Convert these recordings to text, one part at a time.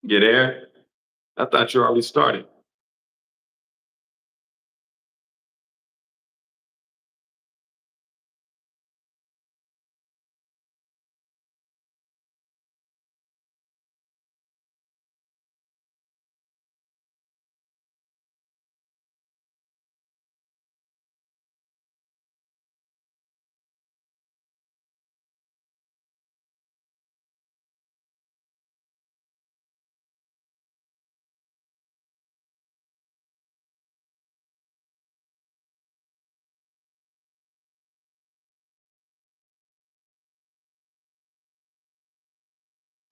You there? I thought you already started.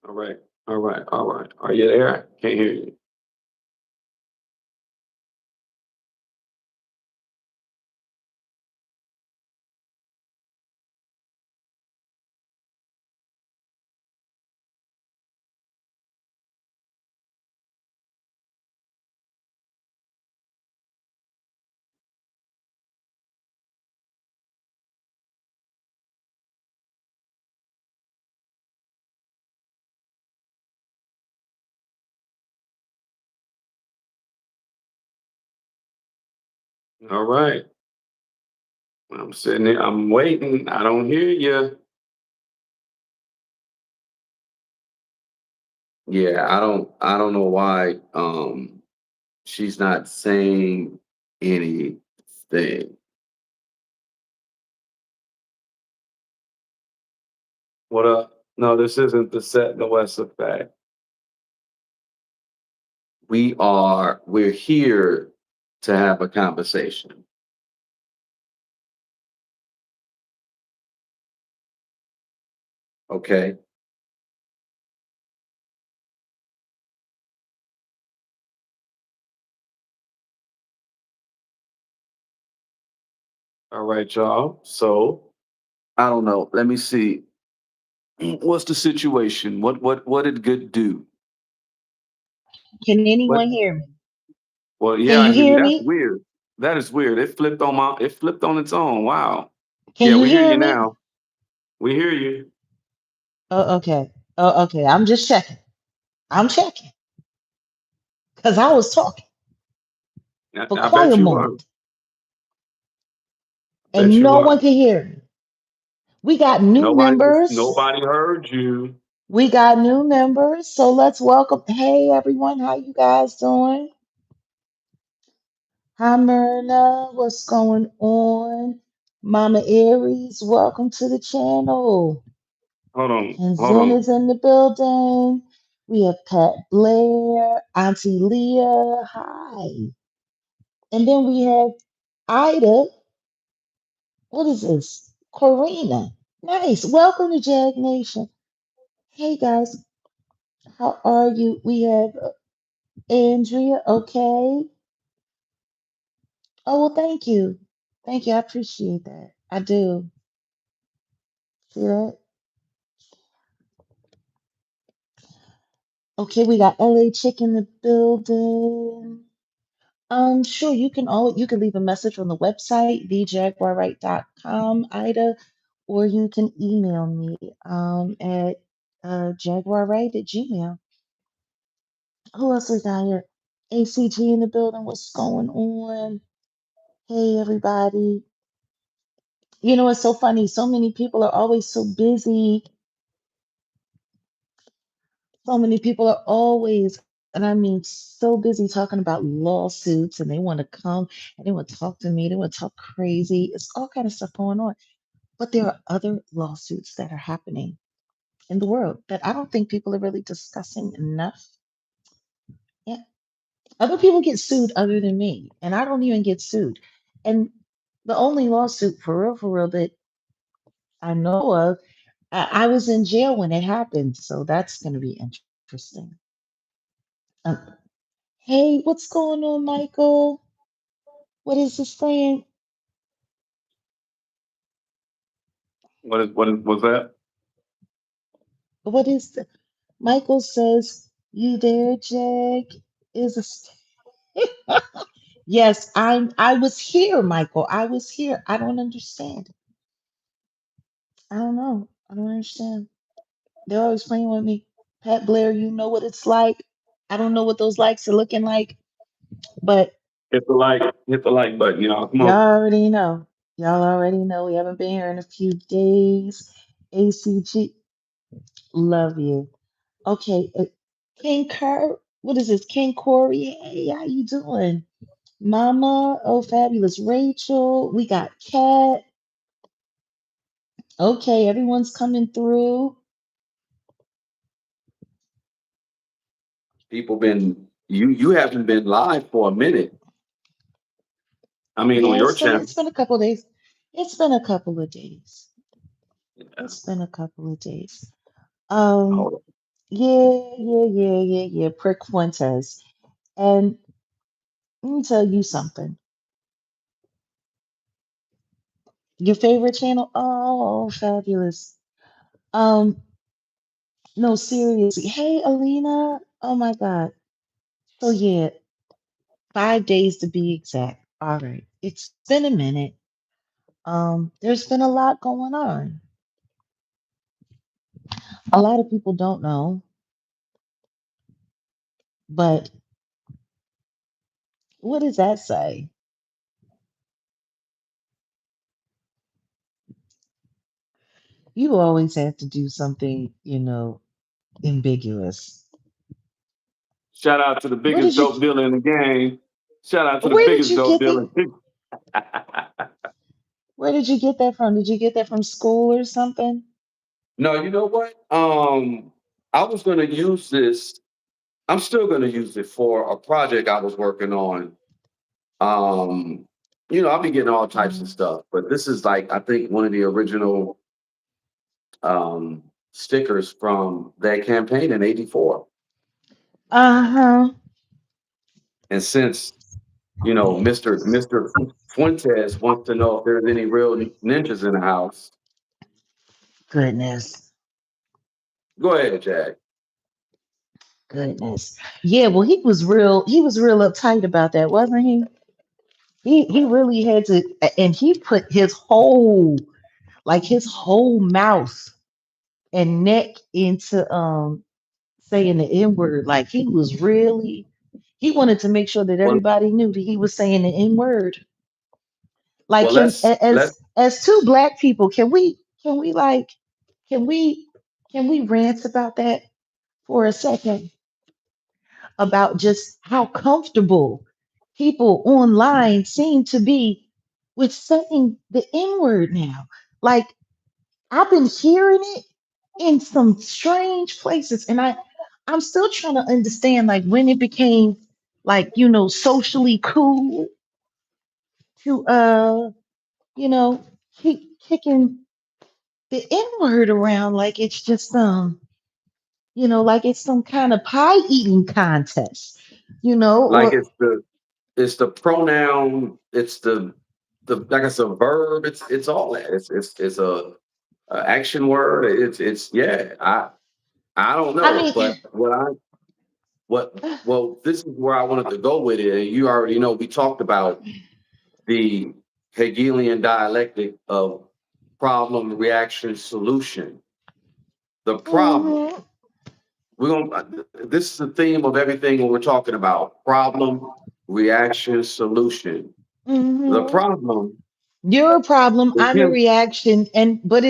All right. All right. All right. Are you there? Can't hear you. All right. I'm sitting there. I'm waiting. I don't hear you. Yeah, I don't know why she's not saying anything. What up? No, this isn't the set the West effect. We're here to have a conversation. Okay. All right, y'all. So I don't know. Let me see. What's the situation? What did good do? Can What anyone hear me? well, Can yeah, I you hear you. hear That's me? weird. That is weird. It flipped on its own. Wow. Can Yeah, you we hear hear you me? now. We hear you. Oh, okay. Oh, okay. I'm just checking. I'm checking because I was talking for I quite a bet you are. moment Bet and you no one are. can hear me. We got new members. Nobody heard you. We got new members. So let's welcome. Hey, everyone. How you guys doing? Hi, Myrna. What's going on? Mama Aries, welcome to the channel. Hold on. And Hold Zen on. is in the building. We have Pat Blair, Auntie Leah. Hi. And then we have Ida. What is this? Corina. Nice. Welcome to Jag Nation. Hey guys, how are you? We have Andrea. Okay. Oh, well, thank you. Thank you. I appreciate that. I do. See that? Okay, we got LA Chick in the building. Sure, you can leave a message on the website, thejaguarwright.com, Ida, or you can email me at jaguarwright at gmail. Who else we got here? ACG in the building. What's going on? Hey, everybody. You know, it's so funny. So many people are always so busy. So many people are always, and I mean, so busy talking about lawsuits, and they want to come and they want to talk to me. They want to talk crazy. It's all kind of stuff going on. But there are other lawsuits that are happening in the world that I don't think people are really discussing enough. Yeah. Other people get sued other than me, and I don't even get sued. And the only lawsuit for real, that I know of, I was in jail when it happened, so that's going to be interesting. Um, hey, what's going on, Michael? What is this saying? What is was that? What is the, Michael says, you there, Jag? Is a yes, I was here, Michael. I was here. I don't understand. I don't know. I don't understand. They're always playing with me. Pat Blair, you know what it's like. I don't know what those likes are looking like, but Hit the like button, y'all. Come y'all on. already know. Y'all already know. We haven't been here in a few days. ACG, love you. Okay, King Kurt, what is this? King Corey, hey, how you doing? Mama, oh fabulous Rachel, we got Kat. Okay, everyone's coming through. People been you haven't been live for a minute. I mean, on Yeah, your it's channel. been a couple days. It's been a couple of days. Yeah. It's been a couple of days. Um, Hold on. yeah. Prick Fuentes. And let me tell you something. Your favorite channel? Oh, fabulous. Um, no, seriously. Hey, Alina. Oh my God. So yeah, 5 days to be exact. All right. It's been a minute. There's been a lot going on. A lot of people don't know, but what does that say? You always have to do something, ambiguous. Shout out to the Where biggest did you dope dealer in the game. Shout out to the where did biggest you dope get dealer. the where did you get that from? Did you get that from school or something? No, you know what? I was gonna use this. I'm still gonna use it for a project I was working on. Um, I'll be getting all types of Mm. stuff, but this is like I think one of the original stickers from that campaign in '84. Uh-huh. And since Mr. Fuentes wants to know if there's any real ninjas in the house, Goodness. go ahead, Jack. Goodness. Yeah, well he was real uptight about that, wasn't he? He really had to, and he put his whole mouth and neck into saying the N-word. Like he wanted to make sure that Well, everybody knew that he was saying the N-word. Like well, let's as two black people, can we like can we can we rant about that for a second? About just how comfortable people online seem to be with saying the N word now. Like, I've been hearing it in some strange places, and I'm still trying to understand like when it became like socially cool to you know keep kicking the N word around like it's just like it's some kind of pie eating contest, like or it's the pronoun, it's the like it's a verb, it's all that. It's a action word. It's yeah. I don't I know, mean. but well, this is where I wanted to go with it, and you already know we talked about the Hegelian dialectic of problem, reaction, solution. The problem. Mhm, We're gonna. This is the theme of everything when we're talking about problem, reaction, solution. The mhm. problem You're a problem. is I'm a him. reaction, but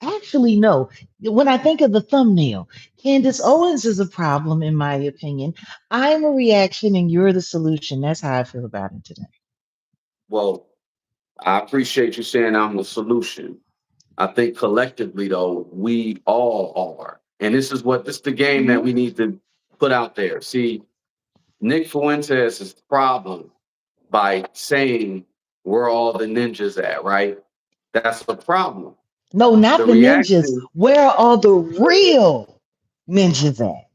actually no. When I think of the thumbnail, Candace Owens is a problem, in my opinion. I'm a reaction, and you're the solution. That's how I feel about it today. Well, I appreciate you saying I'm the solution. I think collectively, though, we all are. And this is the game that Hmm. we need to put out there. See, Nick Fuentes is the problem by saying where all the ninjas at, right? That's the problem. No, The not the ninjas. reaction, Where are all the real ninjas at?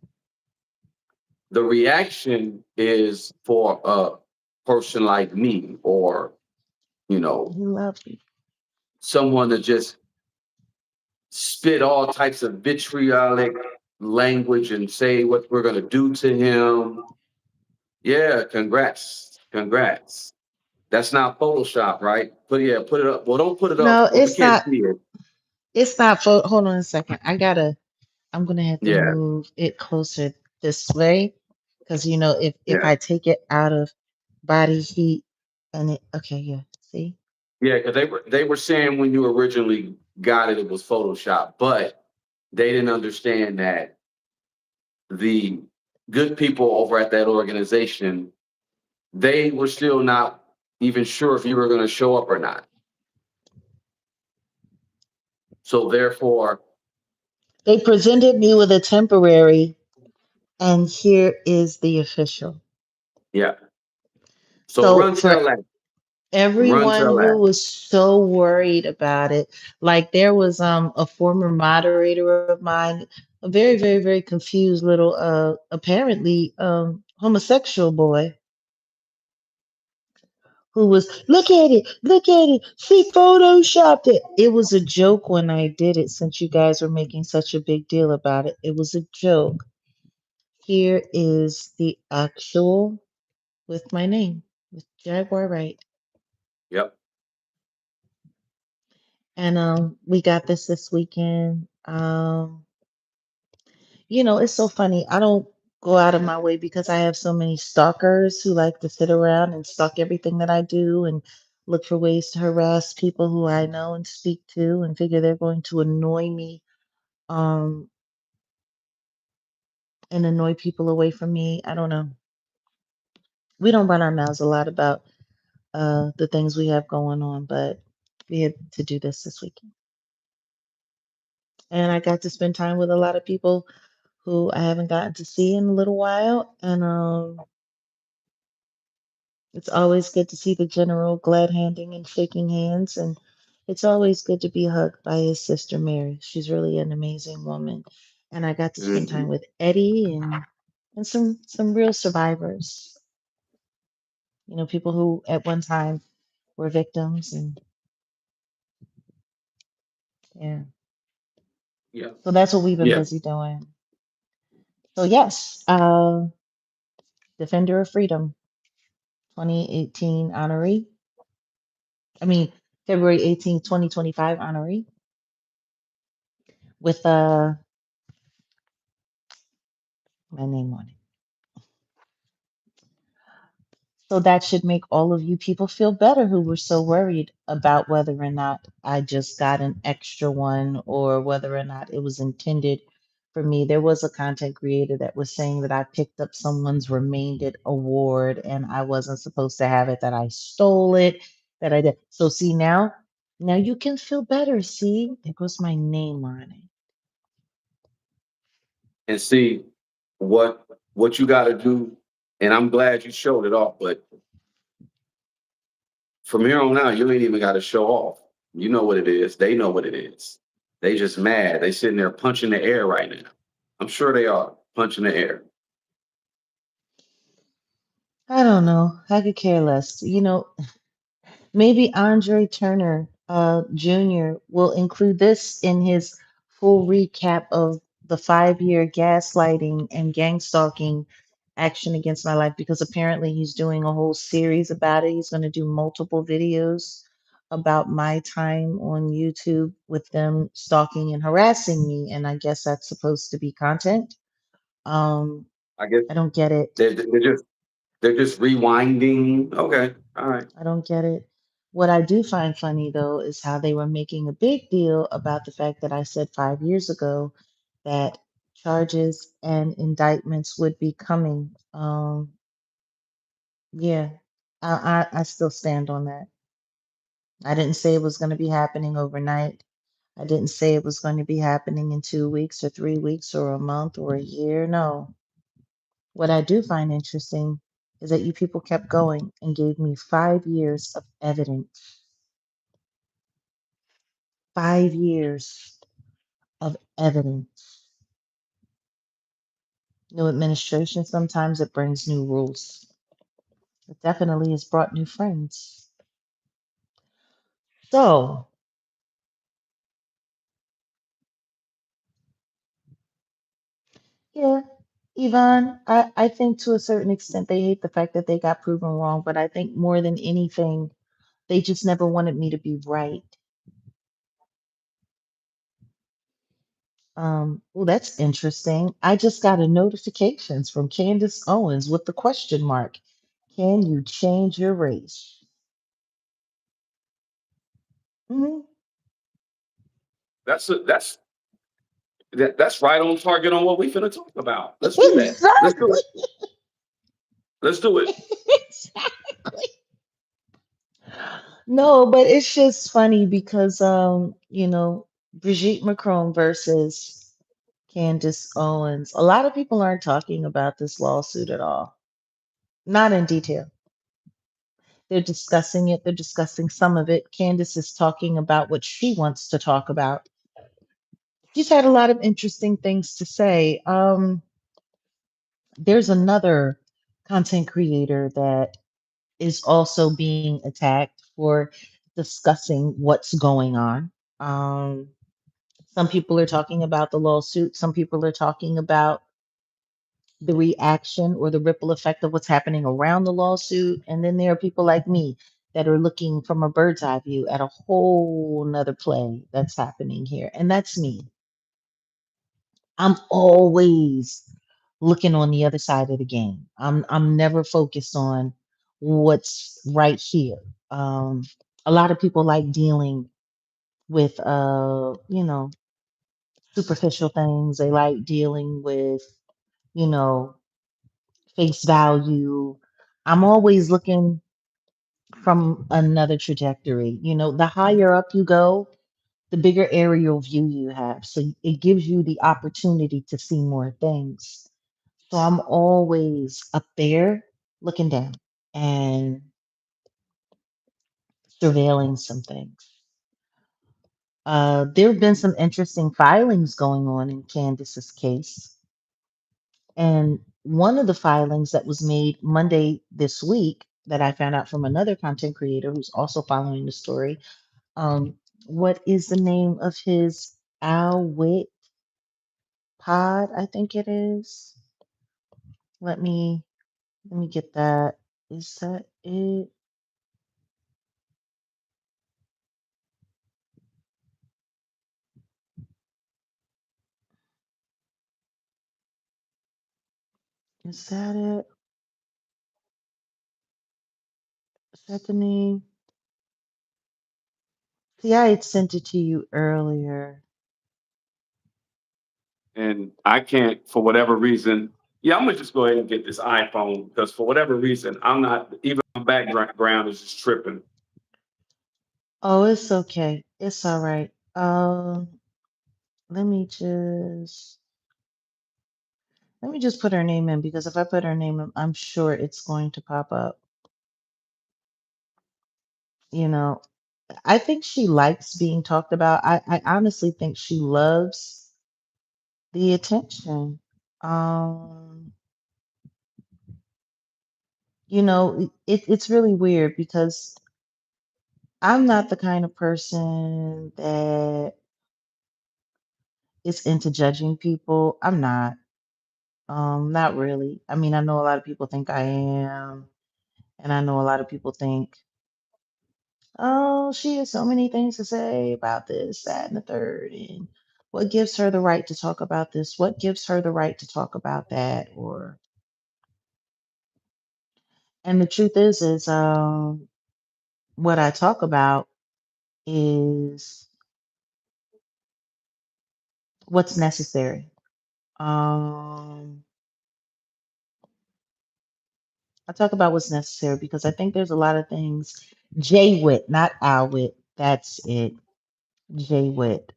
the reaction is for a person like me or, you know, He loves you. someone to just spit all types of vitriolic language and say what we're going to do to him. Yeah, congrats. Congrats. That's not Photoshop, right? Put it up. Well, don't put it up. No, Well, we it's can't not. see it. It's not. Hold on a second. I'm gonna have to Yeah. move it closer this way. Because you know, if Yeah. I take it out of body heat and it, okay, yeah, see, Yeah, because they were saying when you originally got it, it was Photoshop, but they didn't understand that the good people over at that organization, they were still not even sure if you were going to show up or not. So therefore, they presented me with a temporary, and here is the official. yeah. So So run for tell that. Run everyone tell who that. was so worried about it, like there was a former moderator of mine, a very, very, very confused little apparently homosexual boy who was, look at it, she photoshopped it. It was a joke when I did it, since you guys were making such a big deal about it. It was a joke. Here is the actual with my name, with Jaguar Wright. Yep. And we got this weekend. You know, it's so funny. I don't go out of my way because I have so many stalkers who like to sit around and stalk everything that I do and look for ways to harass people who I know and speak to and figure they're going to annoy me um, and annoy people away from me. I don't know. We don't run our mouths a lot about the things we have going on, but we had to do this weekend. And I got to spend time with a lot of people who I haven't gotten to see in a little while. And it's always good to see the general glad handing and shaking hands. And it's always good to be hugged by his sister Mary. She's really an amazing woman. And I got to spend time Hmm. with Eddie and some real survivors. You know, people who at one time were victims. And yeah, Yeah. so that's what we've been Yeah. busy doing. So yes, Defender of Freedom, 2018 honoree. I mean, February 18th, 2025 honoree with my name on it. So that should make all of you people feel better who were so worried about whether or not I just got an extra one or whether or not it was intended for me. There was a content creator that was saying that I picked up someone's Remained It award and I wasn't supposed to have it, that I stole it, that I did. So see now you can feel better. See, there goes my name on it. And see what you got to do. And I'm glad you showed it off. But from here on out, you ain't even got to show off. You know what it is. They know what it is. They just mad. They sitting there punching the air right now. I'm sure they are punching the air. I don't know. I could care less. You know, maybe Andre Turner Jr. will include this in his full recap of the 5 year gaslighting and gang stalking action against my life, because apparently he's doing a whole series about it. He's going to do multiple videos about my time on YouTube with them stalking and harassing me. And I guess that's supposed to be content. Um, I guess I don't get it. they're just rewinding. Okay. All right. I don't get it. What I do find funny though is how they were making a big deal about the fact that I said 5 years ago that charges and indictments would be coming. Yeah, I still stand on that. I didn't say it was going to be happening overnight. I didn't say it was going to be happening in 2 weeks or 3 weeks or a month or a year. No. What I do find interesting is that you people kept going and gave me 5 years of evidence. 5 years of evidence. New administration, sometimes it brings new rules. It definitely has brought new friends. So, yeah, Yvonne, I think to a certain extent they hate the fact that they got proven wrong, but I think more than anything, they just never wanted me to be right. Well, that's interesting. I just got a notifications from Candace Owens with the question mark. Can you change your race? Hmm. That's right on target on what we finna talk about. Let's do that. Let's do it. Exactly. Let's do it. Exactly. No, but it's just funny because Brigitte Macron versus Candace Owens. A lot of people aren't talking about this lawsuit at all. Not in detail. They're discussing it. They're discussing some of it. Candace is talking about what she wants to talk about. She's had a lot of interesting things to say. There's another content creator that is also being attacked for discussing what's going on. Um, some people are talking about the lawsuit. Some people are talking about the reaction or the ripple effect of what's happening around the lawsuit. And then there are people like me that are looking from a bird's eye view at a whole nother play that's happening here. And that's me. I'm always looking on the other side of the game. I'm never focused on what's right here. Um, a lot of people like dealing with superficial things. They like dealing with, you know, face value. I'm always looking from another trajectory. The higher up you go, the bigger aerial view you have. So it gives you the opportunity to see more things. So I'm always up there looking down and surveilling some things. There have been some interesting filings going on in Candace's case. And one of the filings that was made Monday this week that I found out from another content creator who's also following the story. Um, what is the name of his Al Wit pod? I think it is. Let me get that. Is that it? Is that it? Is that the name? See, I had sent it to you earlier. And I can't, for whatever reason. Yeah, I'm gonna just go ahead and get this iPhone because for whatever reason, I'm not even my background is just tripping. Oh, it's okay. It's all right. Let me just put her name in because if I put her name in, I'm sure it's going to pop up. You know, I think she likes being talked about. I honestly think she loves the attention. Um, it's really weird because I'm not the kind of person that is into judging people. I'm not. Not really. I mean, I know a lot of people think I am, and I know a lot of people think, oh, she has so many things to say about this, that, and the third, and what gives her the right to talk about this? What gives her the right to talk about that? And the truth is, what I talk about is what's necessary. Um, I talk about what's necessary because I think there's a lot of things. J Wit, not Al Wit. That's it. J Wit.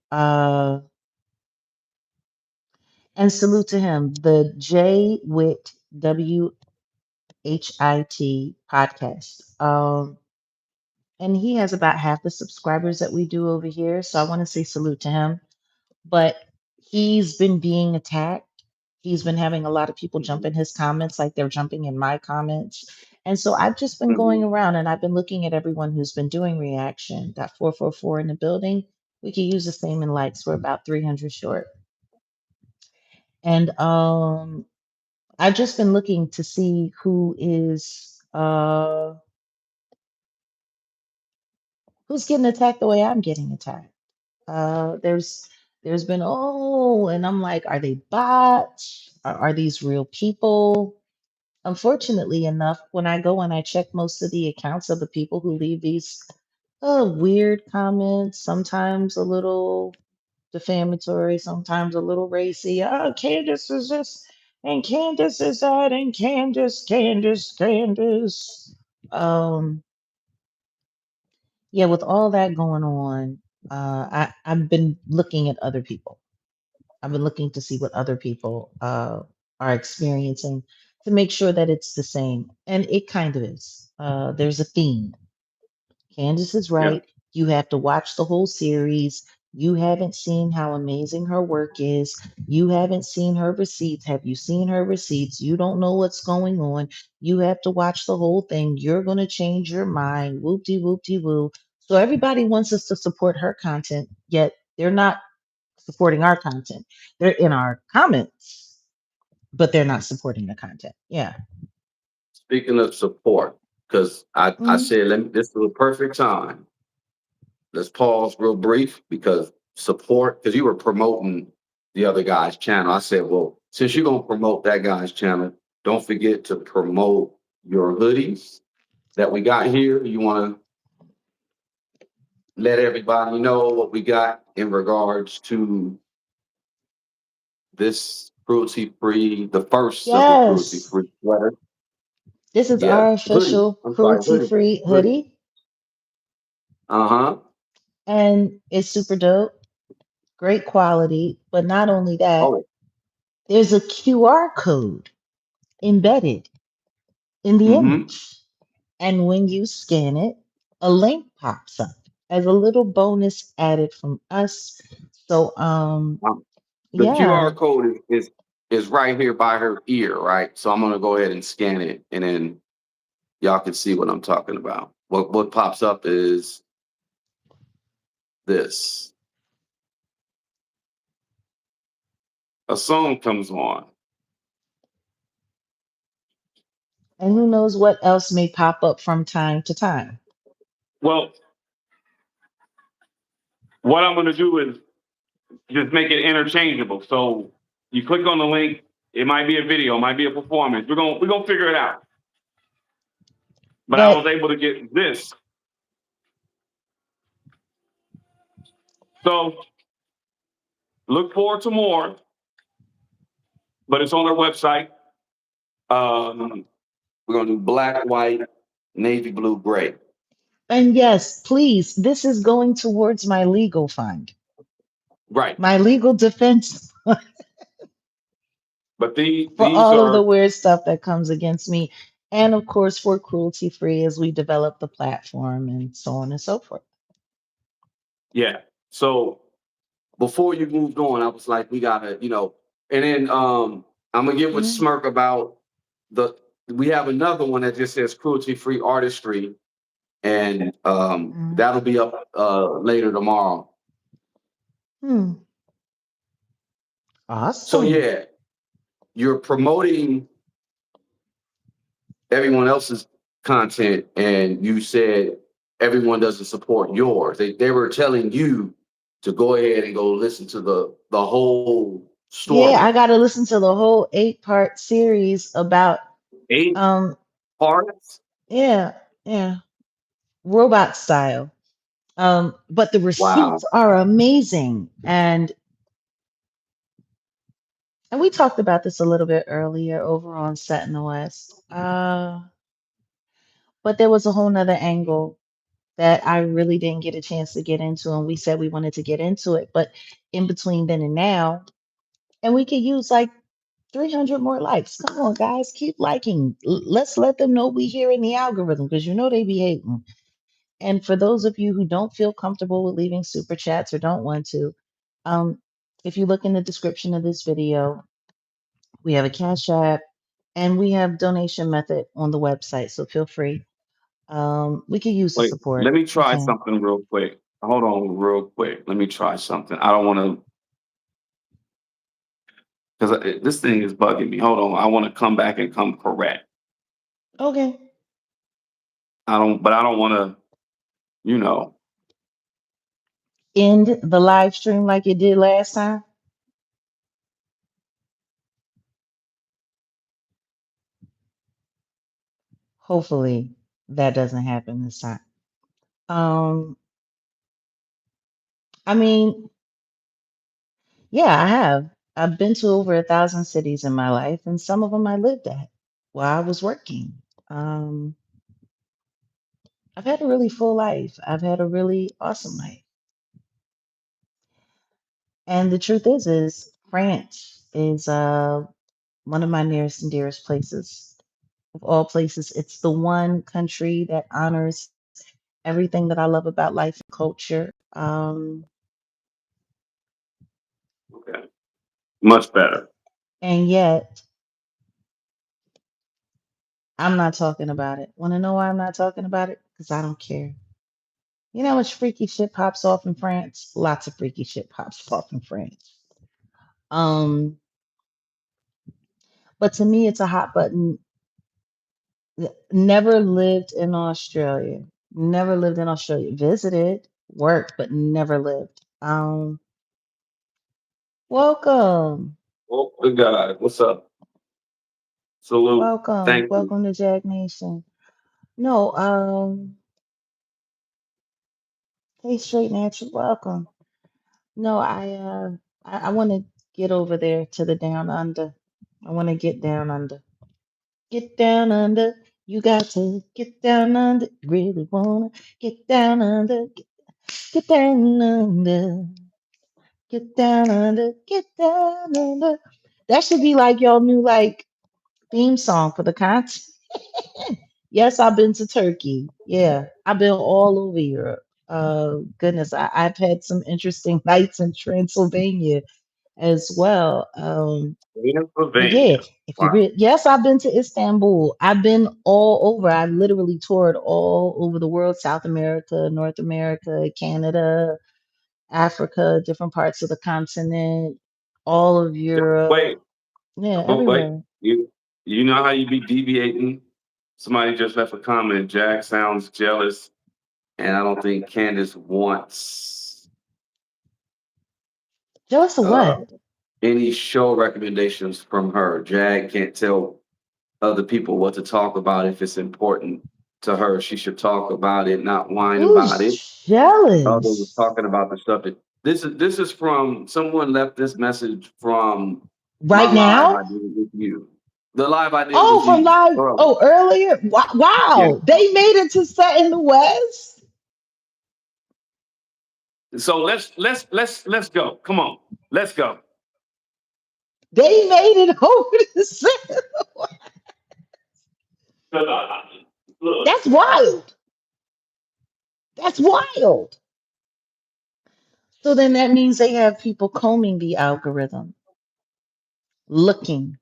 And salute to him. The J Wit WHIT podcast. And he has about half the subscribers that we do over here. So I want to say salute to him. But he's been being attacked. He's been having a lot of people jump in his comments like they're jumping in my comments. And so I've just been going Mhm. around and I've been looking at everyone who's been doing reaction. Got 444 in the building. We could use the same in likes. We're about 300 short. And I've just been looking to see who's getting attacked the way I'm getting attacked. There's There's been, oh, and I'm like, are they bots? Are these real people? Unfortunately enough, when I go and I check most of the accounts of the people who leave these weird comments, sometimes a little defamatory, sometimes a little racy. Oh, Candace is this, and Candace is that, and Candace. Um, yeah, with all that going on, I've been looking at other people. I've been looking to see what other people are experiencing to make sure that it's the same. And it kind of is. There's a theme. Candace is Yeah. right. You have to watch the whole series. You haven't seen how amazing her work is. You haven't seen her receipts. Have you seen her receipts? You don't know what's going on. You have to watch the whole thing. You're going to change your mind. Whoop de whoop de woo. So everybody wants us to support her content, yet they're not supporting our content. They're in our comments, but they're not supporting the content. Yeah. Speaking of support, because I Mhm. said this is a perfect time. Let's pause real brief because support, because you were promoting the other guy's channel. I said, well, since you're gonna promote that guy's channel, don't forget to promote your hoodies that we got here. You want to let everybody know what we got in regards to this cruelty free, the first of the cruelty Yes. free sweater. This is Yeah, our hoodie. official I'm sorry, cruelty free hoodie. hoodie, Uh-huh. and it's super dope. Great quality. But not only that, Oh, there's a QR code embedded in the mm-hmm. image. And when you scan it, a link pops up as a little bonus added from us. So, The QR yeah. code is right here by her ear, right? So I'm gonna go ahead and scan it, and then y'all can see what I'm talking about. What pops up is this. A song comes on. And who knows what else may pop up from time to time. Well, what I'm gonna do is just make it interchangeable. So you click on the link. It might be a video, it might be a performance. We're gonna figure it out. But I was But able to get this. So look forward to more. But it's on our website. We're gonna do black, white, navy blue, gray. and yes, please, this is going towards my legal fund, Right. my legal defense But for these all of the are, weird stuff that comes against me. And of course, for cruelty free as we develop the platform and so on and so forth. yeah. So before you moved on, I was like, we gotta, and then I'm gonna get with Mhm. Smirk about the we have another one that just says cruelty free artistry, and Mhm. that'll be up later tomorrow. Hmm. So Awesome. yeah, you're promoting everyone else's content, and you said everyone doesn't support yours. They were telling you to go ahead and go listen to the whole Yeah, story. I got to listen to the whole 8-part series about, Eight um, parts. yeah, yeah, robot style. But the Wow. receipts are amazing. And we talked about this a little bit earlier over on Set in the West. But there was a whole nother angle that I really didn't get a chance to get into, and we said we wanted to get into it. But in between then and now, and we could use like 300 more likes. Come on, guys, keep liking. Let's let them know we here in the algorithm because you know they be hating. And for those of you who don't feel comfortable with leaving super chats or don't want to, um, if you look in the description of this video, we have a Cash App and we have donation method on the website. So feel free. We could use the Wait, support. let me We try can. something real quick. Hold on, real quick. Let me try something. I don't want to, because this thing is bugging me. Hold on. I want to come back and come correct. Okay. I don't want to, you know. end the live stream like it did last time? Hopefully that doesn't happen this time. Um, I mean, yeah, I have. I've been to over 1,000 cities in my life, and some of them I lived at while I was working. Um, I've had a really full life. I've had a really awesome life. And the truth is France is one of my nearest and dearest places. Of all places, it's the one country that honors everything that I love about life and culture. Okay. Much better. And yet, I'm not talking about it. Want to know why I'm not talking about it? Because I don't care. You know how much freaky shit pops off in France? Lots of freaky shit pops off in France. Um, but to me, it's a hot button. Never lived in Australia. Never lived in Australia. Visited, worked, but never lived. Welcome, Oh, good God. What's up? Salute. welcome, Thank you. welcome to Jag Nation. No, hey, straight natural, welcome. No, I want to get over there to the down under. I want to get down under. Get down under. You got to get down under. Really wanna get down under. Get down under. Get down under. Get down under. That should be like y'all new like theme song for the concert. Yes, I've been to Turkey. Yeah, I've been all over Europe. Goodness, I've had some interesting nights in Transylvania as well. But yeah, Pennsylvania. if you Wow. yes, I've been to Istanbul. I've been all over. I've literally toured all over the world: South America, North America, Canada, Africa, different parts of the continent, all of Europe. Wait, Yeah, but wait. everywhere. You know how you be deviating? Somebody just left a comment. Jack sounds jealous, and I don't think Candace wants Jealous of uh, what? any show recommendations from her. Jag can't tell other people what to talk about if it's important to her. She should talk about it, not whine about it. Who's Others was jealous? talking about the stuff that this is from someone left this message from my Right live I now? did with you. The live I did Oh, with from you live. earlier. Oh, earlier. Yeah. Wow, they made it to set in the West. So let's go. Come on. Let's go. They made it over to set. Look, That's wild. That's wild. So then that means they have people combing the algorithm, looking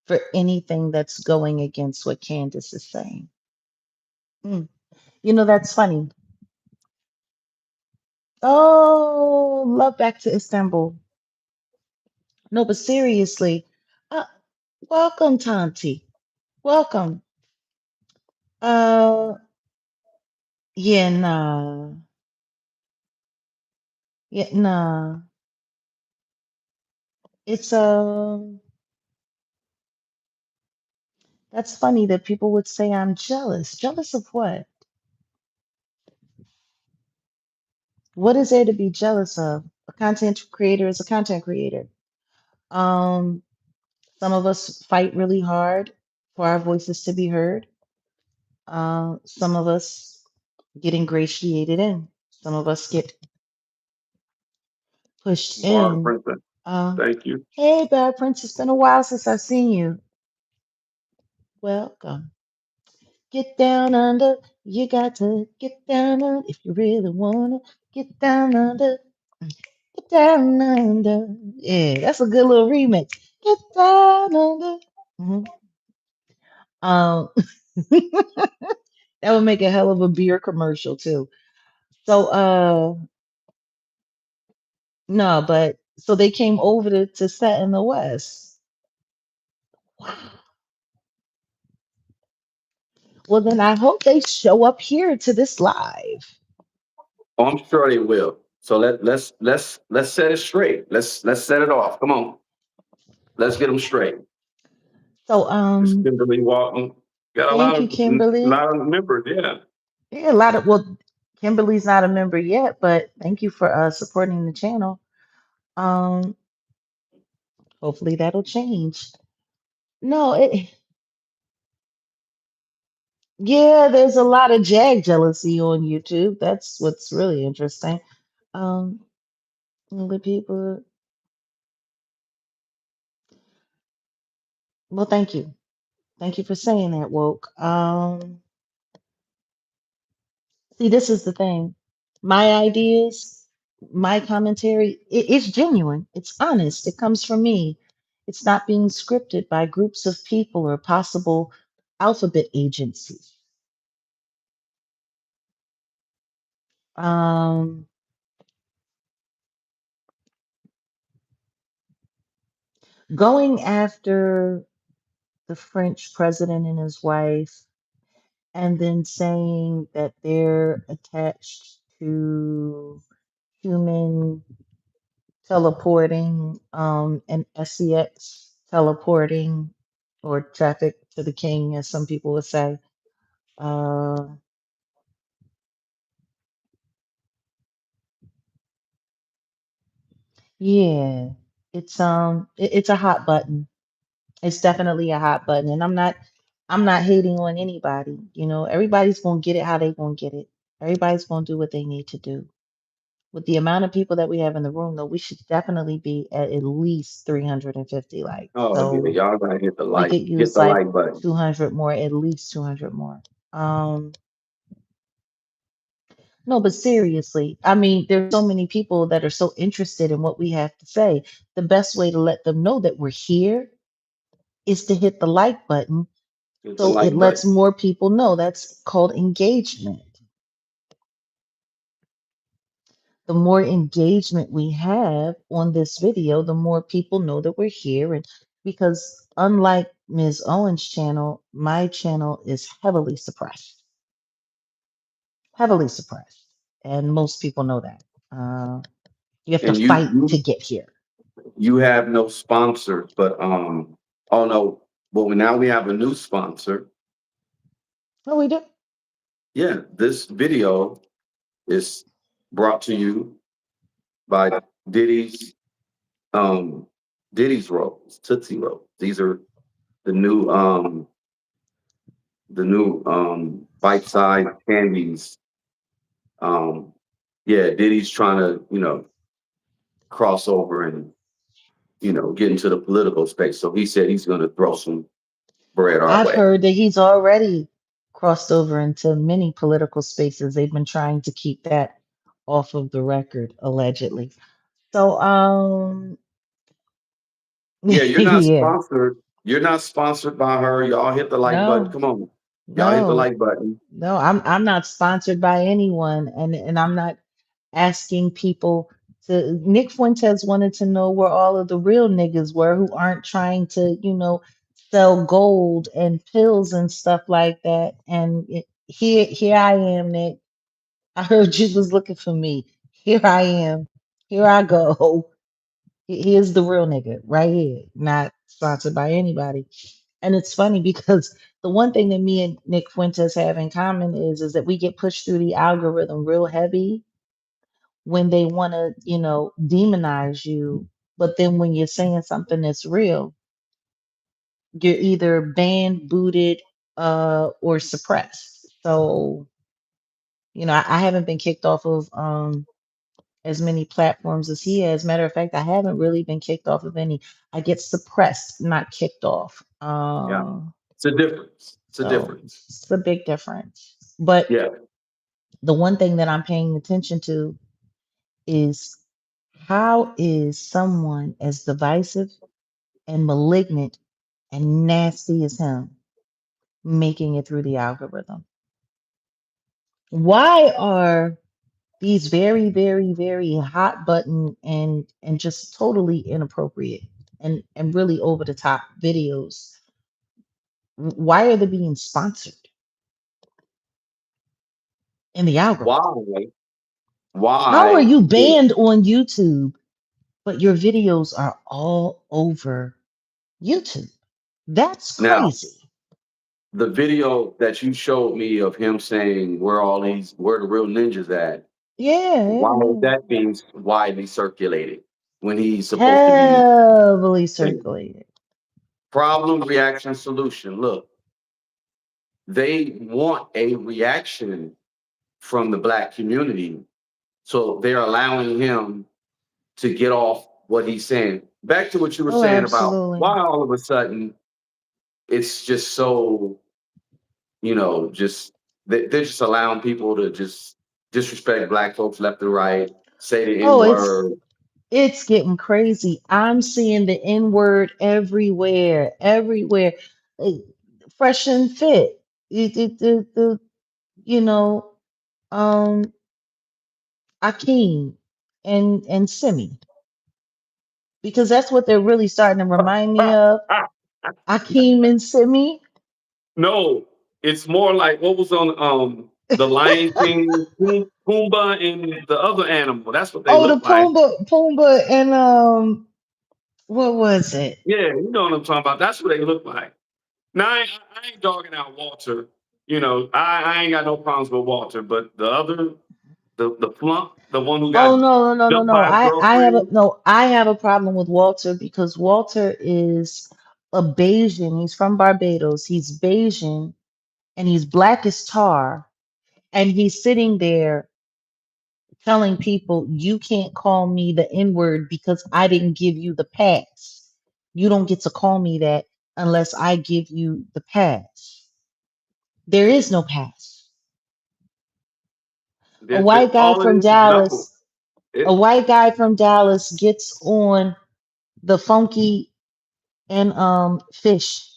for anything that's going against what Candace is saying. Hmm. You know, that's funny. Oh, love back to Istanbul. No, but seriously, uh, welcome, Tanti. Welcome. Uh, yeah, nah, yeah, nah. It's that's funny that people would say I'm jealous. Jealous of what? What is there to be jealous of? A content creator is a content creator. Um, some of us fight really hard for our voices to be heard. Some of us get ingratiated in. Some of us get pushed Bar in. Princess. Uh, Thank you. hey, Bad Prince, it's been a while since I've seen you. Welcome. Get down under. You got to get down under if you really wanna get down under. Get down under. Yeah, that's a good little remix. Get down under. Mhm. Um, that would make a hell of a beer commercial too. So, no, but so they came over to set in the West. Wow. Well, then I hope they show up here to this live. Oh, I'm sure they will. So let's set it straight. Let's set it off. Come on, let's get them straight. So Miss Kimberly Walton got a thank you, Kimberly. lot of members. Yeah. Yeah, a lot of well, Kimberly's not a member yet, but thank you for supporting the channel. Um, hopefully that'll change. No, yeah, there's a lot of Jag jealousy on YouTube. That's what's really interesting. Um, the people, well, thank you. Thank you for saying that, woke. See, this is the thing. My ideas, my commentary, it's genuine. It's honest. It comes from me. It's not being scripted by groups of people or possible alphabet agencies. Um, going after the French president and his wife, and then saying that they're attached to human teleporting, and SEX teleporting, or traffic to the king, as some people would say. Uh, yeah, it's a hot button. It's definitely a hot button, and I'm not hating on anybody. Everybody's gonna get it how they gonna get it. Everybody's gonna do what they need to do. With the amount of people that we have in the room, though, we should definitely be at least 350 likes. Oh yeah, So y'all gotta we could hit use the like like button. 200 more, at least 200 more. Um, no, but seriously, I mean, there's so many people that are so interested in what we have to say. The best way to let them know that we're here is to hit the like button Hit the so it like lets button. more people know. That's called engagement. The more engagement we have on this video, the more people know that we're here. And because unlike Ms. Owen's channel, my channel is heavily suppressed. And most people know that. You have to And fight to get here. you have no sponsors, but oh no, well now we have a new sponsor. Oh, we do. Yeah, this video is brought to you by Diddy's um Diddy's rolls, Tootsie Rolls. These are the new bite sized candies. Um yeah, Diddy's trying to, cross over and, get into the political space. So he said he's gonna throw some bread our I've way. heard that he's already crossed over into many political spaces. They've been trying to keep that off of the record, allegedly. So, Yeah, you're not yeah, sponsored. You're not sponsored by her. Y'all hit the like button. no, Come on. Y'all hit the no, like button. no. I'm not sponsored by anyone, and I'm not asking people to. Nick Fuentes wanted to know where all of the real niggas were who aren't trying to, sell gold and pills and stuff like that. And here I am, Nick. I heard you was looking for me. Here I am. Here I go. Here's the real nigga right here, not sponsored by anybody. And it's funny because the one thing that me and Nick Fuentes have in common is that we get pushed through the algorithm real heavy when they want to, demonize you. But then when you're saying something that's real, you're either banned, booted, or suppressed. So, I haven't been kicked off of as many platforms as he has. Matter of fact, I haven't really been kicked off of any. I get suppressed, not kicked off. Yeah. It's a difference. It's a So difference. it's a big difference. But Yeah. the one thing that I'm paying attention to is, how is someone as divisive and malignant and nasty as him making it through the algorithm? Why are these very, very, very hot button and just totally inappropriate and really over the top videos? Why are they being sponsored in the algorithm? Why? How are Why? you banned on YouTube, but your videos are all over YouTube? That's Now, crazy. the video that you showed me of him saying where the real ninjas at, Yeah, why yeah, is yeah. that being widely circulated when he's supposed to be Heavily saying circulated. problem, reaction, solution? Look, they want a reaction from the black community. So they're allowing him to get off what he's saying. Back to what you were Oh, saying about absolutely. why all of a sudden it's just so, just they're just allowing people to just disrespect black folks left and right, say the N Oh, it's word. it's getting crazy. I'm seeing the N word everywhere, everywhere. Uh, Fresh and fit. You know, um, Akeem and Simi, because that's what they're really starting to remind me of. Akeem and Simi. No, it's more like what was on the Lion King, Pumbaa and the other animal. That's what they Oh, the look like. Pumbaa, and what was it? Yeah, you know what I'm talking about. That's what they look like. Now I ain't dogging out Walter. I ain't got no problems with Walter, but the other, the flunk, the one who Oh got no, no, no, no, jumped no. by his I have a girlfriend. no. I have a problem with Walter because Walter is a Bayesian. He's from Barbados. He's Bayesian and he's black as tar. And he's sitting there telling people, "You can't call me the N word because I didn't give you the pass. You don't get to call me that unless I give you the pass. There is no pass." A white guy All it from is knuckles. Dallas, a It, white guy from Dallas gets on the funky and fish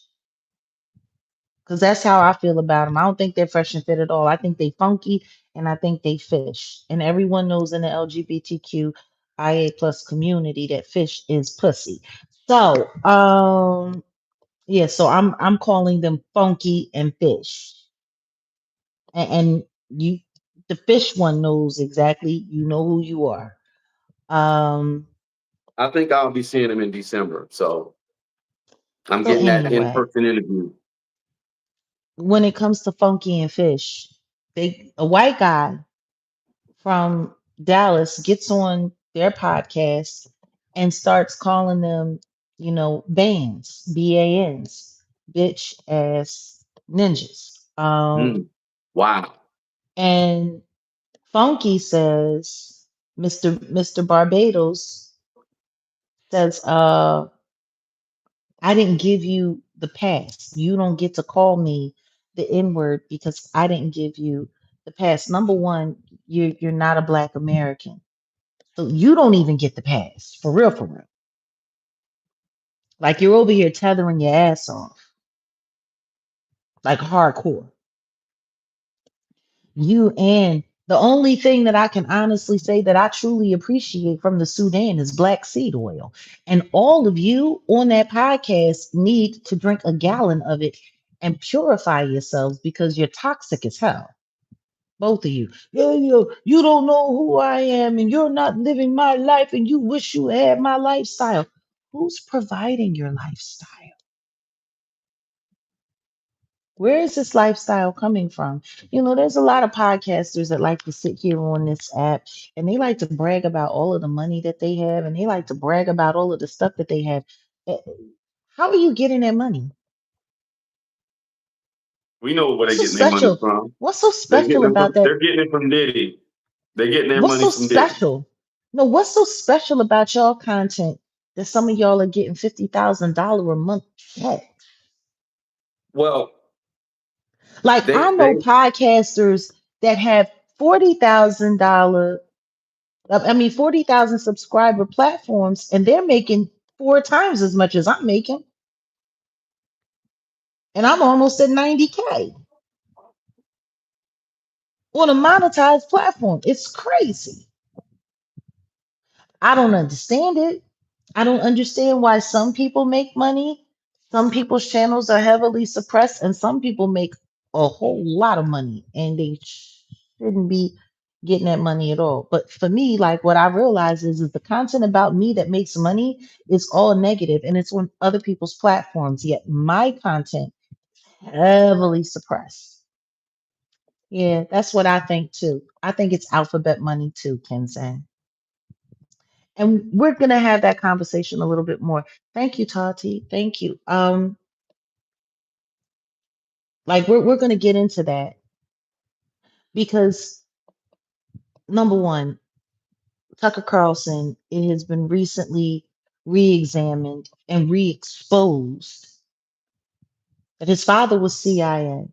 because that's how I feel about them. I don't think they're fresh and fit at all. I think they funky and I think they fish. And everyone knows in the LGBTQIA plus community that fish is pussy. So yeah, so I'm calling them funky and fish. And you the fish one knows exactly, you know who you are. Um I think I'll be seeing him in December, so I'm so getting that in anyway, person interview. when it comes to funky and fish, they a white guy from Dallas gets on their podcast and starts calling them, bands, BANs, bitch ass ninjas. Mm, wow. And Funky says, Mr. Barbados says, I didn't give you the pass. You don't get to call me the N word because I didn't give you the pass. Number one, you're not a black American. So you don't even get the pass. For real, for real. Like you're over here tethering your ass off. Like hardcore. And the only thing that I can honestly say that I truly appreciate from the Sudan is black seed oil. And all of you on that podcast need to drink a gallon of it and purify yourselves because you're toxic as hell. Both of you. Yeah, you don't know who I am and you're not living my life and you wish you had my lifestyle. Who's providing your lifestyle? Where is this lifestyle coming from? There's a lot of podcasters that like to sit here on this app and they like to brag about all of the money that they have and they like to brag about all of the stuff that they have. Eh, How are you getting that money? We know where What's they're so getting their money special? from. What's so They're getting special them about from, that? they're getting it from Diddy. They're getting their What's money so from Diddy. special? No, what's so special about y'all content that some of y'all are getting $50,000 a month check? Well, Like they I know they podcasters that have $40,000, I mean 40,000 subscriber platforms, and they're making four times as much as I'm making, and I'm almost at 90K on a monetized platform. It's crazy. I don't understand it. I don't understand why some people make money, some people's channels are heavily suppressed, and some people make a whole lot of money, and they shouldn't be. getting that money at all. But for me, like what I realize is the content about me that makes money is all negative and it's on other people's platforms. Yet my content heavily suppressed. Yeah, that's what I think too. I think it's alphabet money too, Kenzen. And we're gonna have that conversation a little bit more. Thank you, Tati. Thank you. Like we're gonna get into that because number one, Tucker Carlson, it has been recently re-examined and re-exposed that his father was CIA.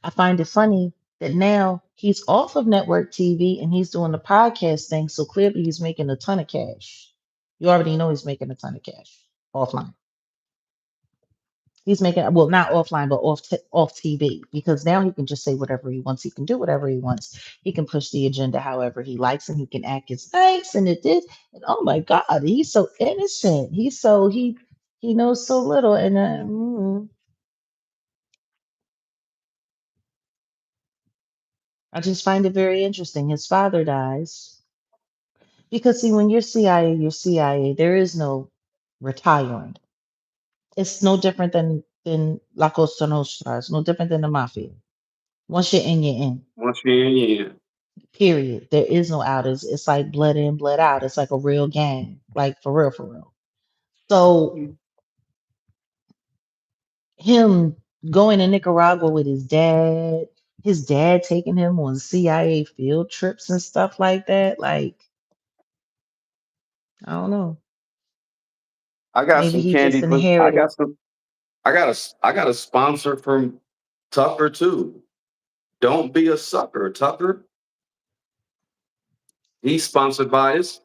I find it funny that now he's off of network TV and he's doing the podcast thing, so clearly he's making a ton of cash. You already know he's making a ton of cash offline. He's making well, not offline, but off TV because now he can just say whatever he wants. He can do whatever he wants. He can push the agenda however he likes, and he can act as nice and it did. And oh my God, he's so innocent. He knows so little, and I just find it very interesting. His father dies because see, when you're CIA, you're CIA. There is no retiring. It's no different than La Cosa Nostra. It's no different than the mafia. Once you're in, you're in. Once you're in, you're in. Period. There is no out. It's like blood in, blood out. It's like a real game. Like for real, for real. So him going to Nicaragua with his dad taking him on CIA field trips and stuff like that. Like, I don't know. I got Maybe some he just candy for. inherited. I got a sponsor from Tucker too. Don't be a sucker, Tucker. He's sponsored by us.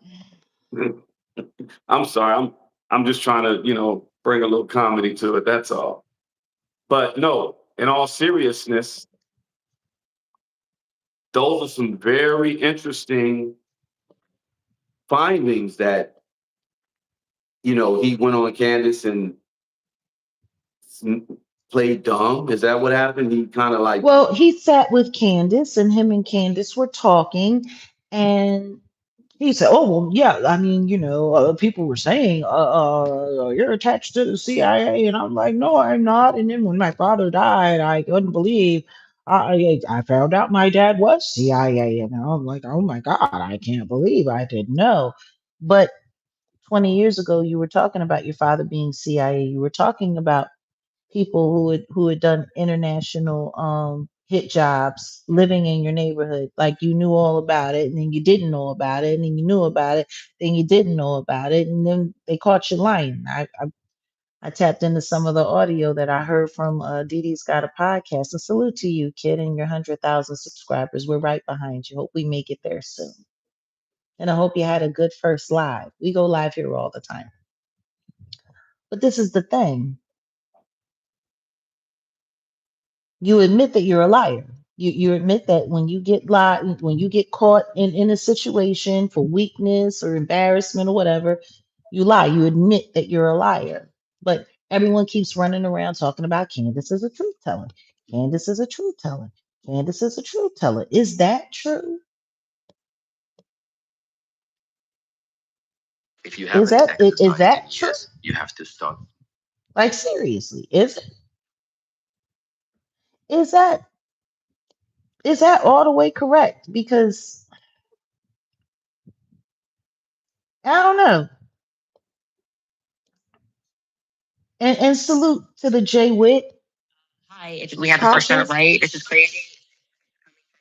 I'm sorry. I'm just trying to, bring a little comedy to it. That's all. But no, in all seriousness, those are some very interesting findings that, he went on Candace and played dumb. Is that what happened? He kind of like, Well, he sat with Candace and him and Candace were talking and he said, "Oh well, yeah. I mean, people were saying, you're attached to the CIA," and I'm like, "No, I'm not." And then when my father died, I couldn't believe. I found out my dad was CIA, and I'm like, "Oh my God, I can't believe I didn't know." But 20 years ago, you were talking about your father being CIA. You were talking about people who had done international hit jobs living in your neighborhood, like you knew all about it and then you didn't know about it and then you knew about it, then you didn't know about it, and then they caught you lying. I tapped into some of the audio that I heard from Dee Dee's Got a Podcast. A salute to you, kid, and your 100,000 subscribers. We're right behind you. Hope we make it there soon, and I hope you had a good first live. We go live here all the time, but this is the thing. You admit that you're a liar. You admit that when you get lied, when you get caught in a situation for weakness or embarrassment or whatever, you lie. You admit that you're a liar. But everyone keeps running around talking about Candace is a truth teller. Candace is a truth teller. Candace is a truth teller. Is that true? if you have Is any that excess is time, that true? yes, you have to start. Like seriously, is that is that all the way correct? Because I don't know. And salute to the J Wit. Hi, we have the first start Cautious. right. This is crazy.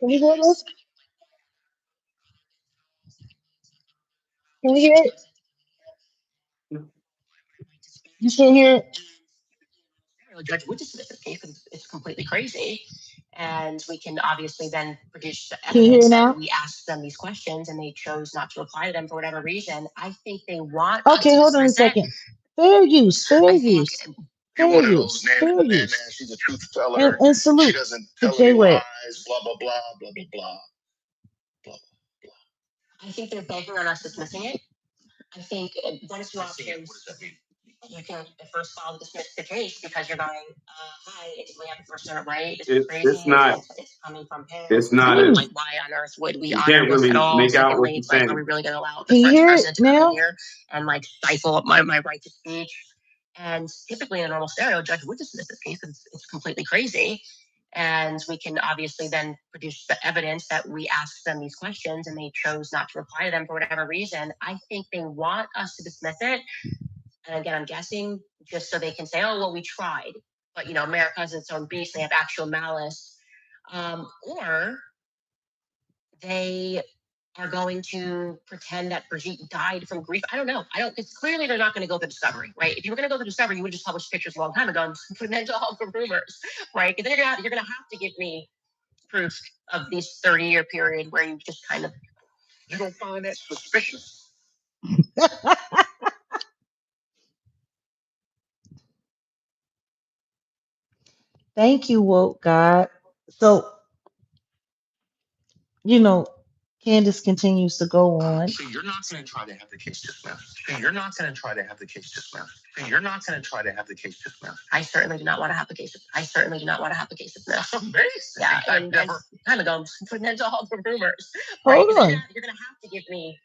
Can you hear this? Can you hear it? You can hear it? Judge would dismiss the case because it's completely crazy. And we can obviously then produce the Can you hear it evidence that now? we asked them these questions and they chose not to reply to them for whatever reason. I think they want us Okay, to hold on a dismiss it. second. Fair use, fair I think use, you're fair one of those use, man, fair man, use. she's a truth teller. And She salute doesn't to tell any J Wit. lies, blah, blah, blah, blah, blah, blah, blah, blah. I think they're banking on us dismissing it. I think one of two options. What does that mean? you can first file dismiss the case because you're going, hi, it's Leah the first right. This is crazy. It's not. It's coming from him. It's not. Mm. Like, why on earth would we You honor can't this at really all? make out what Secondly, you're it's like, are we saying. really going to allow the Can you French hear it president to come in now? here and like stifle my right to speech? And typically in a normal scenario, a judge would dismiss this case. It's completely crazy. And we can obviously then produce the evidence that we asked them these questions and they chose not to reply to them for whatever reason. I think they want us to dismiss it. And again, I'm guessing just so they can say, oh, well, we tried. But, you know, America has its own beast. They have actual malice. Or they are going to pretend that Brigitte died from grief. I don't know. It's clearly they're not going to go the discovery, right? If you were going to go the discovery, you would just publish pictures a long time ago and put an end to all the rumors, right? Because you're going to have to give me proof of this 30-year period where you just kind of, you don't find that suspicious. Thank you, woke God. So, you know, Candace continues to go on. So you're not going to try to have the case dismissed. So you're not going to try to have the case dismissed. So you're not going to try to have the case dismissed. I certainly do not want to have the case. I certainly do not want to have the case dismissed. Yeah, and kind of go putting into all the rumors. Right? Hold on. You're going to have to give me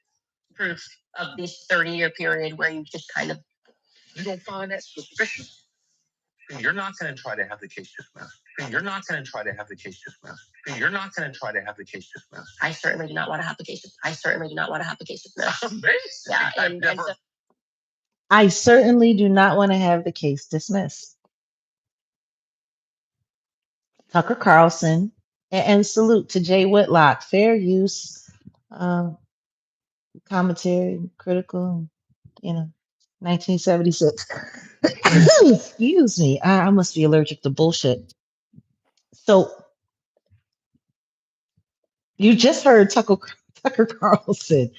proof of this 30-year period where you just kind of, you don't find that suspicious. You're not going to try to have the case dismissed. You're not going to try to have the case dismissed. You're not going to try to have the case dismissed. I certainly do not want to have the case. I certainly do not want to have the case dismissed. Yeah, and so, I certainly do not want to have the case dismissed. Tucker Carlson, and salute to Jay Whitlock. Fair use, commentary, critical, 1976. Excuse me. I must be allergic to bullshit. So you just heard Tucker Carlson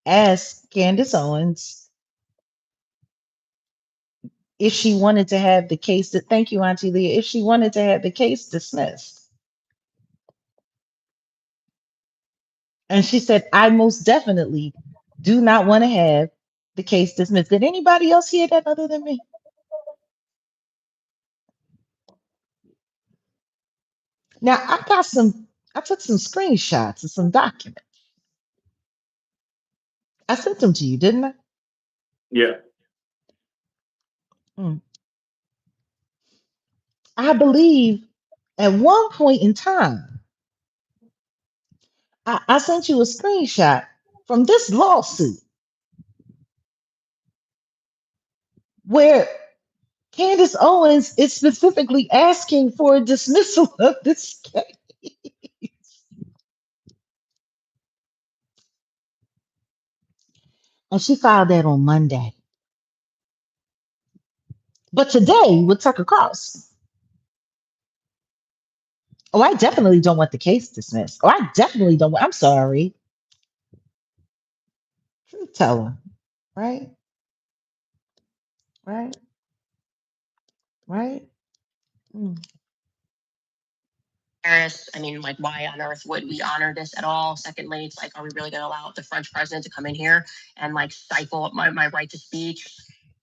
ask Candace Owens if she wanted to have the case. Thank you, Auntie Leah. If she wanted to have the case dismissed. And she said, I most definitely do not want to have the case dismissed. Did anybody else hear that other than me? Now, I took some screenshots of some documents. I sent them to you, didn't I? Yeah. Mm. I believe at one point in time, I sent you a screenshot from this lawsuit where Candace Owens is specifically asking for a dismissal of this case. And she filed that on Monday. But today with Tucker Carlson, oh, I definitely don't want the case dismissed. Oh, I definitely don't want, I'm sorry. Truth teller, right? Right? Right? Mm. Paris, I mean, like, why on earth would we honor this at all? Secondly, it's like, are we really going to allow the French president to come in here and like stifle my right to speech?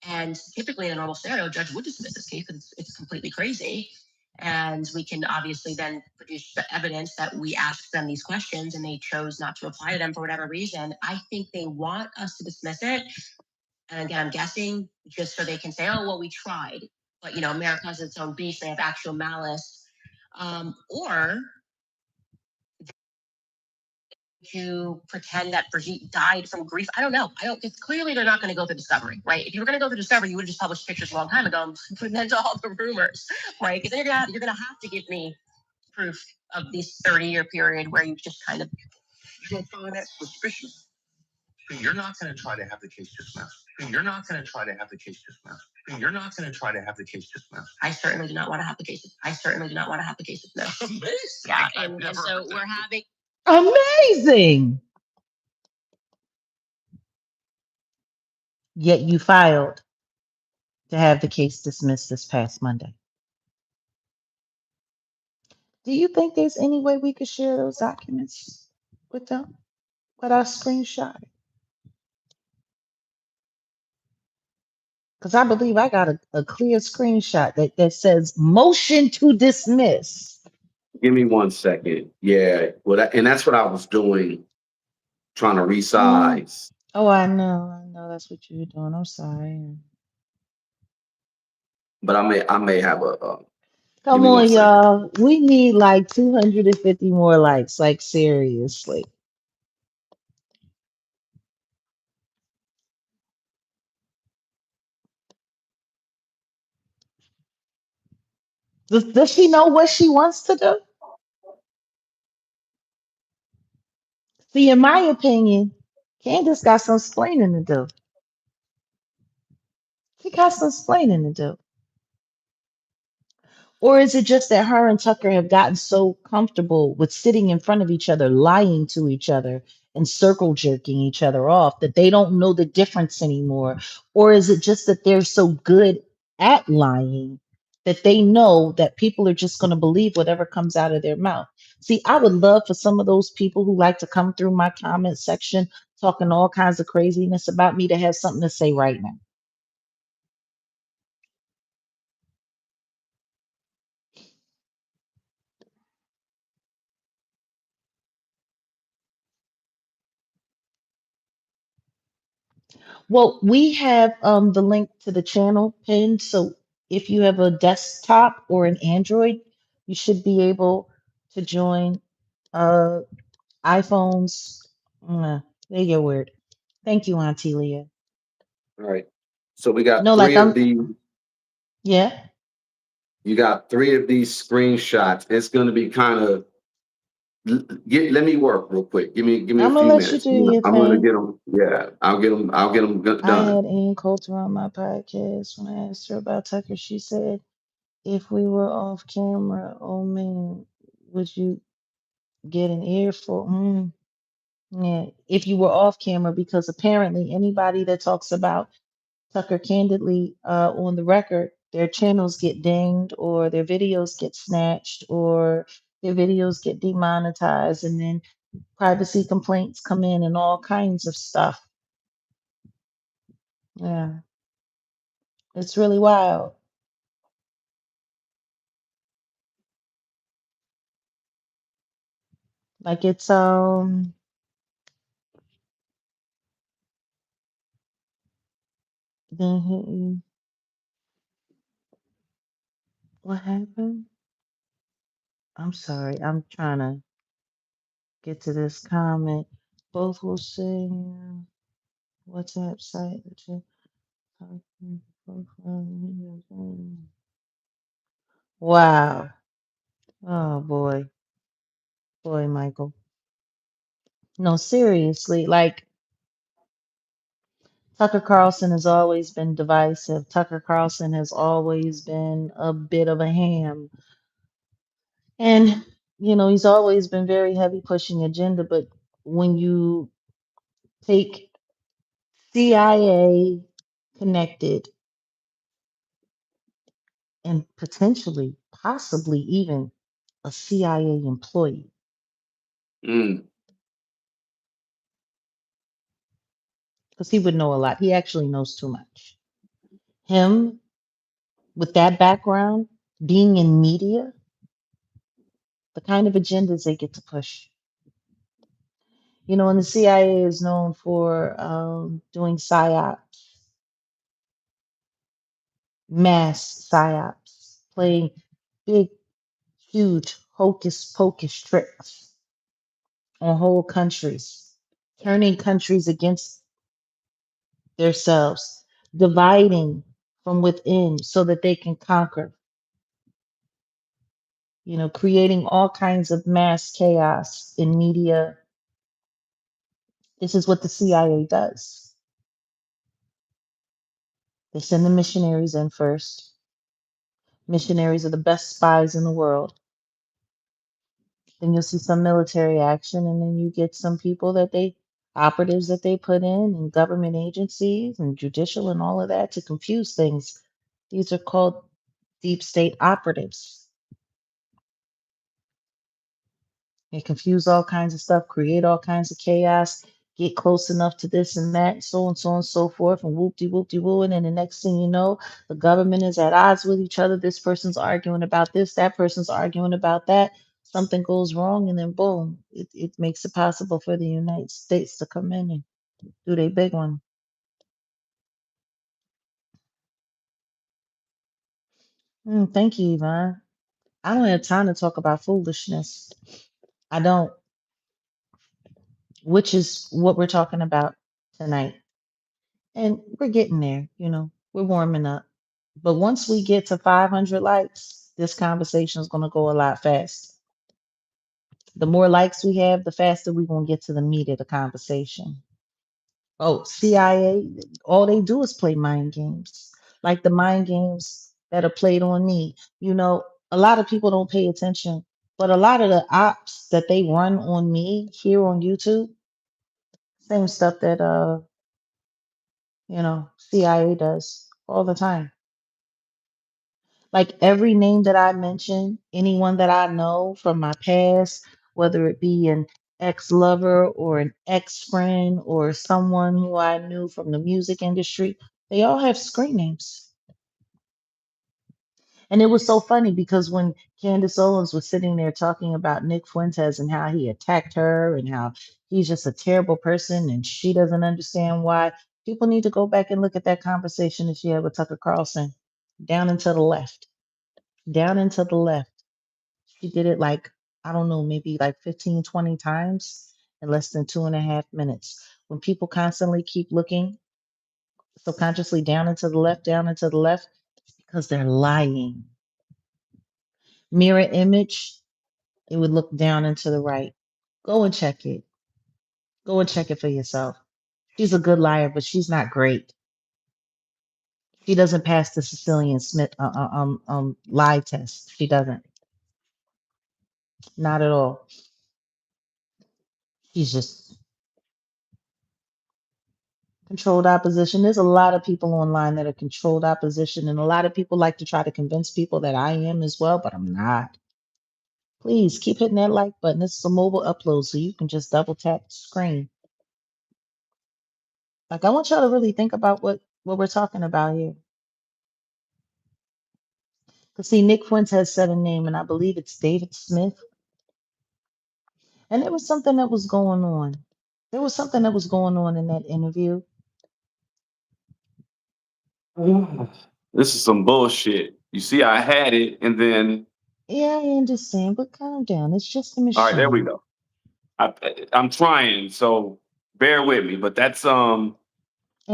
And typically in a normal scenario, a judge would dismiss this case because it's completely crazy. And we can obviously then produce the evidence that we asked them these questions and they chose not to reply to them for whatever reason. I think they want us to dismiss it. And again, I'm guessing just so they can say, oh, well, we tried. But, you know, America has its own beast. They have actual malice. Or to pretend that Brigitte died from grief. I don't know. It's clearly they're not going to go the discovery, right? If you were going to go the discovery, you would have just published pictures a long time ago and put an end to all the rumors, right? Because you're going to have to give me proof of this 30-year period where you just kind of, you don't find that suspicious. You're not going to try to have the case dismissed. You're not going to try to have the case dismissed. You're not going to try to have the case dismissed. I certainly do not want to have the case. I certainly do not want to have the case dismissed. Yeah, and so we're having. Amazing. Yet you filed to have the case dismissed this past Monday. Do you think there's any way we could share those documents with them? With our screenshot? Because I believe I got a clear screenshot that says motion to dismiss. Give me 1 second. Yeah. Well, and that's what I was doing, trying to Mm. resize. Oh, I know that's what you were doing. I'm sorry. But I may have a. Give Come me one on, second. y'all. We need like 250 more likes. Like, seriously. Does she know what she wants to do? See, in my opinion, Candace got some explaining to do. She got some explaining to do. Or is it just that her and Tucker have gotten so comfortable with sitting in front of each other, lying to each other, and circle jerking each other off that they don't know the difference anymore? Or is it just that they're so good at lying that they know that people are just going to believe whatever comes out of their mouth? See, I would love for some of those people who like to come through my comment section talking all kinds of craziness about me to have something to say right now. Well, we have the link to the channel pinned. So if you have a desktop or an Android, you should be able to join uh, iPhones. They get weird. Thank you, Auntie Leah. All right. So we got No, like three of I'm, these. yeah, You got three of these screenshots. It's going to be kind of. Let me work real quick. Give me a I'm gonna few let you minutes. do your I'm gonna thing. get them. Yeah, I'll get them. I'll get them I done. had Ann Coulter on my podcast when I asked her about Tucker. She said, if we were off camera, oh man, would you get an earful? Yeah, if you were off camera, because apparently anybody that talks about Tucker candidly on the record, their channels get dinged or their videos get snatched or their videos get demonetized, and then privacy complaints come in and all kinds of stuff. Yeah, it's really wild. Like it's then what happened? I'm sorry, I'm trying to get to this comment. Both will say WhatsApp site. Wow. Oh boy, Michael. No, seriously, like Tucker Carlson has always been divisive. Tucker Carlson has always been a bit of a ham. And, he's always been very heavy pushing agenda. But when you take CIA connected and potentially, possibly even a CIA employee, Mm, because he would know a lot. He actually knows too much. Him with that background, being in media, the kind of agendas they get to push. And the CIA is known for doing psyops, mass psyops, playing big, huge hocus pocus tricks on whole countries, turning countries against themselves, dividing from within so that they can conquer, creating all kinds of mass chaos in media. This is what the CIA does. They send the missionaries in first. Missionaries are the best spies in the world. Then you'll see some military action, and then you get some people operatives that they put in, and government agencies and judicial and all of that to confuse things. These are called deep state operatives. They confuse all kinds of stuff, create all kinds of chaos, get close enough to this and that, so and so forth, and whoop de woo. And then the next thing you know, the government is at odds with each other. This person's arguing about this, that person's arguing about that. Something goes wrong, and then boom, it makes it possible for the United States to come in and do their big one. Thank you, Yvonne. I don't have time to talk about foolishness. I don't, which is what we're talking about tonight. And we're getting there, we're warming up. But once we get to 500 likes, this conversation is going to go a lot faster. The more likes we have, the faster we're going to get to the meat of the conversation. Oh, CIA, all they do is play mind games, like the mind games that are played on me. A lot of people don't pay attention, but a lot of the ops that they run on me here on YouTube, same stuff that CIA does all the time. Like every name that I mention, anyone that I know from my past, whether it be an ex-lover or an ex-friend or someone who I knew from the music industry, they all have screen names. And it was so funny because when Candace Owens was sitting there talking about Nick Fuentes and how he attacked her and how he's just a terrible person and she doesn't understand why, people need to go back and look at that conversation that she had with Tucker Carlson down and to the left. Down and to the left. She did it like, I don't know, maybe like 15, 20 times in less than 2.5 minutes. When people constantly keep looking subconsciously down and to the left, it's because they're lying. Mirror image, it would look down and to the right. Go and check it. Go and check it for yourself. She's a good liar, but she's not great. She doesn't pass the Cecilian Smith lie test. She doesn't. Not at all. She's just controlled opposition. There's a lot of people online that are controlled opposition, and a lot of people like to try to convince people that I am as well, but I'm not. Please keep hitting that like button. This is a mobile upload, so you can just double tap the screen. Like I want y'all to really think about what we're talking about here. Because see, Nick Fuentes said a name, and I believe it's David Smith. And there was something that was going on. There was something that was going on in that interview. This is some bullshit. You see, I had it, and then Yeah, I understand, but calm down. It's just a all right, there we machine. go. I'm trying, so bear with me. But that's And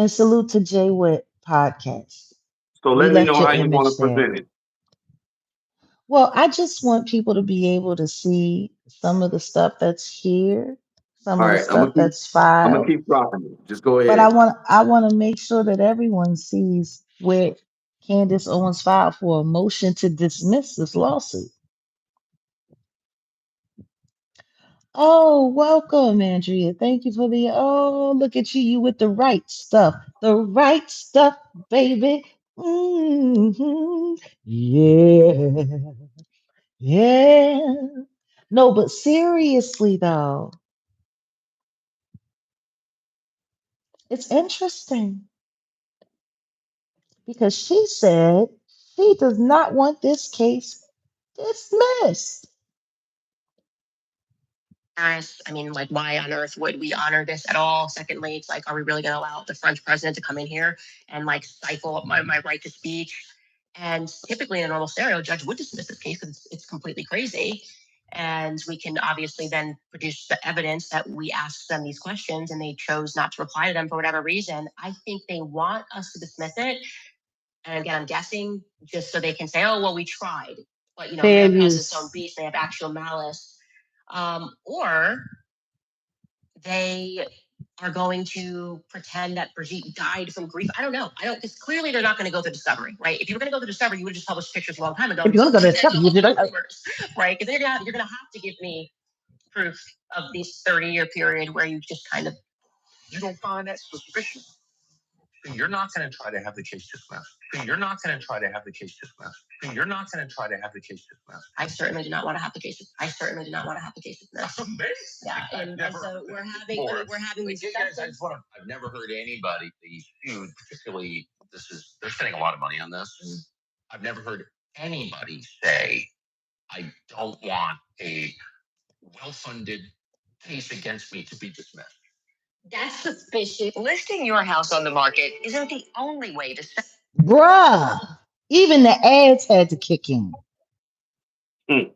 salute to Jay Witt podcast. so We let me left know your how you want image to there. present it. Well, I just want people to be able to see some of the stuff that's here, some All of the right, stuff that's I'm gonna filed. keep dropping it. Just go But ahead. I want to make sure that everyone sees where Candace Owens filed for a motion to dismiss this lawsuit. Oh, welcome, Andrea. Thank you for the look at you with the right stuff. The right stuff, baby. Yeah. Yeah. No, but seriously though, it's interesting because she said she does not want this case dismissed. I mean, like, why on earth would we honor this at all? Secondly, it's like, are we really going to allow the French president to come in here and like stifle my right to speech? And typically, in a normal scenario, a judge would dismiss this case because it's completely crazy. And we can obviously then produce the evidence that we asked them these questions and they chose not to reply to them for whatever reason. I think they want us to dismiss it. And again, I'm guessing just so they can say, oh, well, we tried. But, Fair America has its own use. beast. They have actual malice. Or they are going to pretend that Brigitte died from grief. I don't know. Because clearly they're not going to go through discovery, right? If you were going to go through discovery, you would have just published pictures a long time ago. If you want to go to discovery, you did it. Rumors, right? Because you're going to have to give me proof of this 30-year period where you just kind of. You don't find that suspicious? You're not going to try to have the case dismissed. You're not going to try to have the case dismissed. You're not going to try to have the case dismissed. I certainly do not want to have the case. I certainly do not want to have the case dismissed. That's amazing. Yeah, and so we're having these discussions. I've never heard anybody, these huge, particularly they're spending a lot of money on this. I've never heard anybody say, I don't want a well-funded case against me to be dismissed. That's suspicious. Listing your house on the market isn't the only way to sell. Bruh. Even the ads had to kick in. Hmm.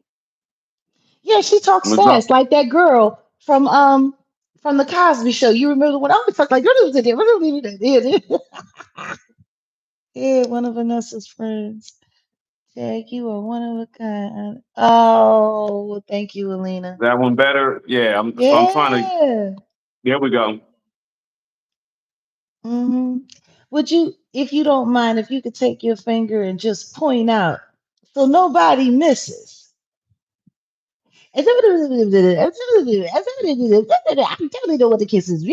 Yeah, she talks What's up? fast, like that girl from the Cosby Show. You remember when I was talk like yeah, one of Vanessa's friends. Jack, you are one of a kind. Oh, thank you, Alina. That one better? Yeah, I'm trying to. Yeah. There we go. hmm Would you, if you don't mind, if you could take your finger and just point out so nobody misses. I don't know what the case is. I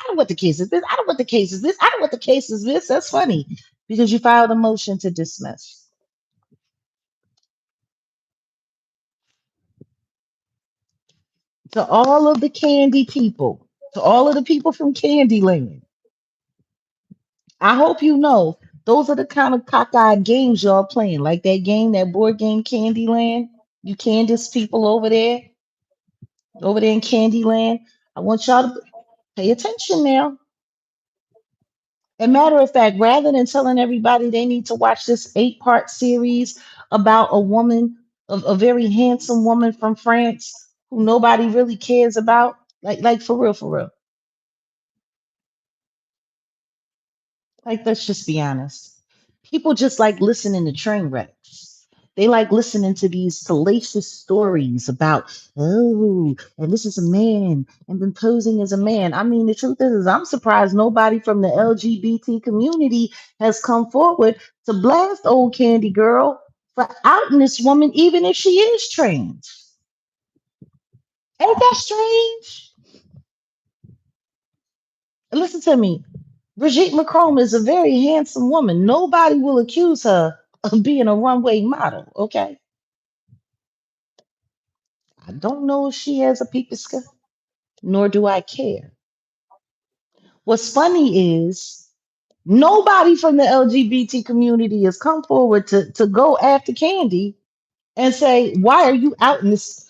don't what the case is. This. I don't what the case is. This. I don't what the case is. This. That's funny because you filed a motion to dismiss. To all of the candy people, to all of the people from Candyland, I hope you know those are the kind of cockeyed games y'all playing. Like that game, that board game Candyland. You Candace people over there in Candyland. I want y'all to pay attention now. And matter of fact, rather than telling everybody they need to watch this 8-part series about a woman, a very handsome woman from France who nobody really cares about, like for real, for real. Like, let's just be honest. People just like listening to train wrecks. They like listening to these salacious stories about, oh, and this is a man and been posing as a man. I mean, the truth is I'm surprised nobody from the LGBT community has come forward to blast old Candy Girl for outing this woman, even if she is trans. Ain't that strange? Listen to me. Brigitte Macron is a very handsome woman. Nobody will accuse her of being a runway model, okay? I don't know if she has a peepiska, nor do I care. What's funny is nobody from the LGBT community has come forward to go after Candy and say, why are you outing this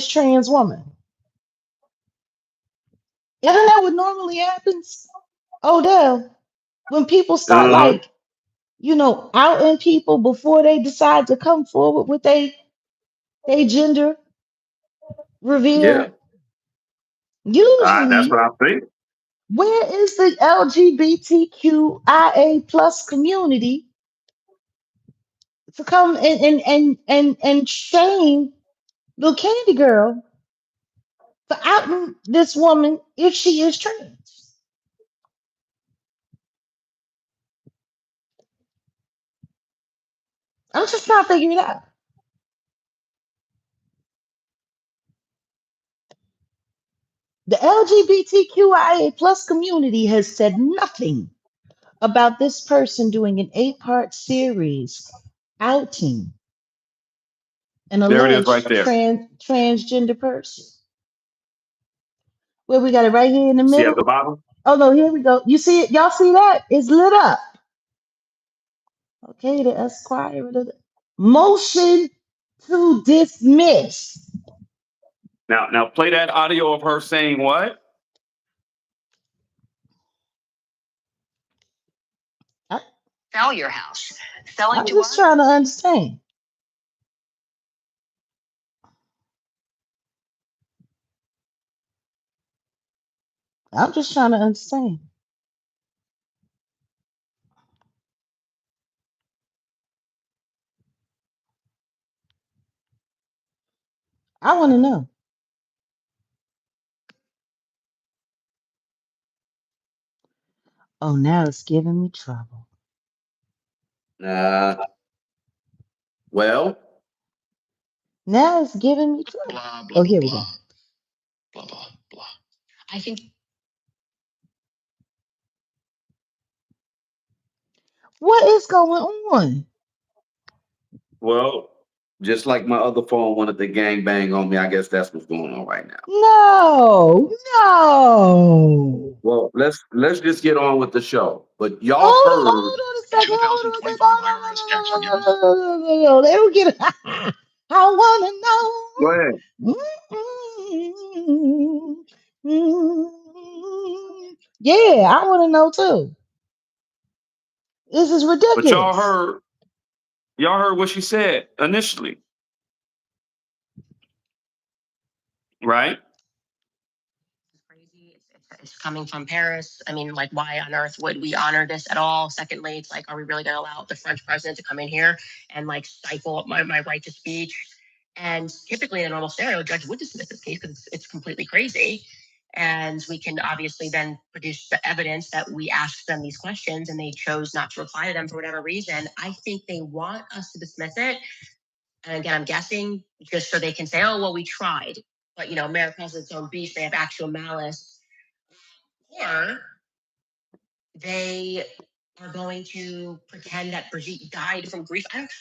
trans woman? Isn't that what normally happens? Odell, when people start Uh-huh. like outing people before they decide to come forward with they gender Yeah. reveal. That's Usually, what I think. where is the LGBTQIA plus community to come and shame little Candy Girl for outing this woman if she is trans? I'm just trying to figure it out. The LGBTQIA plus community has said nothing about this person doing an 8-part series outing an There it is right alleged there. transgender person. Where we got it right here in the See at middle. the bottom? Oh no, here we go. You see it? Y'all see that? It's lit up. Okay, the Esquire. Motion to dismiss. Now play that audio of her saying what? I, Sell your house. Selling I'm to just us. trying to understand. I'm just trying to understand. I want to know. Oh, now it's giving me trouble. Well, Now it's giving me trouble. Blah, blah, Oh, blah, here we go. blah, blah, blah, blah. I think What is going on? Well, just like my other phone wanted to gang bang on me, I guess that's what's going on right now. No, no. Well, let's just get on with the show. But y'all heard. Hold on a second. Hold on a second. No. They don't get it. I wanna Go ahead. know. Yeah, I wanna know too. This is But ridiculous. y'all heard what she said initially, right? Crazy. It's coming from Paris. I mean, like, why on earth would we honor this at all? Secondly, it's like, are we really going to allow the French president to come in here and like stifle my right to speech? And typically, in a normal scenario, a judge would dismiss this case because it's completely crazy. And we can obviously then produce the evidence that we asked them these questions and they chose not to reply to them for whatever reason. I think they want us to dismiss it. And again, I'm guessing just so they can say, oh, well, we tried. But, you know, America has its own beast. They have actual malice. Or they are going to pretend that Brigitte died from grief. I don't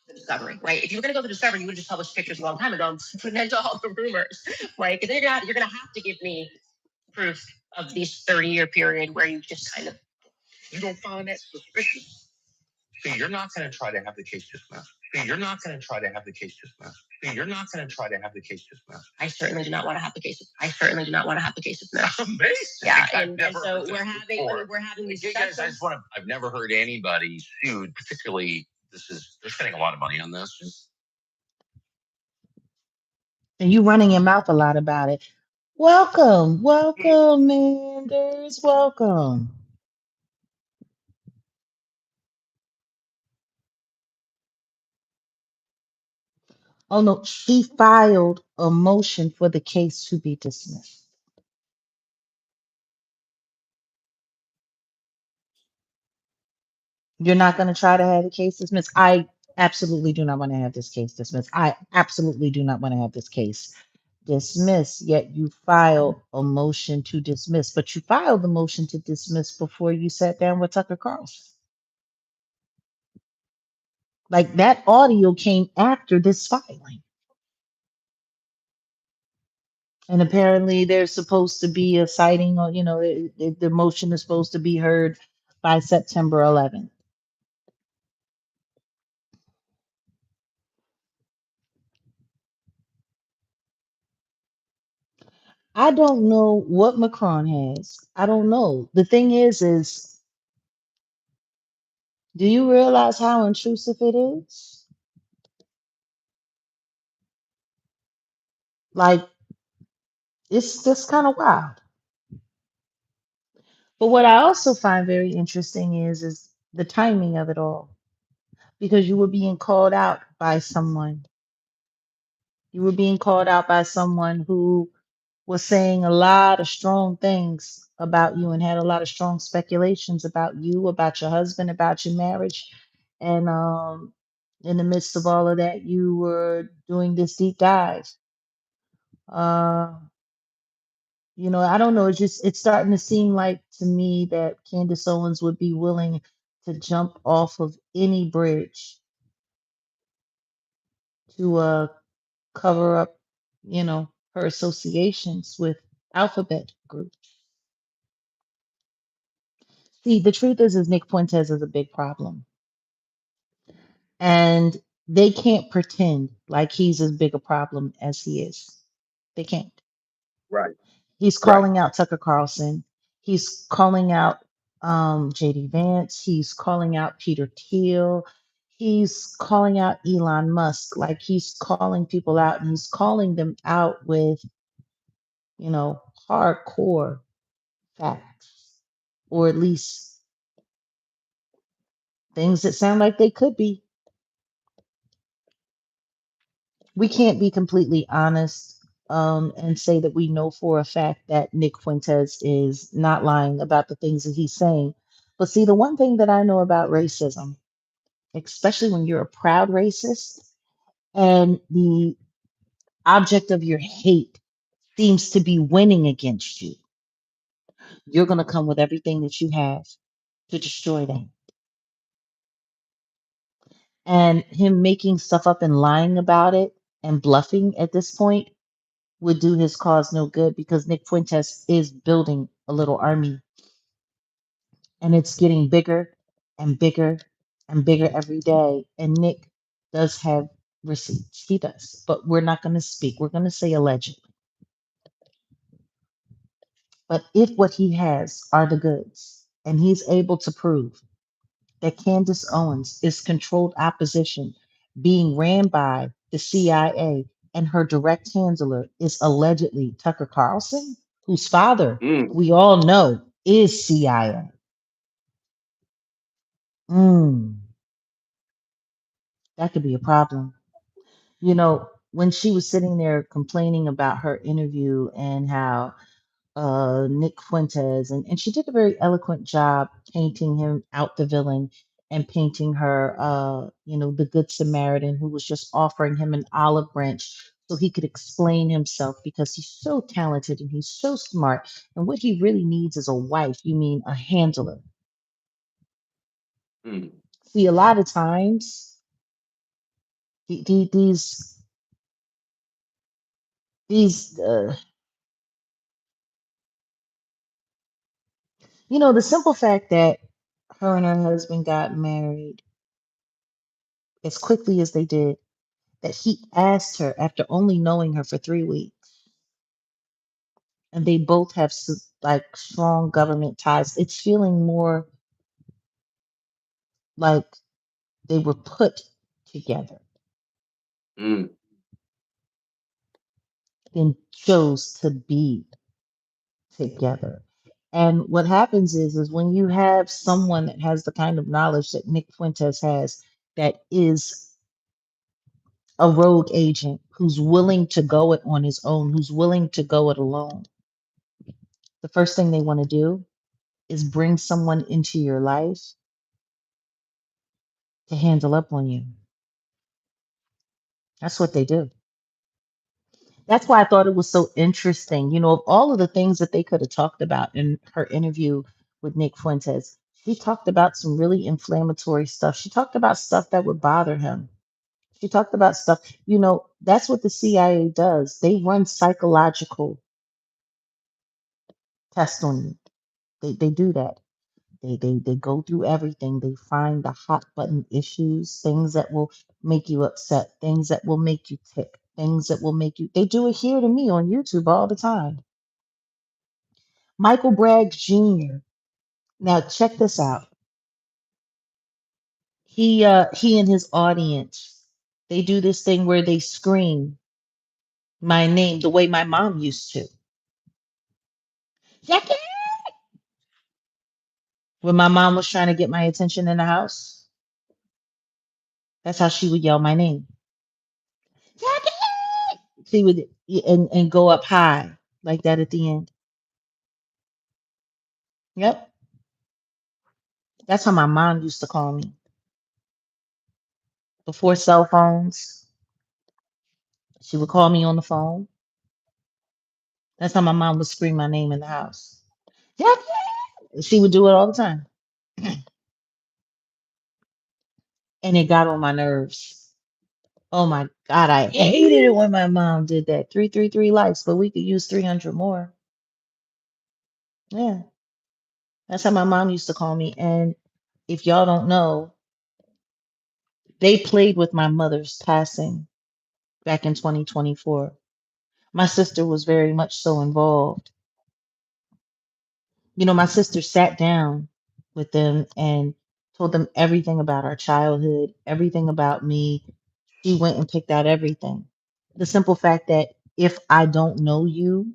the discovery, right? If you were going to go to the discovery, you would have just published pictures a long time ago and put an end to all the rumors, right? Because you're going to have to give me proof of this 30-year period where you just kind of you don't find that suspicious. So you're not going to try to have the case dismissed. So you're not going to try to have the case dismissed. So you're not going to try to have the case dismissed. I certainly do not want to have the case. I certainly do not want to have the case dismissed. Amazing. Yeah, and so we're having these. Guys, I just want to. I've never heard anybody sued, particularly. They're spending a lot of money on this. And you running your mouth a lot about it. Welcome, welcome, Manders, welcome. Oh no, she filed a motion for the case to be dismissed. You're not going to try to have the case dismissed. I absolutely do not want to have this case dismissed. I absolutely do not want to have this case dismissed. Yet you filed a motion to dismiss, but you filed the motion to dismiss before you sat down with Tucker Carlson. Like that audio came after this filing. And apparently there's supposed to be a sighting or, you know, the motion is supposed to be heard by September 11th. I don't know what Macron has. I don't know. The thing is, do you realize how intrusive it is? Like, it's just kind of wild. But what I also find very interesting is the timing of it all. Because you were being called out by someone. You were being called out by someone who was saying a lot of strong things about you and had a lot of strong speculations about you, about your husband, about your marriage. And in the midst of all of that, you were doing this deep dive. Uh, you know, I don't know. It's starting to seem like to me that Candace Owens would be willing to jump off of any bridge to cover up, you know, her associations with Alphabet Group. See, the truth is Nick Fuentes is a big problem. And they can't pretend like he's as big a problem as he is. They can't. Right. He's Right. calling out Tucker Carlson. He's calling out JD Vance. He's calling out Peter Thiel. He's calling out Elon Musk. Like he's calling people out and he's calling them out with, you know, hardcore facts, or at least things that sound like they could be. We can't be completely honest and say that we know for a fact that Nick Fuentes is not lying about the things that he's saying. But see, the one thing that I know about racism, especially when you're a proud racist and the object of your hate seems to be winning against you, you're going to come with everything that you have to destroy them. And him making stuff up and lying about it and bluffing at this point would do his cause no good because Nick Fuentes is building a little army and it's getting bigger and bigger and bigger every day. And Nick does have receipts. He does. But we're not going to speak. We're going to say allegedly. But if what he has are the goods and he's able to prove that Candace Owens is controlled opposition being ran by the CIA and her direct handler is allegedly Tucker Carlson, whose father Mm. we all know is CIA. Mm, that could be a problem. You know, when she was sitting there complaining about her interview and how Nick Fuentes, and she did a very eloquent job painting him out the villain and painting her, the Good Samaritan who was just offering him an olive branch so he could explain himself because he's so talented and he's so smart. And what he really needs is a wife, you mean a handler. Mm. See, a lot of times, these, these, the simple fact that her and her husband got married as quickly as they did, that he asked her after only knowing her for 3 weeks, and they both have like strong government ties. It's feeling more like they were put together Mm. than chose to be together. And what happens is when you have someone that has the kind of knowledge that Nick Fuentes has, that is a rogue agent who's willing to go it on his own, who's willing to go it alone, the first thing they want to do is bring someone into your life to handle up on you. That's what they do. That's why I thought it was so interesting. Of all of the things that they could have talked about in her interview with Nick Fuentes, she talked about some really inflammatory stuff. She talked about stuff that would bother him. She talked about stuff, that's what the CIA does. They run psychological tests on you. They do that. They go through everything. They find the hot button issues, things that will make you upset, things that will make you tick, things that will make you. They do it here to me on YouTube all the time. Michael Bragg Jr. Now check this out. He and his audience, they do this thing where they scream my name the way my mom used to. Jackie! When my mom was trying to get my attention in the house, that's how she would yell my name. Jackie! She would and go up high like that at the end. Yep. That's how my mom used to call me. Before cell phones, she would call me on the phone. That's how my mom would scream my name in the house. Jackie! She would do it all the time. And it got on my nerves. Oh my God, I hated it when my mom did that. 333 likes, but we could use 300 more. Yeah, that's how my mom used to call me. And if y'all don't know, they played with my mother's passing back in 2024. My sister was very much so involved. My sister sat down with them and told them everything about our childhood, everything about me. She went and picked out everything. The simple fact that if I don't know you,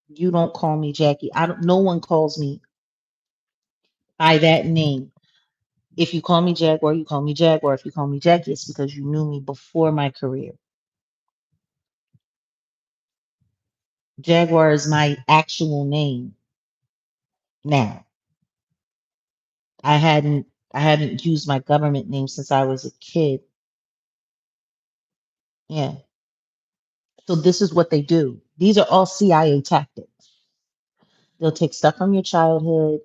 you don't call me Jackie. I don't. No one calls me by that name. If you call me Jaguar, you call me Jaguar. If you call me Jackie, it's because you knew me before my career. Jaguar is my actual name now. I hadn't used my government name since I was a kid. Yeah. So this is what they do. These are all CIA tactics. They'll take stuff from your childhood,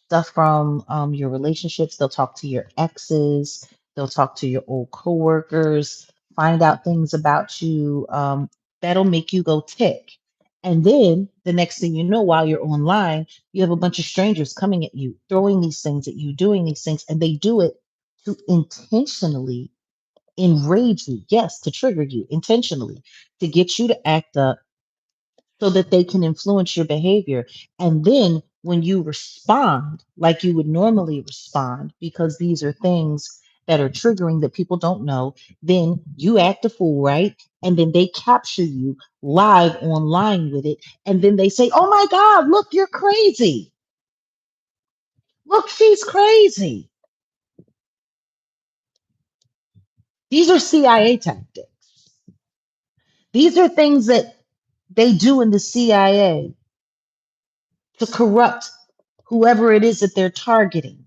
stuff from your relationships. They'll talk to your exes. They'll talk to your old coworkers, find out things about you that'll make you go tick. And then the next thing you know, while you're online, you have a bunch of strangers coming at you, throwing these things at you, doing these things, and they do it to intentionally enrage you. Yes, to trigger you intentionally, to get you to act up so that they can influence your behavior. And then when you respond like you would normally respond, because these are things that are triggering that people don't know, then you act a fool, right? And then they capture you live online with it. And then they say, oh my God, look, you're crazy. Look, she's crazy. These are CIA tactics. These are things that they do in the CIA to corrupt whoever it is that they're targeting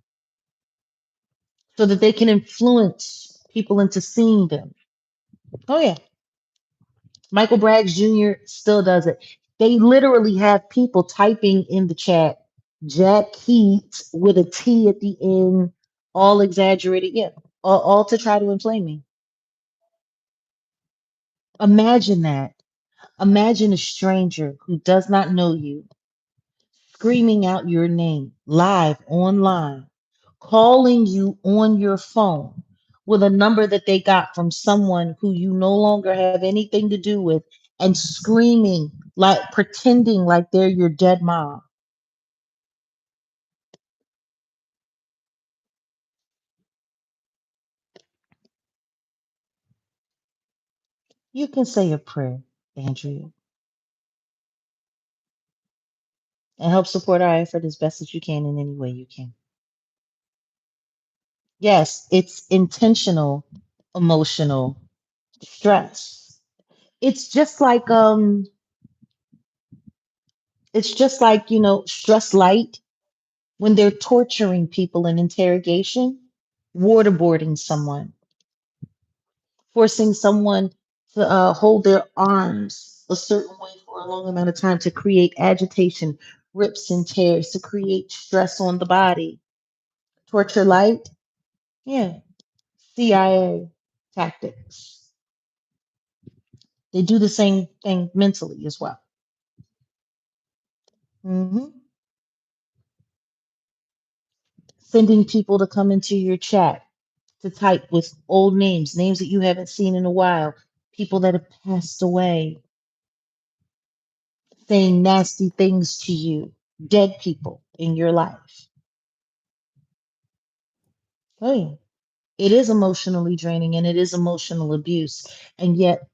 so that they can influence people into seeing them. Oh, yeah. Michael Braggs Jr. still does it. They literally have people typing in the chat, Jack Heat with a T at the end, all exaggerated. Yeah, all to try to inflame me. Imagine that. Imagine a stranger who does not know you screaming out your name live online, calling you on your phone with a number that they got from someone who you no longer have anything to do with, and screaming, like pretending like they're your dead mom. You can say a prayer, Andrea, and help support our effort as best as you can in any way you can. Yes, it's intentional emotional stress. It's just like stress light when they're torturing people in interrogation, waterboarding someone, forcing someone to hold their arms a certain way for a long amount of time to create agitation, rips and tears, to create stress on the body. Torture light, yeah, CIA tactics. They do the same thing mentally as well. Hmm. Sending people to come into your chat to type with old names, names that you haven't seen in a while, people that have passed away, saying nasty things to you, dead people in your life. Oh, yeah. It is emotionally draining and it is emotional abuse. And yet,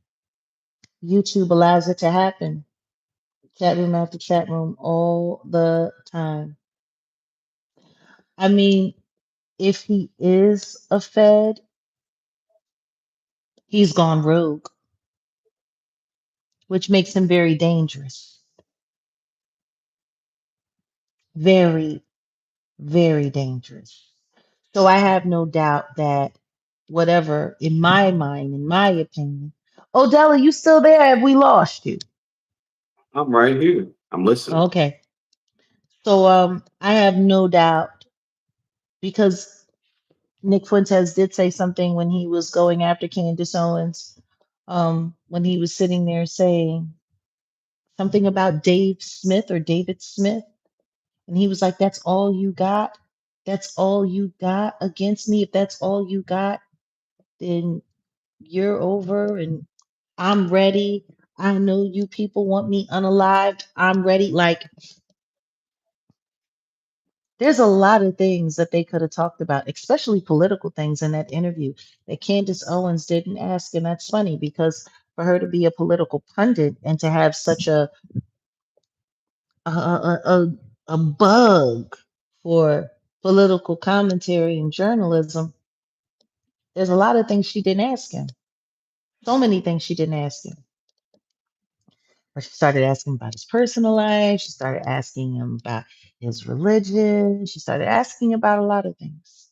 YouTube allows it to happen. Chat room after chat room all the time. I mean, if he is a Fed, he's gone rogue, which makes him very dangerous. Very, very dangerous. So I have no doubt that whatever, in my mind, in my opinion, Odella, you still there? Have we lost you? I'm right here. I'm listening. Okay. So I have no doubt because Nick Fuentes did say something when he was going after Candace Owens, when he was sitting there saying something about Dave Smith or David Smith. And he was like, that's all you got? That's all you got against me? If that's all you got, then you're over and I'm ready. I know you people want me unalived. I'm ready. Like, there's a lot of things that they could have talked about, especially political things in that interview that Candace Owens didn't ask. And that's funny because for her to be a political pundit and to have such a bug for political commentary and journalism, there's a lot of things she didn't ask him. So many things she didn't ask him. Or she started asking about his personal life. She started asking him about his religion. She started asking about a lot of things.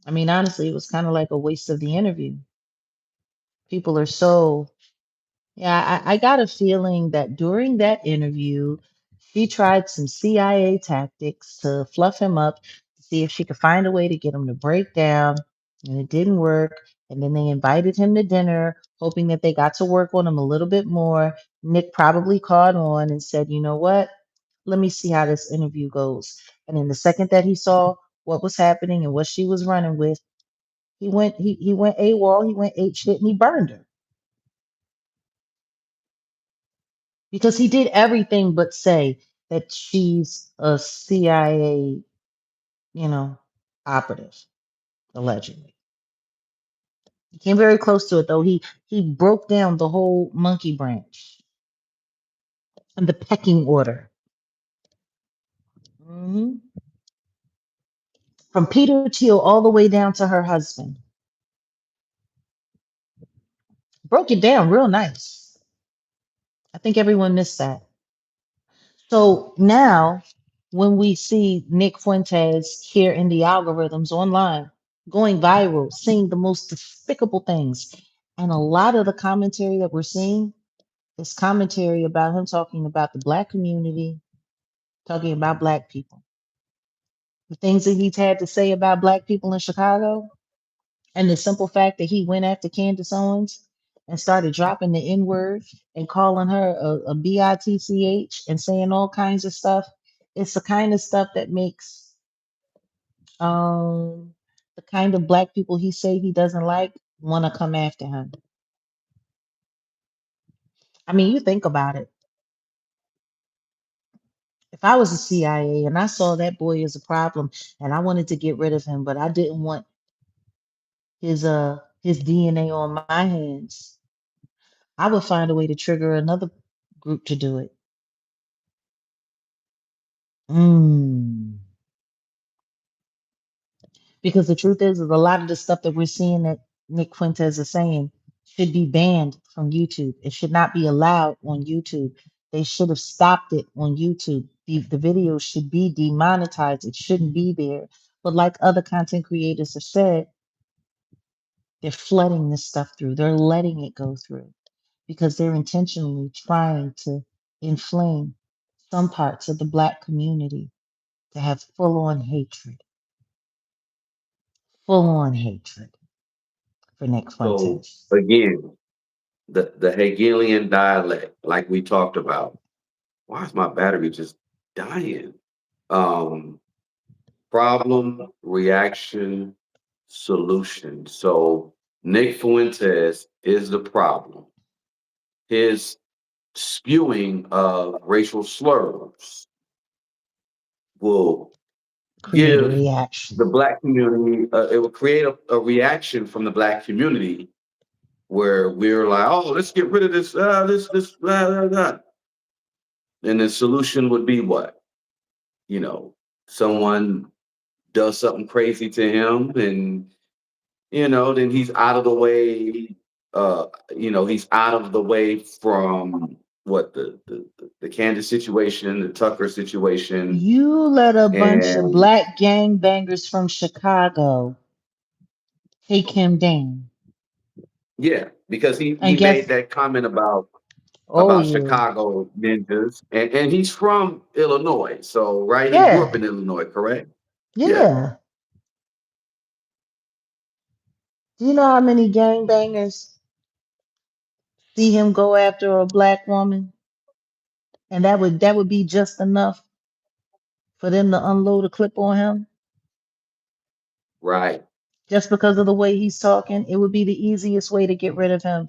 I mean, honestly, it was kind of like a waste of the interview. People are so, yeah, I got a feeling that during that interview, She tried some CIA tactics to fluff him up to see if she could find a way to get him to break down, and it didn't work. And then they invited him to dinner, hoping that they got to work on him a little bit more. Nick probably caught on and said, "You know what? Let me see how this interview goes." And then the second that he saw what was happening and what she was running with, he went AWOL, he went ape shit, and he burned her because he did everything but say that she's a CIA, you know, operative, allegedly. He came very close to it though. He broke down the whole monkey branch and the pecking order. Mhm. From Peter Thiel all the way down to her husband. Broke it down real nice. I think everyone missed that. So now, when we see Nick Fuentes here in the algorithms online, going viral, seeing the most despicable things, and a lot of the commentary that we're seeing is commentary about him talking about the Black community, talking about Black people. The things that he's had to say about Black people in Chicago, and the simple fact that he went after Candace Owens and started dropping the N word and calling her a bitch and saying all kinds of stuff. It's the kind of stuff that makes um, the kind of Black people he say he doesn't like want to come after him. I mean, you think about it. If I was the CIA and I saw that boy as a problem and I wanted to get rid of him, but I didn't want his DNA on my hands, I would find a way to trigger another group to do it. Mm. Because the truth is a lot of the stuff that we're seeing that Nick Fuentes is saying should be banned from YouTube. It should not be allowed on YouTube. They should have stopped it on YouTube. The video should be demonetized. It shouldn't be there. But like other content creators have said, they're flooding this stuff through. They're letting it go through because they're intentionally trying to inflame some parts of the Black community to have full on hatred for Nick So Fuentes. again, the Hegelian dialect, like we talked about. Why is my battery just dying? Um, Problem, reaction, solution. So Nick Fuentes is the problem. His spewing of racial slurs will Create a give the reaction. Black community, it will create a reaction from the Black community where we're like, oh, let's get rid of this, blah, blah, blah. And the solution would be what? You know, someone does something crazy to him and, then he's out of the way. He's out of the way from what the Candace situation, the Tucker situation. You let a bunch of And Black gangbangers from Chicago take him down. yeah, because he And made guess, that comment about oh yeah, Chicago ninjas, and he's from Illinois. So, right, he grew up yeah, in Illinois, correct? Yeah, yeah. Do you know how many gangbangers see him go after a Black woman? And that would be just enough for them to unload a clip on him right, just because of the way he's talking. It would be the easiest way to get rid of him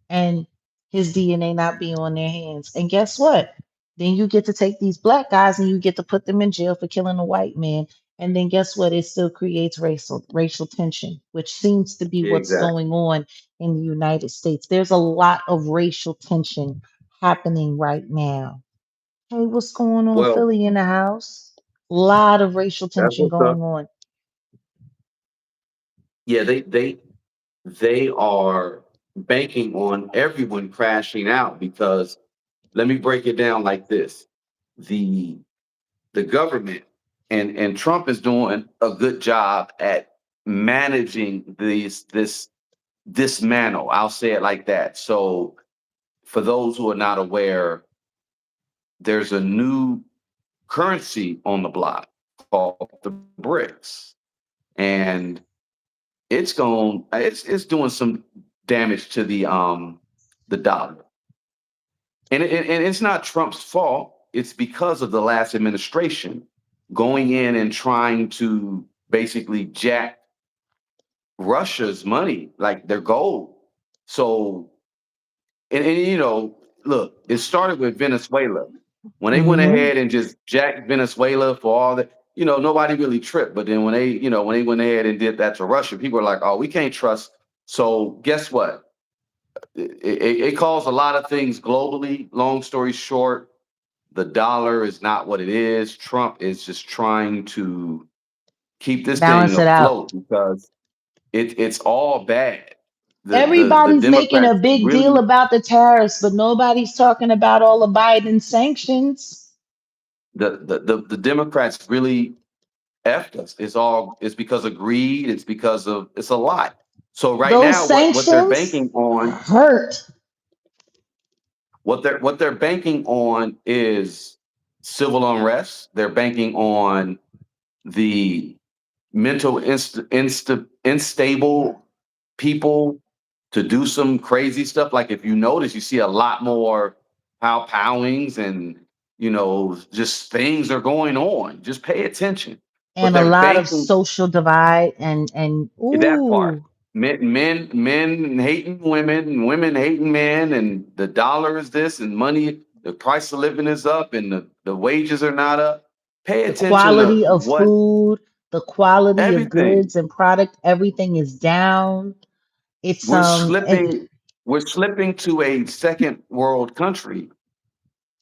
and his DNA not be on their hands. And guess what? Then you get to take these Black guys and you get to put them in jail for killing a white man. And then guess what? It still creates racial tension, which seems to be what's exactly. going on in the United States. There's a lot of racial tension happening right now. Hey, what's going on, Well, Philly in the house? A lot of racial that's tension what's up. going on. Yeah, they are banking on everyone crashing out because let me break it down like this. The the government and Trump is doing a good job at managing this dismantle. I'll say it like that. So for those who are not aware, there's a new currency on the block called the BRICS, and it's doing some damage to the dollar. And it's not Trump's fault. It's because of the last administration going in and trying to basically jack Russia's money, like their gold. So, and look, it started with Venezuela. When they went Hmm. ahead and just jacked Venezuela for all that, nobody really tripped. But then when they went ahead and did that to Russia, people are like, oh, we can't trust. So guess what? It caused a lot of things globally. Long story short, the dollar is not what it is. Trump is just trying to keep this thing Balance it out. afloat because it's all bad. The Everybody's making a Democrats big deal really about the tariffs, but nobody's talking about all the Biden sanctions. the Democrats really effed us. It's because of greed. It's a lot. So right Those now, what they're sanctions banking on, hurt. what they're banking on is civil unrest. They're banking on the unstable people to do some crazy stuff. Like if you notice, you see a lot more powings and just things are going on. Just pay attention. But And a they're lot of banking social divide and that part. ooh, Men hating women, and women hating men, and the dollar is this, and money, the price of living is up, and the wages are not up. Pay the attention to quality of what food, the quality of everything. goods and product, everything is down. It's We're slipping, we're slipping to a second world country,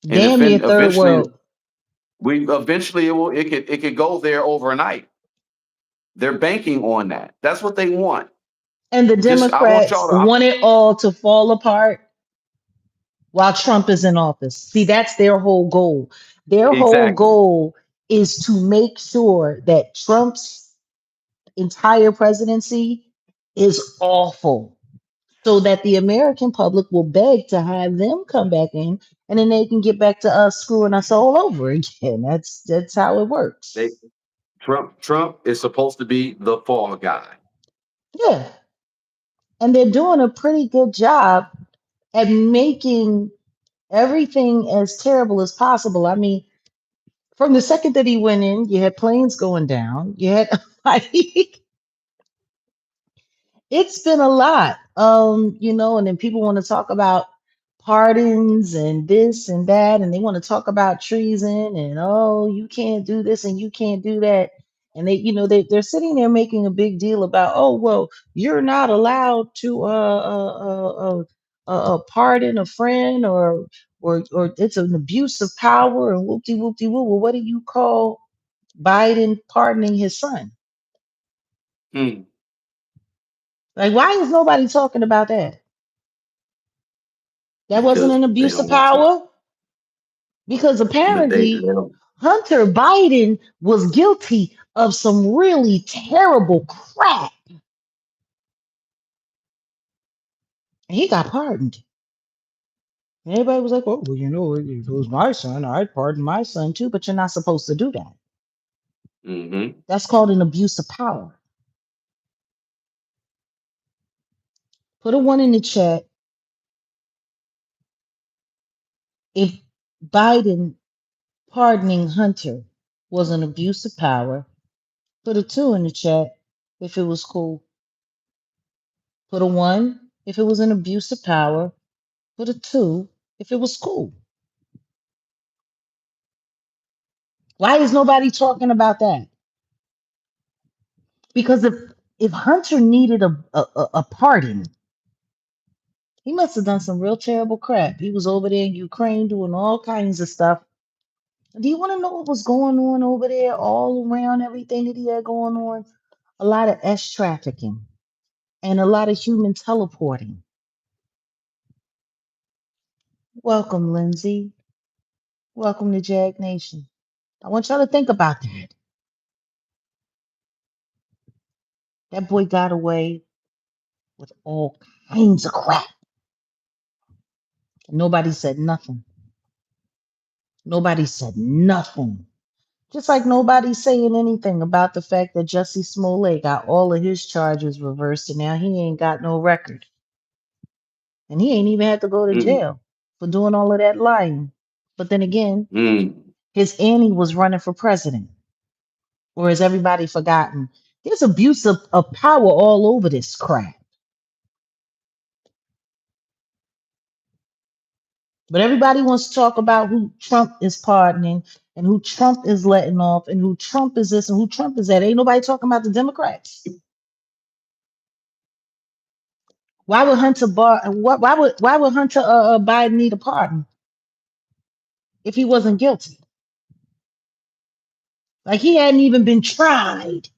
and damn near third eventually, world. it could go there overnight. They're banking on that. That's what they want. And the Just I want Democrats y'all to want it all to fall apart while Trump is in office. See, that's their whole goal. Their whole exactly. goal is to make sure that Trump's entire presidency is awful so that the American public will beg to have them come back in and then they can get back to us screwing us all over again. That's how it They works. Trump is supposed to be the fall guy. Yeah. And they're doing a pretty good job at making everything as terrible as possible. I mean, from the second that he went in, you had planes going down. You had like it's been a lot. And then people want to talk about pardons and this and that, and they want to talk about treason and oh, you can't do this and you can't do that. And they're sitting there making a big deal about, oh, well, you're not allowed to pardon a friend or it's an abuse of power and whoopty whoopty woo. Well, what do you call Biden pardoning his son? Hmm. Like, why is nobody talking about that? That wasn't Because an they abuse of don't want to. power because They apparently don't. Hunter Biden was guilty of some really terrible crap and he got pardoned. And everybody was like, oh, well, if it was my son, I'd pardon my son too, but you're not supposed to do that. Mm-hmm. That's called an abuse of power. Put a one in the chat if Biden pardoning Hunter was an abuse of power. Put a two in the chat if it was cool. Put a one if it was an abuse of power. Put a two if it was cool. Why is nobody talking about that? Because if Hunter needed a pardon, he must have done some real terrible crap. He was over there in Ukraine doing all kinds of stuff. Do you want to know what was going on over there, all around everything that he had going on? A lot of S trafficking and a lot of human teleporting. Welcome, Lindsay. Welcome to Jag Nation. I want y'all to think about that. That boy got away with all kinds of crap. Nobody said nothing. Nobody said nothing. Just like nobody's saying anything about the fact that Jussie Smollett got all of his charges reversed and now he ain't got no record. And he ain't even had to go to Mm, jail for doing all of that lying. But then again, mm, his Annie was running for president. Or has everybody forgotten? There's abuse of power all over this crap. But everybody wants to talk about who Trump is pardoning and who Trump is letting off and who Trump is this and who Trump is that. Ain't nobody talking about the Democrats. Why would why would Hunter Biden need a pardon if he wasn't guilty? Like he hadn't even been tried.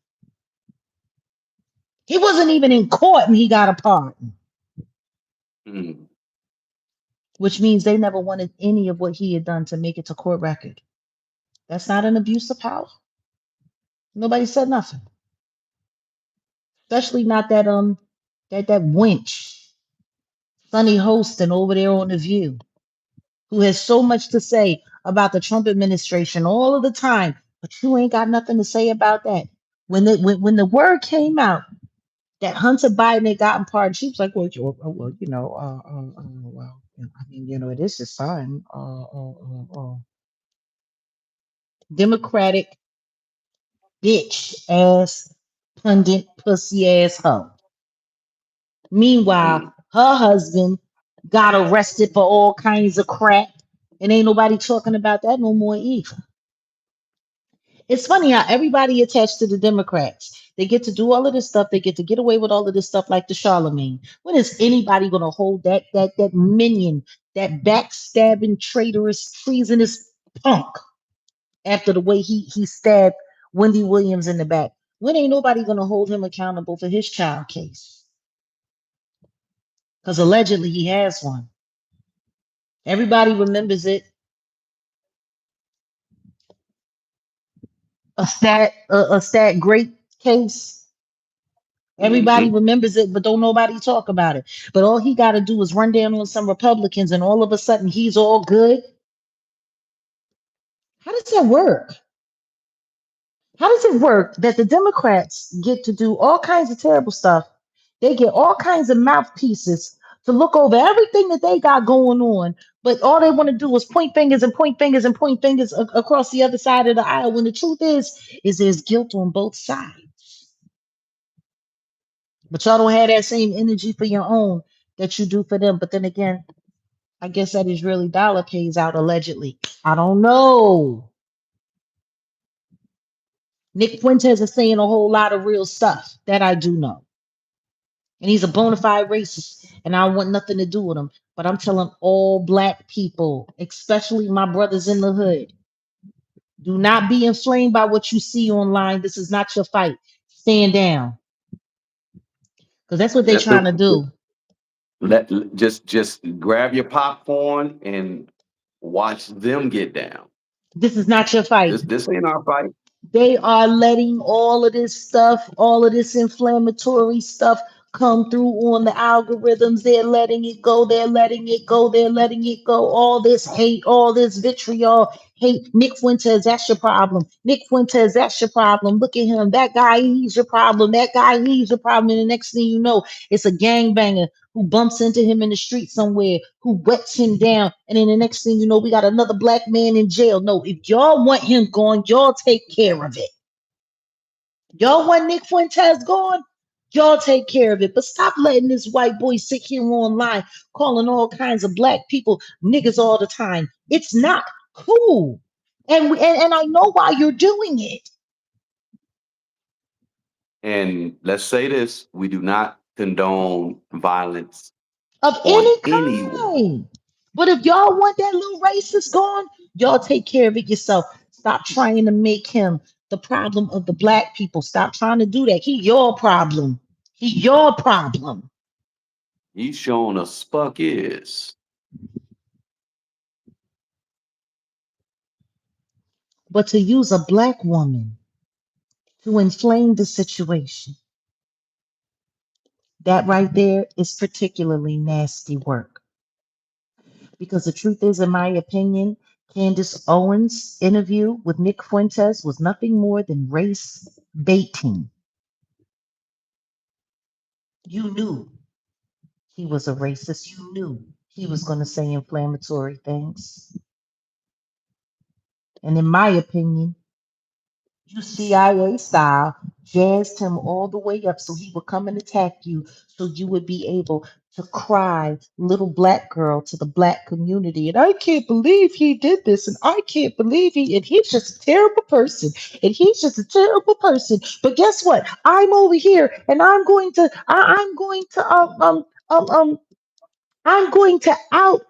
He wasn't even in court and he got a pardon, mm. which means they never wanted any of what he had done to make it to court record. That's not an abuse of power. Nobody said nothing, especially not that wench, Sunny Hostin over there on The View, who has so much to say about the Trump administration all of the time, but you ain't got nothing to say about that. When the word came out that Hunter Biden had gotten pardoned, she was like, well, well, I mean, it is his son. Democratic bitch ass pundit pussy ass hoe. Meanwhile, Mm. her husband got arrested for all kinds of crap, and ain't nobody talking about that no more either. It's funny how everybody attached to the Democrats, they get to do all of this stuff, they get to get away with all of this stuff like the Charlemagne. When is anybody gonna hold that minion, that backstabbing, traitorous, treasonous punk after the way he stabbed Wendy Williams in the back? When ain't nobody gonna hold him accountable for his child case? Because allegedly he has one. Everybody remembers it. A stat great case. Everybody Mm-hmm. remembers it, but don't nobody talk about it. But all he got to do is run down on some Republicans, and all of a sudden he's all good. How does that work? How does it work that the Democrats get to do all kinds of terrible stuff? They get all kinds of mouthpieces to look over everything that they got going on, but all they want to do is point fingers and point fingers and point fingers across the other side of the aisle. When the truth is there's guilt on both sides. But y'all don't have that same energy for your own that you do for them. But then again, I guess that Israeli dollar pays out allegedly. I don't know. Nick Fuentes is saying a whole lot of real stuff that I do know. And he's a bona fide racist, and I want nothing to do with him. But I'm telling all black people, especially my brothers in the hood, do not be inflamed by what you see online. This is not your fight. Stand down. Because that's what they're Let the trying to do. just grab your popcorn and watch them get down. This is not your fight. This ain't our fight. They are letting all of this stuff, all of this inflammatory stuff come through on the algorithms. They're letting it go. They're letting it go. They're letting it go. All this hate, all this vitriol, hate. Nick Fuentes, that's your problem. Nick Fuentes, that's your problem. Look at him. That guy, he's your problem. That guy, he's your problem. And the next thing you know, it's a gangbanger who bumps into him in the street somewhere, who wets him down. And then the next thing you know, we got another black man in jail. No, if y'all want him gone, y'all take care of it. Y'all want Nick Fuentes gone? Y'all take care of it. But stop letting this white boy sit here online calling all kinds of black people niggas all the time. It's not cool. And I know why you're doing it. And let's say this: we do not condone violence Of on any anyone. kind. But if y'all want that little racist gone, y'all take care of it yourself. Stop trying to make him the problem of the black people. Stop trying to do that. He your problem. He your problem. He's showing us Spuck is. But to use a black woman to inflame the situation, that right there is particularly nasty work. Because the truth is, in my opinion, Candace Owens' interview with Nick Fuentes was nothing more than race baiting. You knew he was a racist. You knew he was going to say inflammatory things. And in my opinion, you CIA style jazzed him all the way up so he would come and attack you so you would be able to cry little black girl to the black community. And I can't believe he did this. And I can't believe and he's just a terrible person. And he's just a terrible person. But guess what? I'm over here and I'm going to out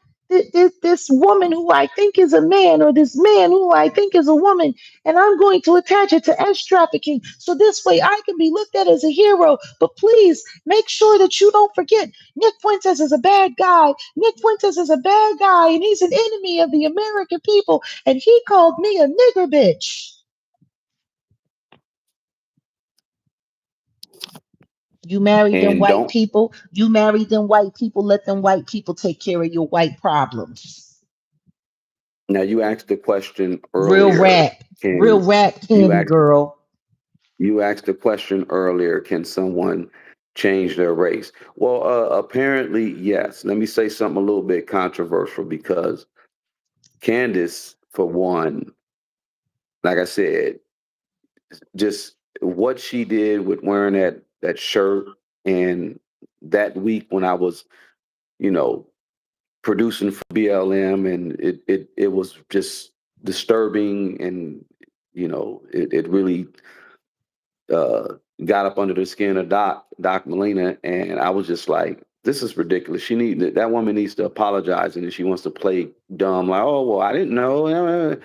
this woman who I think is a man, or this man who I think is a woman, and I'm going to attach it to S trafficking. So this way I can be looked at as a hero. But please make sure that you don't forget Nick Fuentes is a bad guy. Nick Fuentes is a bad guy, and he's an enemy of the American people. And he called me a nigger bitch. You married them And white don't. people. You married them white people. Let them white people take care of your white problems. Now you asked the question Real earlier. rap. Real Can rap you candy ask girl. you asked the question earlier? Can someone change their race? Well, apparently yes. Let me say something a little bit controversial because Candace, for one, like I said, just what she did with wearing that shirt, and that week when I was, you know, producing for BLM, and it was just disturbing, and it really uh got up under the skin of Doc Molina, and I was just like, this is ridiculous. That woman needs to apologize, and if she wants to play dumb, like, oh well, I didn't know,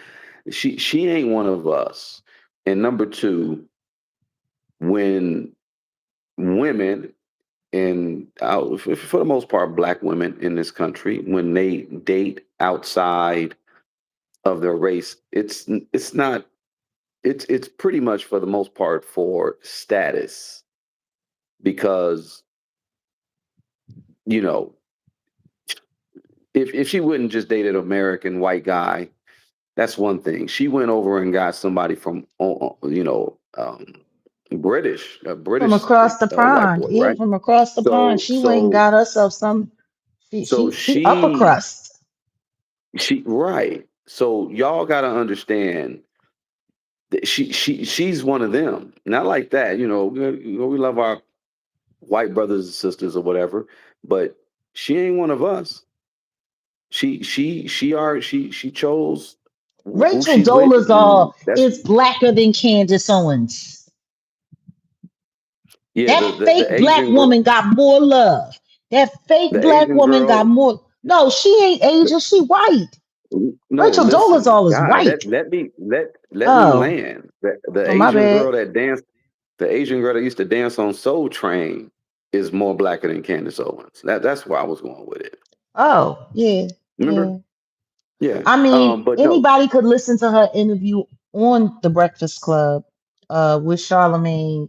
she ain't one of us. And number two, when women, and for the most part black women in this country, when they date outside of their race, it's not it's pretty much for the most part for status, because you know if she wouldn't just date an American white guy, that's one thing. She went over and got somebody from British, a From British across the white pond. boy, Yeah, right? from across the pond. So She went and so got herself some. She so she she upper she crust. she right. So y'all got to understand that she's one of them. Not like that, we love our white brothers and sisters or whatever, but she ain't one of us. She chose who Rachel she's with, Dolezal and that's is blacker than Candace Owens. yeah. That The fake black Asian girl, woman got more love. That fake the black Asian woman got girl. more. No, she ain't Asian. She white. No, Rachel listen, Dolezal is God, white. let me Oh, land. The oh my Asian bad. girl that danced, the Asian girl that used to dance on Soul Train, is more blacker than Candace Owens. That's where I was going with it. Oh, yeah, Remember? yeah. Yeah. I mean, But no. anybody could listen to her interview on The Breakfast Club, with Charlemagne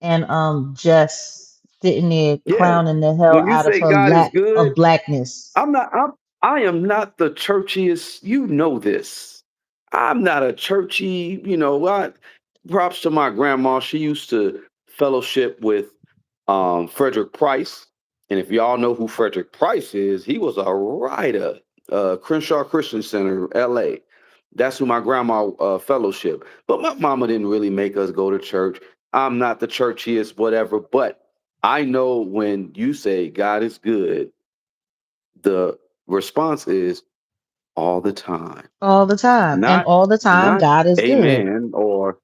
and Jess sitting there Yeah. clowning the hell When you out of say her God is lack of good, blackness. I am not the churchiest. You know this. I'm not a churchy. Props to my grandma. She used to fellowship with Frederick Price, and if y'all know who Frederick Price is, he was a writer. Crenshaw Christian Center, L.A. That's who my grandma fellowship. But my mama didn't really make us go to church. I'm not the churchiest, whatever. But I know when you say God is good, the response is all the time. All the time. And Not all the time, not God is good. amen, or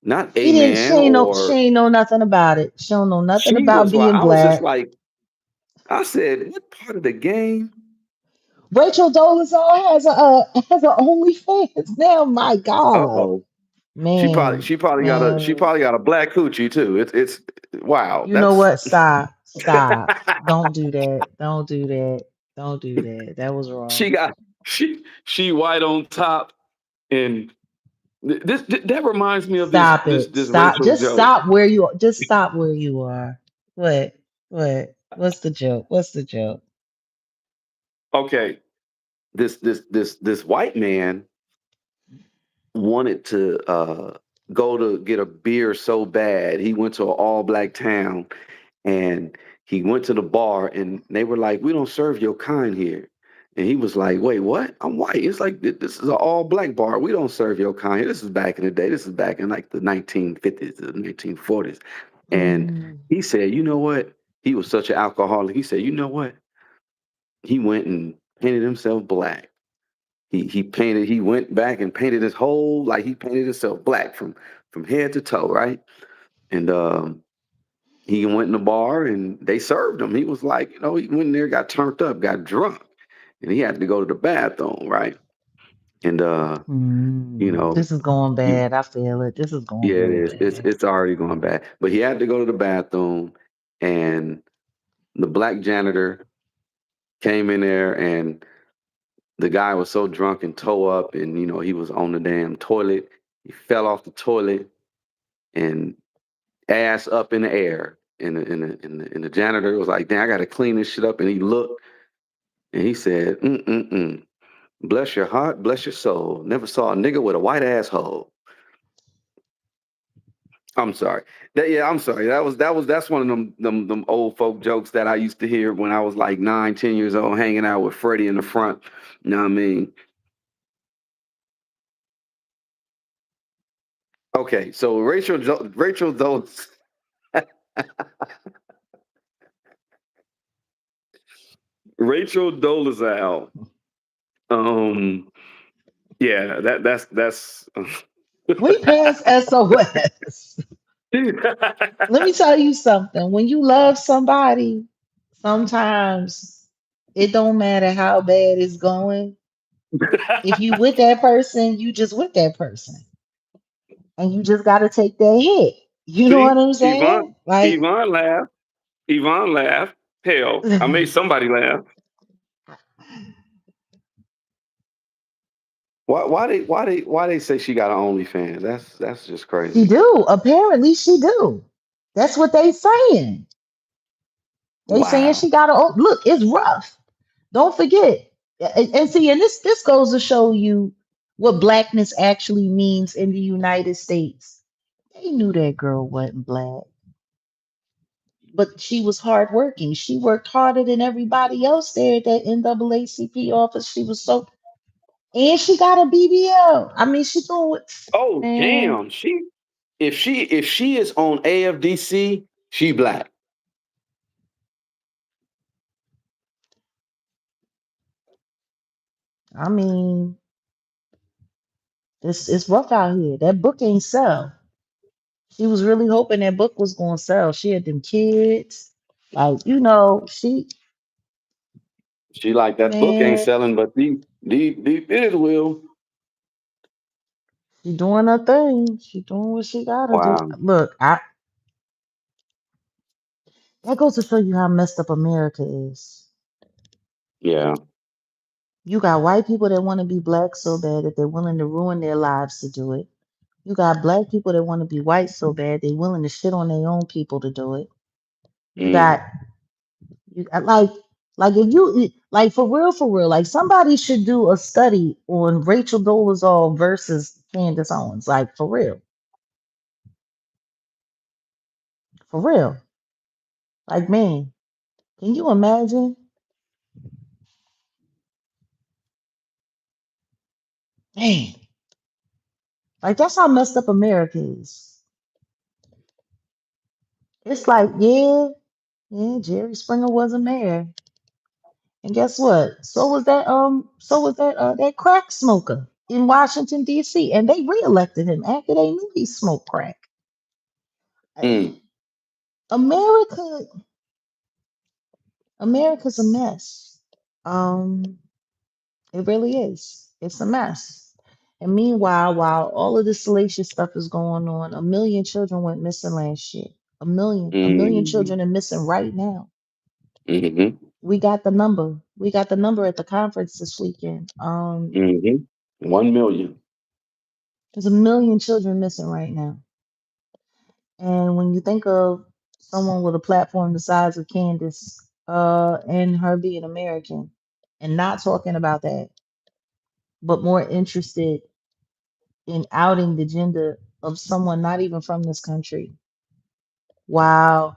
not She didn't amen, she or ain't know nothing about it. She don't know nothing she about was like, being I was just black. like, I said, what part of the game? Rachel Dolezal has a OnlyFans now. My God. Uh-oh. She probably Man, she probably got a she man. probably got a black coochie too. It's wow. You know That's what? Stop. Stop. Don't do that. Don't do that. Don't do that. That was she wrong. got she white on top, and that reminds me of this Stop this it. this Stop. racial Just joke. stop where you are. Just stop where you are. What? What? What's the joke? What's the joke? Okay, this white man wanted to go to get a beer so bad. He went to an all black town, and he went to the bar, and they were like, "We don't serve your kind here." And he was like, "Wait, what? I'm white." It's like, This is an all black bar. We don't serve your kind here." This is back in the day. This is back in like the 1950s, the 1940s. And Mm. he said, "You know what?" He was such an alcoholic. He said, "You know what?" He went and painted himself black. He went back and painted his whole, like he painted himself black from head to toe, right? And he went in the bar and they served him. He was like, he went in there, got turned up, got drunk, and he had to go to the bathroom, right? And you Mm. know, This is going you bad. I feel it. This is going yeah, it real is. bad. It's already going bad. But he had to go to the bathroom, and the black janitor came in there, and the guy was so drunk and toe up, and he was on the damn toilet. He fell off the toilet and ass up in the air. And the janitor was like, "Damn, I got to clean this shit up." And he looked and he said, "Mm-mm-mm. Bless your heart, bless your soul. Never saw a nigga with a white asshole." I'm sorry. I'm sorry. That's one of them old folk jokes that I used to hear when I was like 9, 10 years old, hanging out with Freddie in the front. You know what I mean? Okay, so Rachel Rachel Dolezal. Um, yeah, that's We passed SOS. Let me tell you something. When you love somebody, sometimes it don't matter how bad it's going. If you with that person, you just with that person. And you just gotta take that hit. You know See, what I'm saying? Like Yvonne laughed. Yvonne laughed. Hell, I made somebody laugh. Why they say she got an OnlyFans? That's just she crazy. do. Apparently she do. That's what they saying. They saying Wow. she got a look, it's rough. Don't forget. And see, and this goes to show you what blackness actually means in the United States. They knew that girl wasn't black, but she was hardworking. She worked harder than everybody else there at that NAACP office. She was so, and she got a BBL. I mean, she doing what, Oh man. damn. If she is on AFDC, she black. I mean, it's rough out here. That book ain't sell. She was really hoping that book was gonna sell. She had them kids, like she She like that book ain't man, selling, but the it will. she doing her thing. She doing what she gotta do. Wow. Look, that goes to show you how messed up America is. Yeah. You got white people that want to be black so bad that they're willing to ruin their lives to do it. You got black people that want to be white so bad they're willing to shit on their own people to do it. You got Mm. like if you like for real, like somebody should do a study on Rachel Dolezal versus Candace Owens, like for real. Like man, can you imagine? Man, like that's how messed up America is. It's like yeah, Jerry Springer was a mayor, and guess what? So was that crack smoker in Washington D.C. and they reelected him after they knew he smoked crack. Mm. America, America's a mess. Um, it really is. It's a mess. And meanwhile, while all of this salacious stuff is going on, a million children went missing last year. A million Mm. children are missing right now. Mm-hmm. We got the number. We got the number at the conference this weekend. Mm-hmm. 1 million. There's a million children missing right now. And when you think of someone with a platform the size of Candace, and her being American, and not talking about that. but more interested in outing the gender of someone not even from this country. Wow.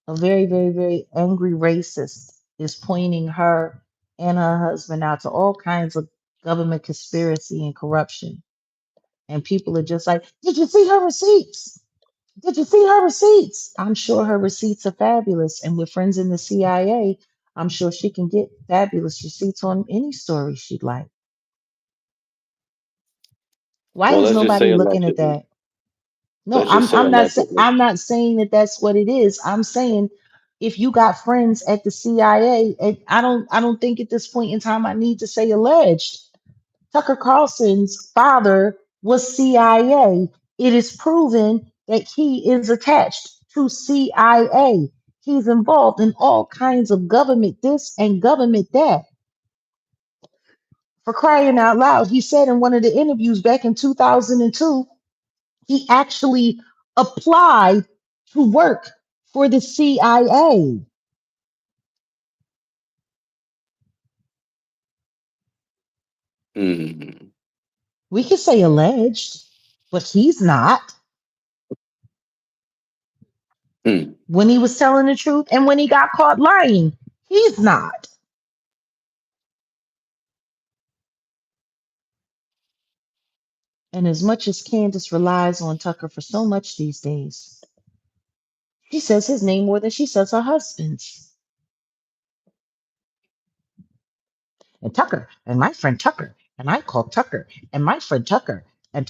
A very, very, very angry racist is pointing her and her husband out to all kinds of government conspiracy and corruption. And people are just like, did you see her receipts? Did you see her receipts? I'm sure her receipts are fabulous. And with friends in the CIA, I'm sure she can get fabulous receipts on any story she'd like. Why Well, is let's just say nobody looking at allegedly. that? No, Let's just say allegedly. I'm not saying that that's what it is. I'm saying if you got friends at the CIA, and I don't think at this point in time I need to say alleged. Tucker Carlson's father was CIA. It is proven that he is attached to CIA. He's involved in all kinds of government this and government that. For crying out loud, he said in one of the interviews back in 2002, he actually applied to work for the CIA. Hmm. We could say alleged, but he's not Hmm. when he was telling the truth and when he got caught lying. He's not. And as much as Candace relies on Tucker for so much these days, she says his name more than she says her husband's. And Tucker, and my friend Tucker, and I call Tucker, and my friend Tucker, and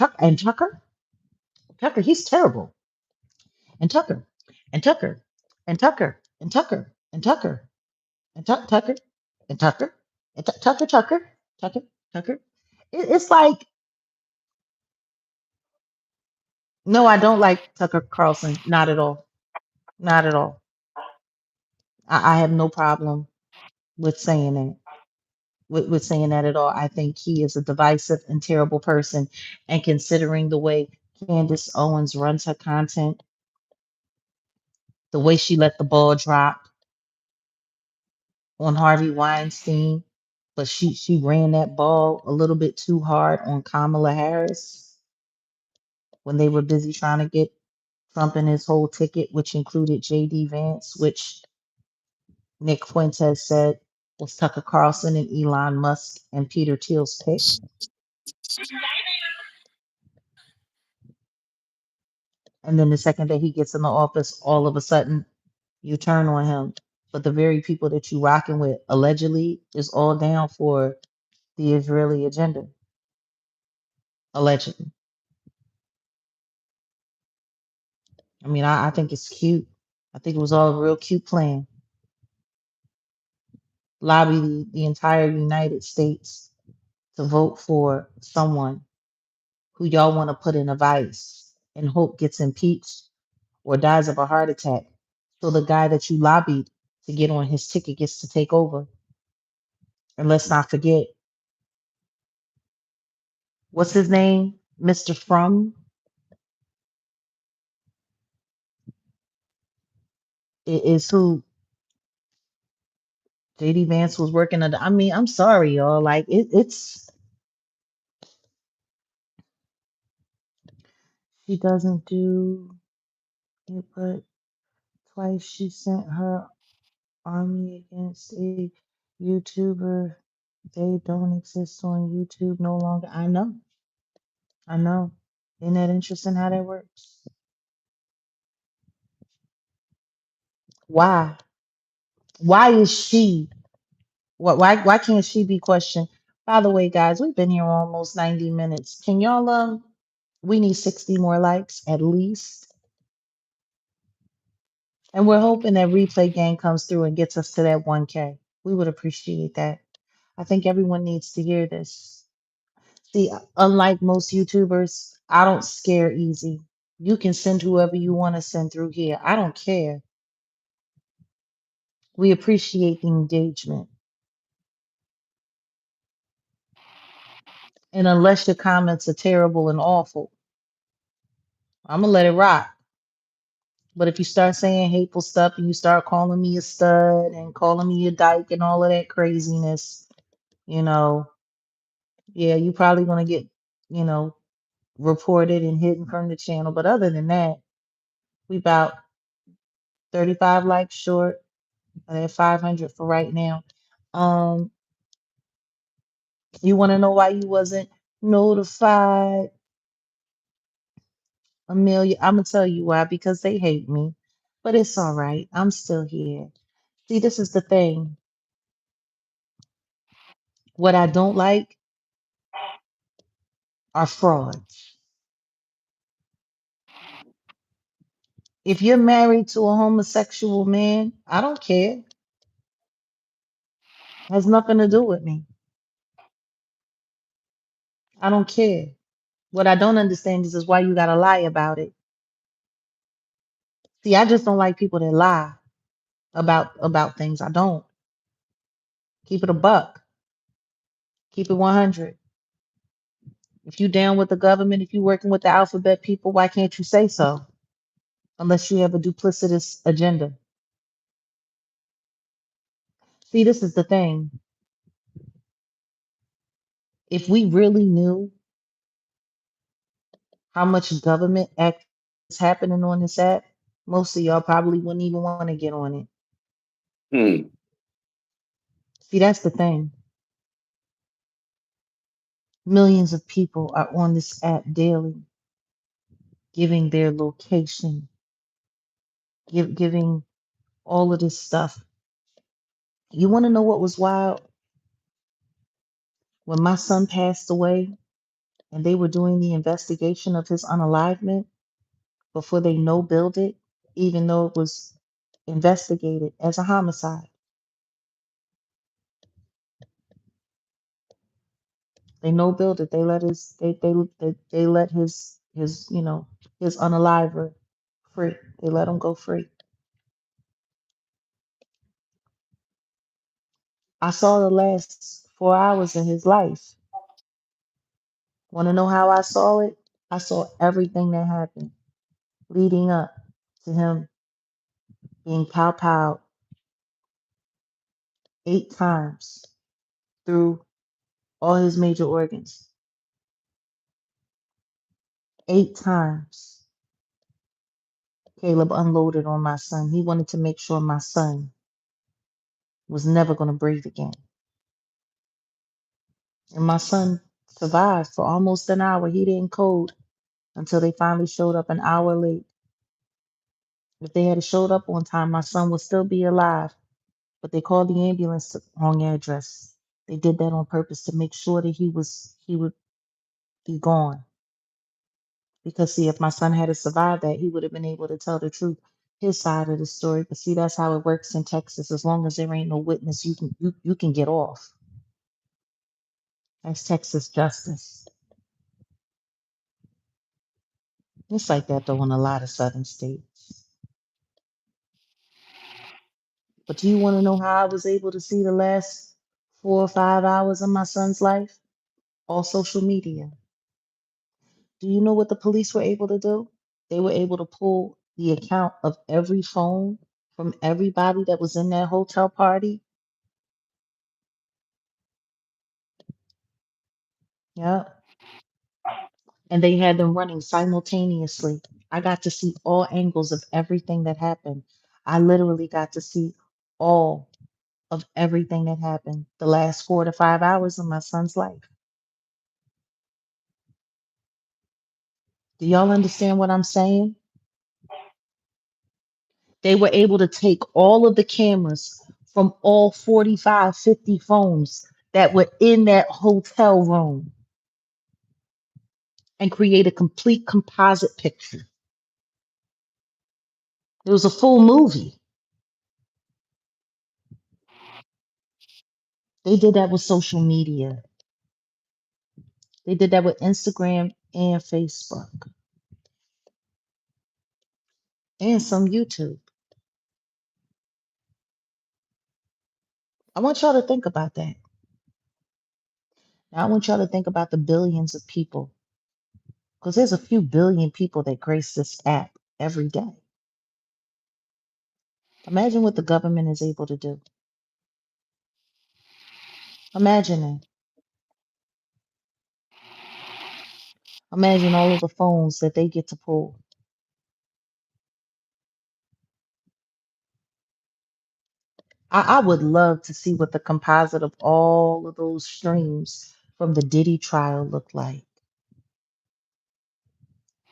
Tucker, he's terrible. And Tucker, and Tucker, and Tucker, and Tucker, and Tucker, and Tucker, and Tucker, and Tucker. It's like, no, I don't like Tucker Carlson. Not at all. Not at all. I have no problem with saying that. With saying that at all. I think he is a divisive and terrible person. And considering the way Candace Owens runs her content, the way she let the ball drop on Harvey Weinstein, but she ran that ball a little bit too hard on Kamala Harris when they were busy trying to get Trump in his whole ticket, which included JD Vance, which Nick Fuentes said was Tucker Carlson and Elon Musk and Peter Thiel's pick. And then the second that he gets in the office, all of a sudden you turn on him. But the very people that you rocking with allegedly is all down for the Israeli agenda. Allegedly. I mean, I think it's cute. I think it was all a real cute plan. Lobby the entire United States to vote for someone who y'all want to put in a vice and hope gets impeached or dies of a heart attack. So the guy that you lobbied to get on his ticket gets to take over. And let's not forget, what's his name? Mr. From is who JD Vance was working under. I mean, I'm sorry, y'all. Like it's she doesn't do it, but twice she sent her army against a YouTuber. They don't exist on YouTube no longer. I know. Isn't that interesting how that works? Why? Why is she? Why can't she be questioned? By the way, guys, we've been here almost 90 minutes. Can y'all we need 60 more likes at least. And we're hoping that replay gang comes through and gets us to that 1K. We would appreciate that. I think everyone needs to hear this. See, unlike most YouTubers, I don't scare easy. You can send whoever you want to send through here. I don't care. We appreciate the engagement. And unless your comments are terrible and awful, I'm going to let it rock. But if you start saying hateful stuff and you start calling me a stud and calling me a dyke and all of that craziness, you know, Yeah, you probably gonna get, you know, reported and hidden from the channel. But other than that, we about 35 likes short. At 500 for right now. Um, you want to know why you wasn't notified, Amelia? I'm gonna tell you why. Because they hate me, but it's all right. I'm still here. See, this is the thing. What I don't like are frauds. If you're married to a homosexual man, I don't care. Has nothing to do with me. I don't care. What I don't understand is why you gotta lie about it. See, I just don't like people that lie about things. I don't. Keep it a buck. Keep it 100. If you down with the government, if you working with the alphabet people, why can't you say so? Unless you have a duplicitous agenda. See, this is the thing. If we really knew how much government act is happening on this app, most of y'all probably wouldn't even want to get on it. Hmm. See, that's the thing. Millions of people are on this app daily, giving their location, giving all of this stuff. You want to know what was wild? When my son passed away, and they were doing the investigation of his unalivement before they no billed it, even though it was investigated as a homicide. They no billed it. They let his they let his his unaliver free. They let him go free. I saw the last 4 hours of his life. Want to know how I saw it? I saw everything that happened leading up to him being pow 8 times through all his major organs. 8 times. Caleb unloaded on my son. He wanted to make sure my son was never going to breathe again. And my son survived for almost an hour. He didn't code until they finally showed up an hour late. If they had showed up on time, my son would still be alive. But they called the ambulance to the wrong address. They did that on purpose to make sure that he would be gone. Because see, if my son had to survive that, he would have been able to tell the truth, his side of the story. But see, that's how it works in Texas. As long as there ain't no witness, you can get off. That's Texas justice. It's like that though in a lot of southern states. But do you want to know how I was able to see the last 4 or 5 hours of my son's life? All social media. Do you know what the police were able to do? They were able to pull the account of every phone from everybody that was in that hotel party. Yeah. And they had them running simultaneously. I got to see all angles of everything that happened. I literally got to see all of everything that happened the last 4 to 5 hours of my son's life. Do y'all understand what I'm saying? They were able to take all of the cameras from all 45, 50 phones that were in that hotel room and create a complete composite picture. It was a full movie. They did that with social media. They did that with Instagram and Facebook and some YouTube. I want y'all to think about that. Now, I want y'all to think about the billions of people, because there's a few billion people that grace this app every day. Imagine what the government is able to do. Imagine that. Imagine all of the phones that they get to pull. I would love to see what the composite of all of those streams from the Diddy trial look like.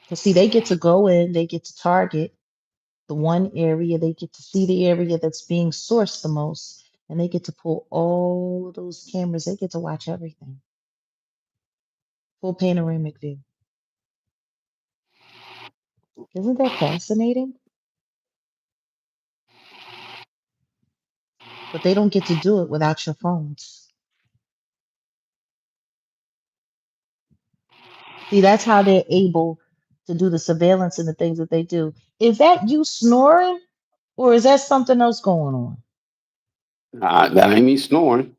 Because see, they get to go in, they get to target the one area, they get to see the area that's being sourced the most, and they get to pull all of those cameras. They get to watch everything. Full panoramic view. Isn't that fascinating? But they don't get to do it without your phones. See, that's how they're able to do the surveillance and the things that they do. Is that you snoring or is that something else going on? That ain't me snoring.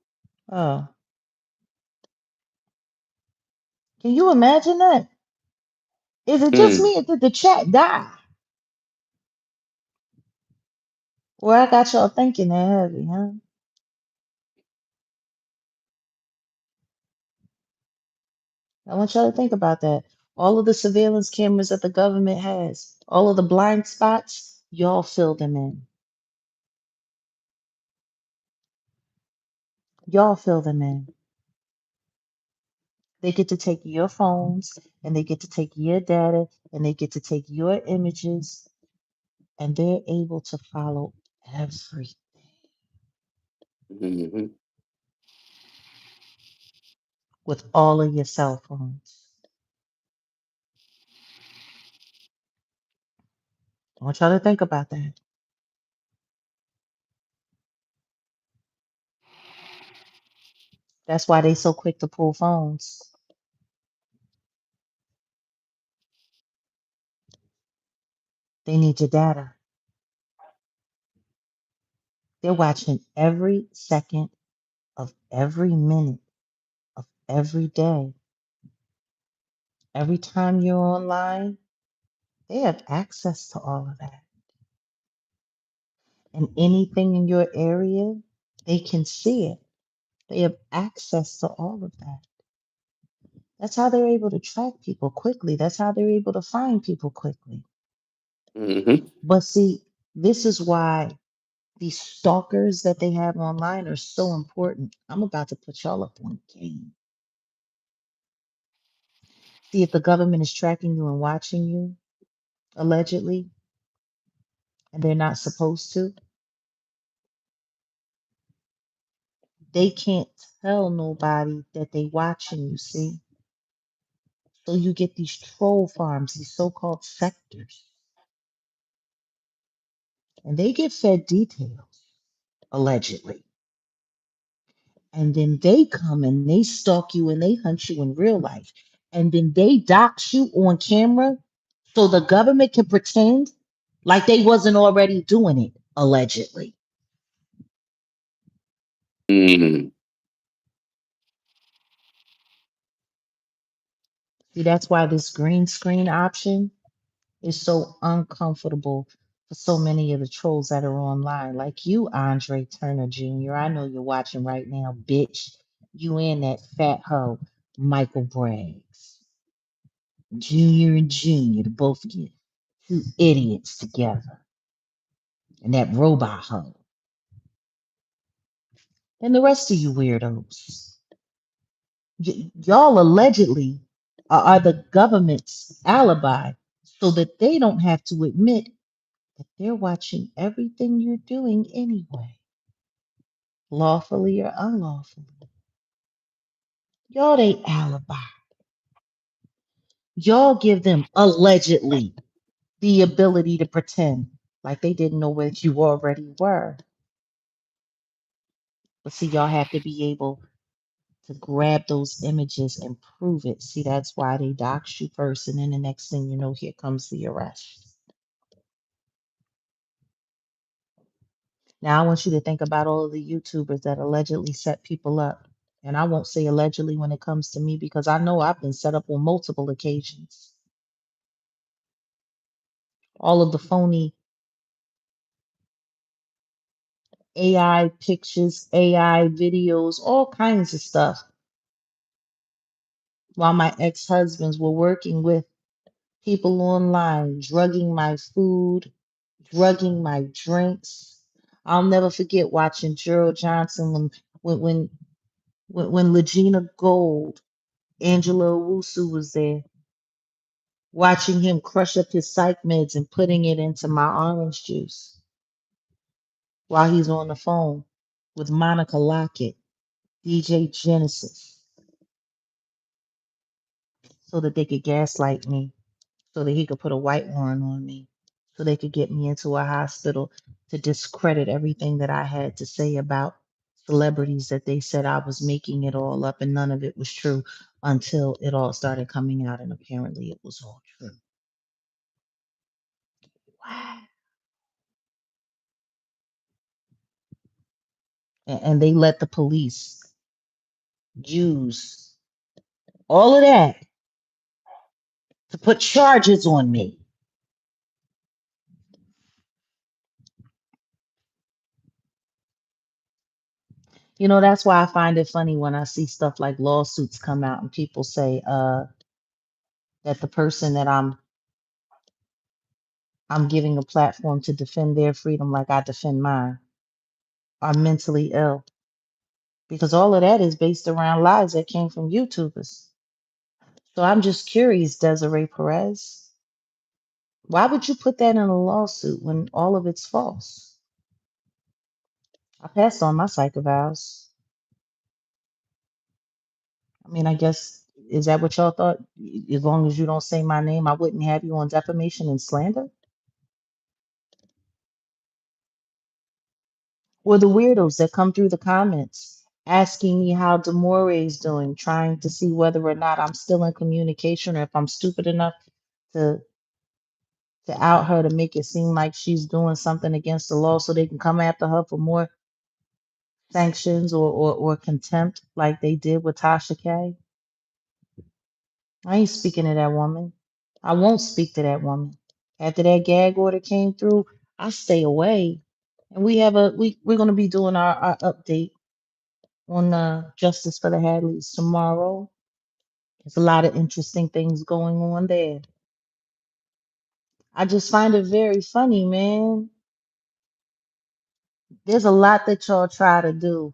Oh, can you imagine that? Is it just Hmm. me or did the chat die? Or I got y'all thinking that heavy, huh? I want y'all to think about that. All of the surveillance cameras that the government has, all of the blind spots, y'all fill them in. Y'all fill them in. They get to take your phones and they get to take your data and they get to take your images and they're able to follow everything Hmm. with all of your cell phones. I want y'all to think about that. That's why they so quick to pull phones. They need your data. They're watching every second of every minute of every day. Every time you're online, they have access to all of that. And anything in your area, they can see it. They have access to all of that. That's how they're able to track people quickly. That's how they're able to find people quickly. Hmm. But see, this is why these stalkers that they have online are so important. I'm about to put y'all up on game. See, if the government is tracking you and watching you, allegedly, and they're not supposed to, they can't tell nobody that they watching you, see? So you get these troll farms, these so-called sectors, and they get fed details, allegedly. And then they come and they stalk you and they hunt you in real life. And then they dox you on camera so the government can pretend like they wasn't already doing it, allegedly. Hmm. See, that's why this green screen option is so uncomfortable for so many of the trolls that are online. Like you, Andre Turner Jr. I know you're watching right now, bitch. You and that fat hoe, Michael Braggs. Junior and Junior, the both of you. Two idiots together. And that robot hoe. And the rest of you weirdos. Y'all allegedly are the government's alibi so that they don't have to admit that they're watching everything you're doing anyway, lawfully or unlawfully. Y'all they alibi. Y'all give them allegedly the ability to pretend like they didn't know where you already were. But see, y'all have to be able to grab those images and prove it. See, that's why they dox you first, and then the next thing you know, here comes the arrest. Now, I want you to think about all of the YouTubers that allegedly set people up. And I won't say allegedly when it comes to me because I know I've been set up on multiple occasions. All of the phony AI pictures, AI videos, all kinds of stuff while my ex-husbands were working with people online, drugging my food, drugging my drinks. I'll never forget watching Gerald Johnson when when when Legina Gold, Angela Owusu was there, watching him crush up his psych meds and putting it into my orange juice while he's on the phone with Monica Lockett, DJ Genesis, so that they could gaslight me, so that he could put a white warrant on me, so they could get me into a hospital to discredit everything that I had to say about celebrities that they said I was making it all up and none of it was true until it all started coming out and apparently it was all true. Wow. And they let the police use all of that to put charges on me. You know, that's why I find it funny when I see stuff like lawsuits come out and people say that the person that I'm giving a platform to defend their freedom like I defend mine are mentally ill. Because all of that is based around lies that came from YouTubers. So I'm just curious, Desiree Perez, why would you put that in a lawsuit when all of it's false? I passed on my psych evals. I mean, I guess, is that what y'all thought? As long as you don't say my name, I wouldn't have you on defamation and slander? Or the weirdos that come through the comments asking me how Demore is doing, trying to see whether or not I'm still in communication or if I'm stupid enough to to out her to make it seem like she's doing something against the law so they can come after her for more sanctions or contempt like they did with Tasha K. I ain't speaking to that woman. I won't speak to that woman. After that gag order came through, I stay away. And we're gonna be doing our update on Justice for the Hadleys tomorrow. There's a lot of interesting things going on there. I just find it very funny, man. There's a lot that y'all try to do.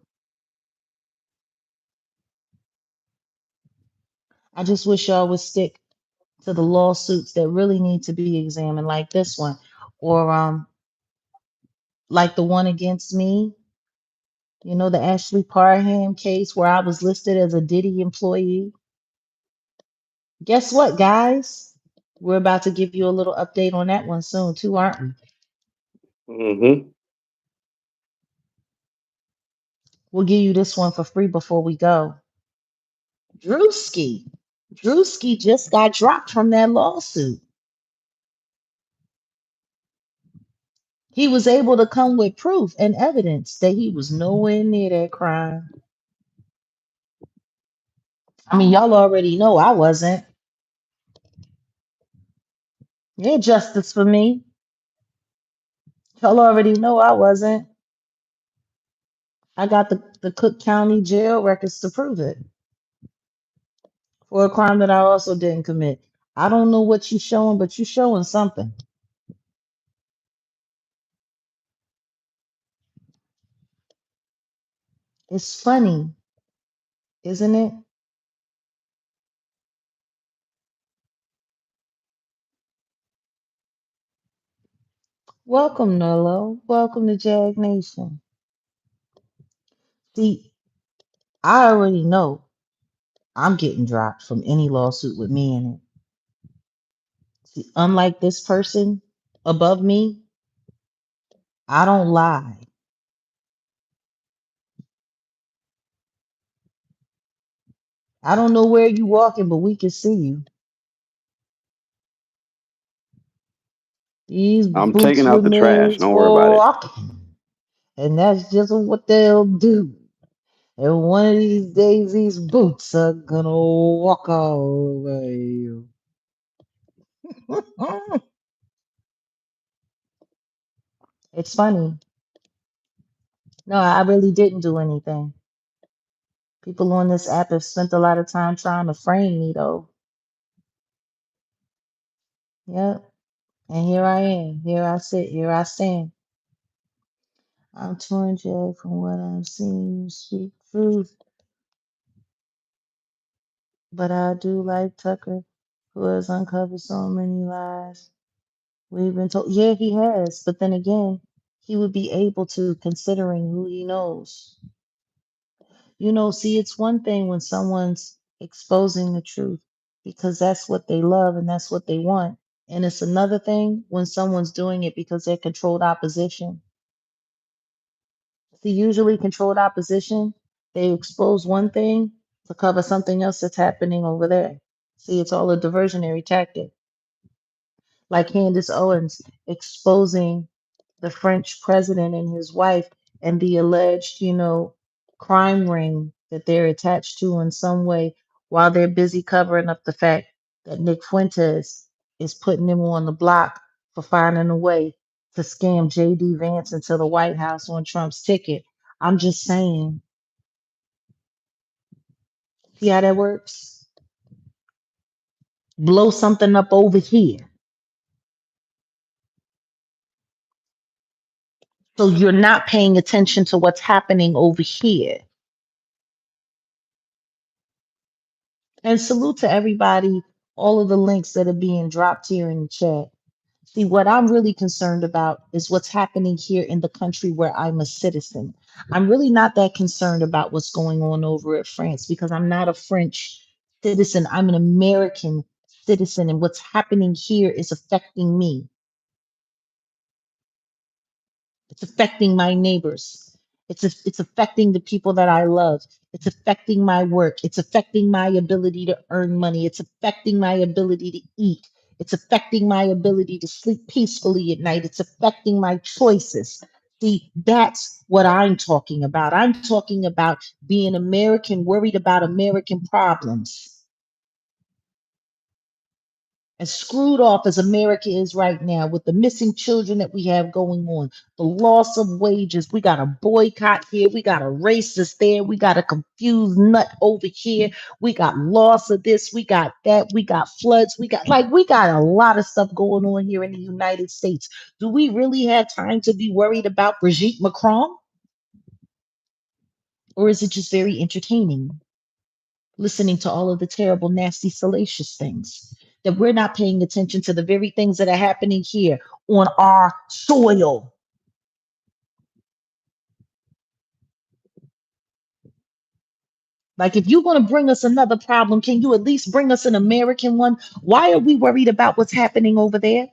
I just wish y'all would stick to the lawsuits that really need to be examined, like this one, or like the one against me. You know, the Ashley Parham case where I was listed as a Diddy employee. Guess what, guys? We're about to give you a little update on that one soon, too, aren't we? Mm-hmm. We'll give you this one for free before we go. Drewski. Drewski just got dropped from that lawsuit. He was able to come with proof and evidence that he was nowhere near that crime. I mean, y'all already know I wasn't. Yeah, justice for me. Y'all already know I wasn't. I got the Cook County jail records to prove it for a crime that I also didn't commit. I don't know what you showing, but you showing something. It's funny, isn't it? Welcome, Nolo. Welcome to Jag Nation. See, I already know I'm getting dropped from any lawsuit with me in it. See, unlike this person above me, I don't lie. I don't know where you walking, but we can see you. These I'm boots taking were out the trash. made Don't worry for about it. walking, and that's just what they'll do. And one of these days, these boots are gonna walk all over you. It's funny. No, I really didn't do anything. People on this app have spent a lot of time trying to frame me, though. Yep. And here I am. Here I sit. Here I stand. I'm torn, Jay, from what I've seen. You speak truth. But I do like Tucker, who has uncovered so many lies. We've been told, yeah, he has. But then again, he would be able to, considering who he knows. See, it's one thing when someone's exposing the truth because that's what they love and that's what they want. And it's another thing when someone's doing it because they're controlled opposition. See, usually controlled opposition, they expose one thing to cover something else that's happening over there. See, it's all a diversionary tactic. Like Candace Owens exposing the French president and his wife and the alleged, crime ring that they're attached to in some way while they're busy covering up the fact that Nick Fuentes is putting him on the block for finding a way to scam JD Vance into the White House on Trump's ticket. I'm just saying, see how that works? Blow something up over here. So you're not paying attention to what's happening over here. And salute to everybody, all of the links that are being dropped here in the chat. See, what I'm really concerned about is what's happening here in the country where I'm a citizen. I'm really not that concerned about what's going on over at France because I'm not a French citizen. I'm an American citizen, and what's happening here is affecting me. It's affecting my neighbors. It's affecting the people that I love. It's affecting my work. It's affecting my ability to earn money. It's affecting my ability to eat. It's affecting my ability to sleep peacefully at night. It's affecting my choices. See, that's what I'm talking about. I'm talking about being American, worried about American problems. As screwed off as America is right now, with the missing children that we have going on, the loss of wages, we got a boycott here, we got a racist there, we got a confused nut over here, we got loss of this, we got that, we got floods, we got a lot of stuff going on here in the United States. Do we really have time to be worried about Brigitte Macron? Or is it just very entertaining? Listening to all of the terrible, nasty, salacious things, that we're not paying attention to the very things that are happening here on our soil. Like, if you're going to bring us another problem, can you at least bring us an American one? Why are we worried about what's happening over there?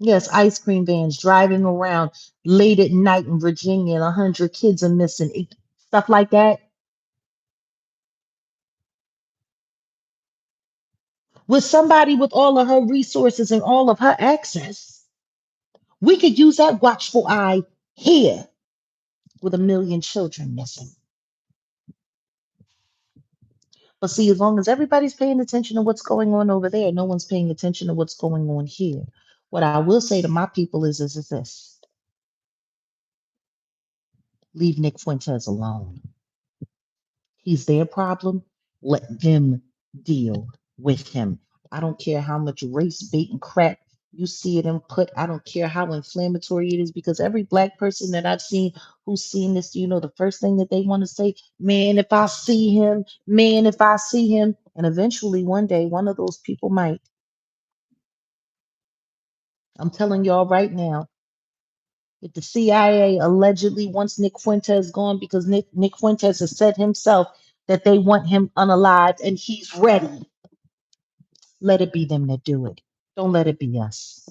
Yes, ice cream vans driving around late at night in Virginia and 100 kids are missing. Stuff like that. With somebody with all of her resources and all of her access, we could use that watchful eye here with a million children missing. But see, as long as everybody's paying attention to what's going on over there, no one's paying attention to what's going on here. What I will say to my people is this: leave Nick Fuentes alone. He's their problem. Let them deal with him. I don't care how much race bait and crap you see it in put. I don't care how inflammatory it is, because every black person that I've seen who's seen this, the first thing that they want to say, man, if I see him, man, if I see him. And eventually one day, one of those people might. I'm telling y'all right now, if the CIA allegedly wants Nick Fuentes gone, because Nick Fuentes has said himself that they want him unalived and he's ready, let it be them that do it. Don't let it be us.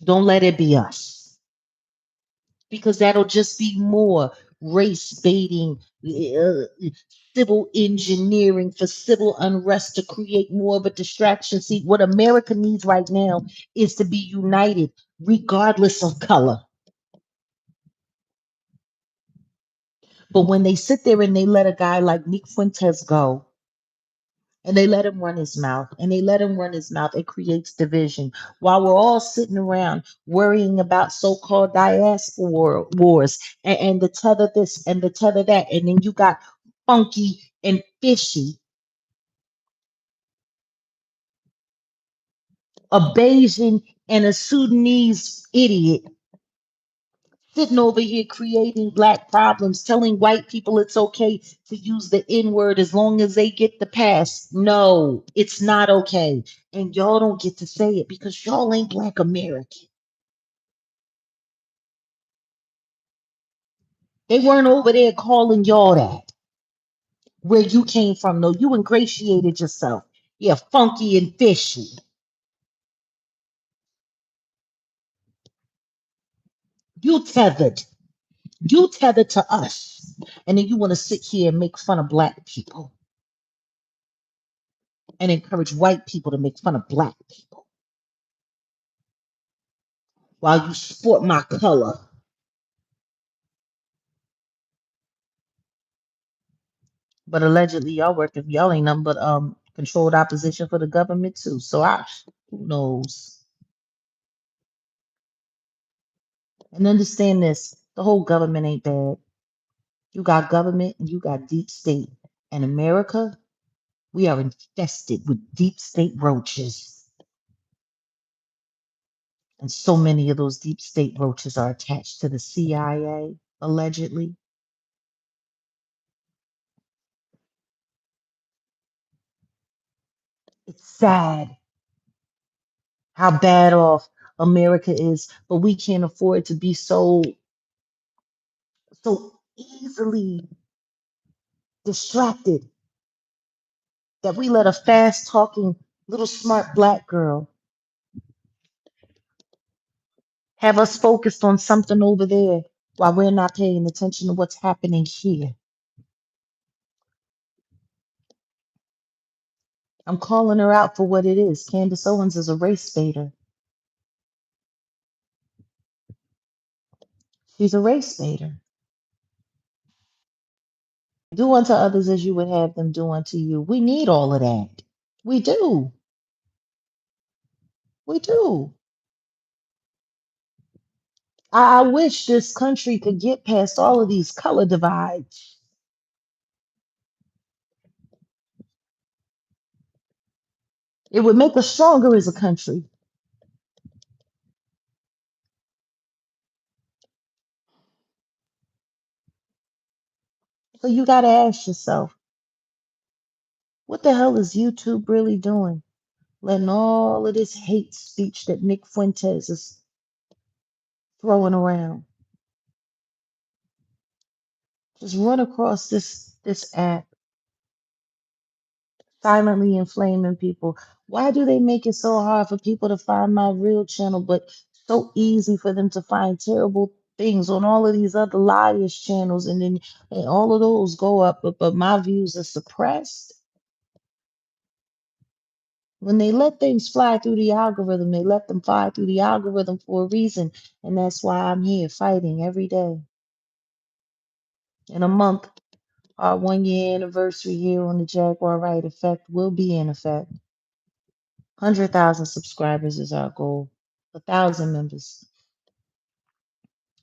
Don't let it be us. Because that'll just be more race baiting, civil engineering for civil unrest to create more of a distraction. See, what America needs right now is to be united, regardless of color. But when they sit there and they let a guy like Nick Fuentes go, And they let him run his mouth, and they let him run his mouth. It creates division while we're all sitting around worrying about so-called diaspora wars and the tether this and the tether that. And then you got funky and fishy, a Bayesian and a Sudanese idiot sitting over here creating black problems, telling white people it's okay to use the N word as long as they get the pass. No, it's not okay. And y'all don't get to say it because y'all ain't black American. They weren't over there calling y'all that where you came from. No, you ingratiated yourself. Yeah, funky and fishy. You tethered. You tethered to us. And then you want to sit here and make fun of black people and encourage white people to make fun of black people while you sport my color. But allegedly y'all ain't nothing but controlled opposition for the government too. So who knows? And understand this, the whole government ain't bad. You got government and you got deep state. In America, we are infested with deep state roaches. And so many of those deep state roaches are attached to the CIA, allegedly. It's sad how bad off America is, but we can't afford to be so easily distracted that we let a fast talking little smart black girl have us focused on something over there while we're not paying attention to what's happening here. I'm calling her out for what it is. Candace Owens is a race baiter. She's a race baiter. Do unto others as you would have them do unto you. We need all of that. We do. We do. I wish this country could get past all of these color divides. It would make us stronger as a country. So you got to ask yourself, what the hell is YouTube really doing? Letting all of this hate speech that Nick Fuentes is throwing around just run across this app, silently inflaming people. Why do they make it so hard for people to find my real channel, but so easy for them to find terrible things on all of these other liars channels, and then and all of those go up, but my views are suppressed? When they let things fly through the algorithm, they let them fly through the algorithm for a reason, and that's why I'm here fighting every day. In a month, our 1 year anniversary here on the Jaguar Wright effect will be in effect. 100,000 subscribers is our goal, 1,000 members.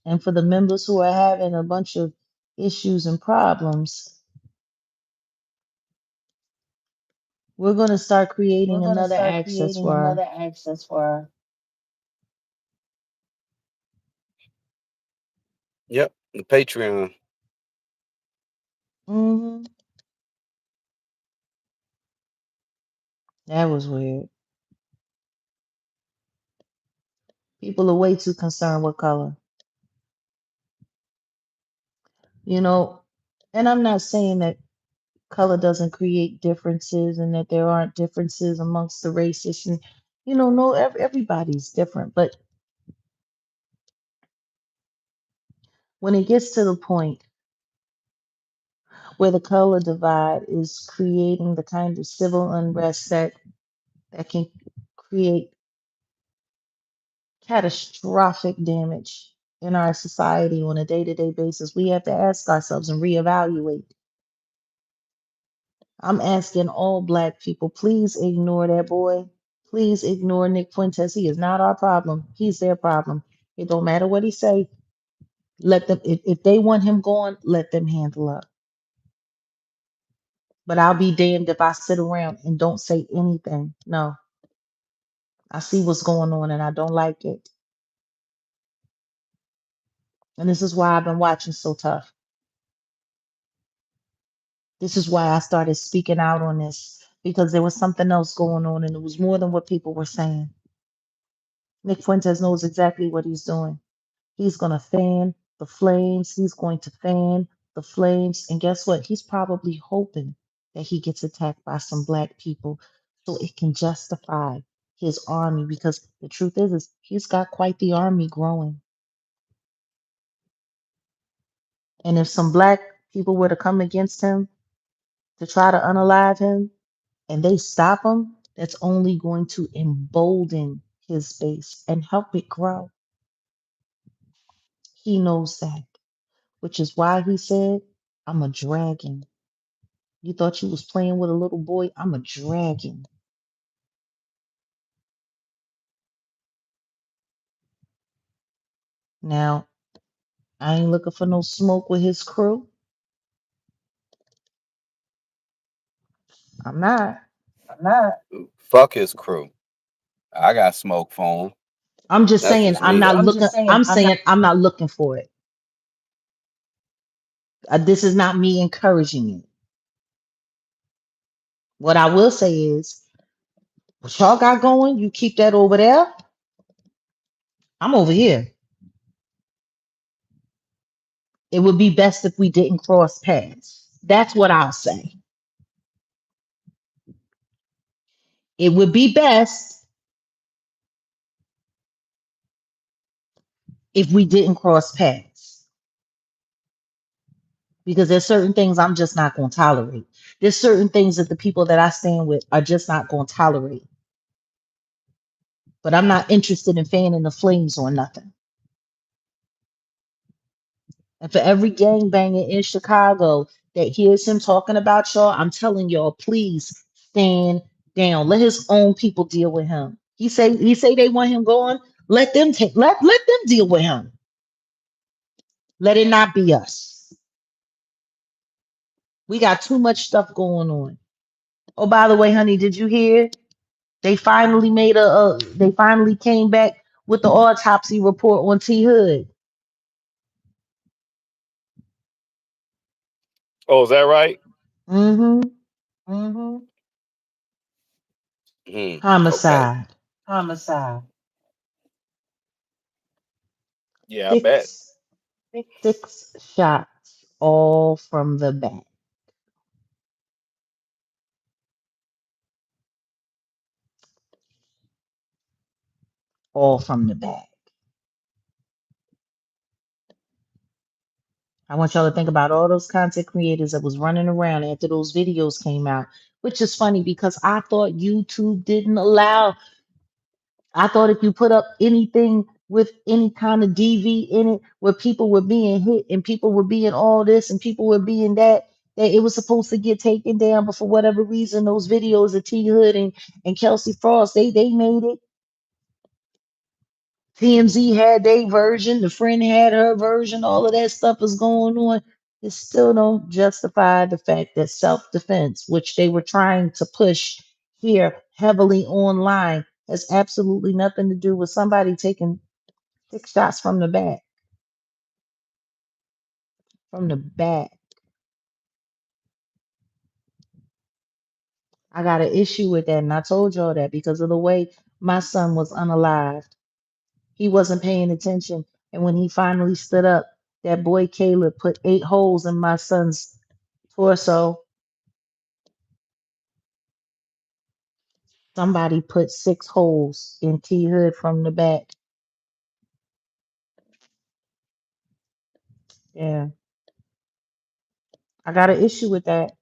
And for the members who are having a bunch of issues and problems, we're going to start We're creating going to another start access creating for our. another access for our. Yep, the Patreon. Hmm. That was weird. People are way too concerned with color. You know, and I'm not saying that color doesn't create differences and that there aren't differences amongst the races. And, no, everybody's different. But when it gets to the point where the color divide is creating the kind of civil unrest that can create catastrophic damage in our society on a day-to-day basis, we have to ask ourselves and reevaluate I'm asking all black people, please ignore that boy. Please ignore Nick Fuentes. He is not our problem. He's their problem. It don't matter what he say. Let them if they want him gone, let them handle up. But I'll be damned if I sit around and don't say anything. No, I see what's going on and I don't like it. And this is why I've been watching so tough. This is why I started speaking out on this because there was something else going on and it was more than what people were saying. Nick Fuentes knows exactly what he's doing. He's going to fan the flames. He's going to fan the flames. And guess what? He's probably hoping that he gets attacked by some black people so it can justify his army because the truth is he's got quite the army growing. And if some black people were to come against him to try to unalive him and they stop him, that's only going to embolden his base and help it grow. He knows that, which is why he said, I'm a dragon. You thought you was playing with a little boy? I'm a dragon. Now, I ain't looking for no smoke with his crew. I'm not. Nah. Fuck his crew. I got smoke for him. I'm just That's saying just I'm me not though. looking. I'm saying I'm not looking for it. This is not me encouraging it. What I will say is, what y'all got going, you keep that over there. I'm over here. It would be best if we didn't cross paths. That's what I'll say. It would be best if we didn't cross paths because there's certain things I'm just not going to tolerate. There's certain things that the people that I stand with are just not going to tolerate. But I'm not interested in fanning the flames or nothing. And for every gangbanger in Chicago that hears him talking about y'all, I'm telling y'all, please stand down. Let his own people deal with him. He say they want him gone. Let them deal with him. Let it not be us. We got too much stuff going on. Oh, by the way, honey, did you hear? They finally they finally came back with the autopsy report on T Hood. Oh, is that right? Mm-hmm. Mm-hmm. Okay. Homicide. Homicide. Yeah, I bet. Six six shots, all from the back. All from the back. I want y'all to think about all those content creators that was running around after those videos came out, which is funny because I thought YouTube didn't allow. I thought if you put up anything with any kind of DV in it, where people were being hit and people were being all this and people were being that, that it was supposed to get taken down. But for whatever reason, those videos of T Hood and Kelsey Frost, they made it. TMZ had their version, the friend had her version, all of that stuff is going on. It still don't justify the fact that self-defense, which they were trying to push here heavily online, has absolutely nothing to do with somebody taking six shots from the back. From the back. I got an issue with that, and I told y'all that because of the way my son was unalived. He wasn't paying attention. And when he finally stood up, that boy Caleb put 8 holes in my son's torso. Somebody put 6 holes in T Hood from the back. Yeah, I got an issue with that.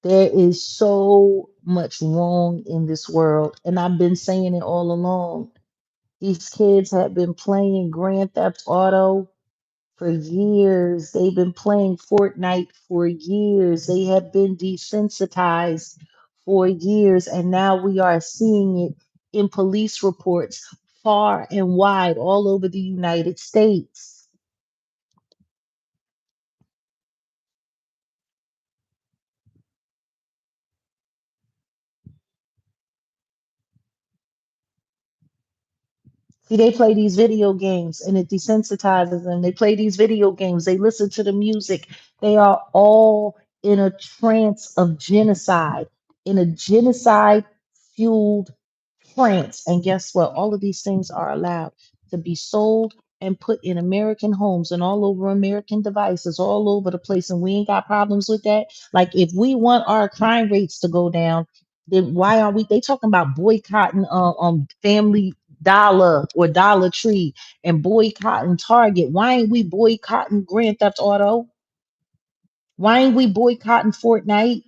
There is so much wrong in this world, and I've been saying it all along. These kids have been playing Grand Theft Auto for years. They've been playing Fortnite for years. They have been desensitized for years. And now we are seeing it in police reports far and wide all over the United States. See, they play these video games and it desensitizes them. They play these video games, they listen to the music. They are all in a trance of genocide, in a genocide fueled trance. And guess what? All of these things are allowed to be sold and put in American homes and all over American devices, all over the place. And we ain't got problems with that. Like, if we want our crime rates to go down, then why are we? They talking about boycotting Family Dollar or Dollar Tree and boycotting Target. Why ain't we boycotting Grand Theft Auto? Why ain't we boycotting Fortnite?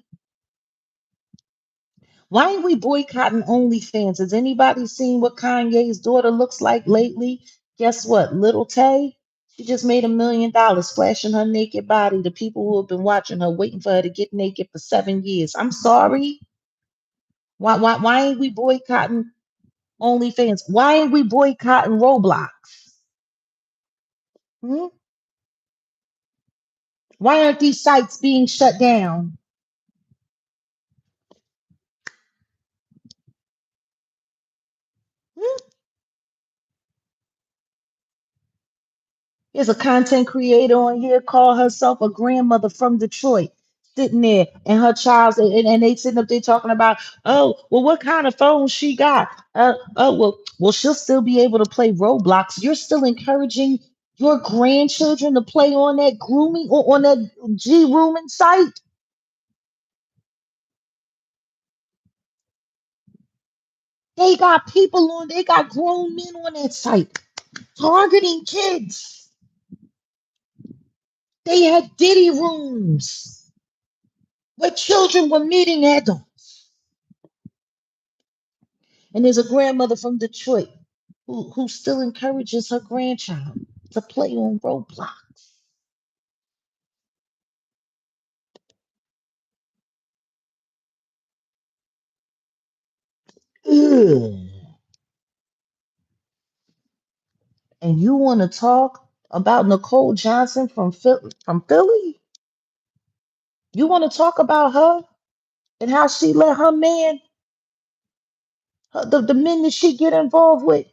Why ain't we boycotting OnlyFans? Has anybody seen what Kanye's daughter looks like lately? Guess what? Little Tay, she just made $1 million flashing her naked body to people who have been watching her, waiting for her to get naked for 7 years. I'm sorry. Why ain't we boycotting OnlyFans? Why ain't we boycotting Roblox? Hmm? Why aren't these sites being shut down? Hmm? There's a content creator on here, call herself a grandmother from Detroit, sitting there and her child's and they sitting up there talking about, oh, well, what kind of phone she got? Well, she'll still be able to play Roblox. You're still encouraging your grandchildren to play on that grooming or on that G-rooming site. They got grown men on that site targeting kids. They had Diddy rooms where children were meeting adults. And there's a grandmother from Detroit who still encourages her grandchild to play on Roblox. Ugh. And you want to talk about Nicole Johnson from Philly? You want to talk about her and how she let her man, the men that she get involved with,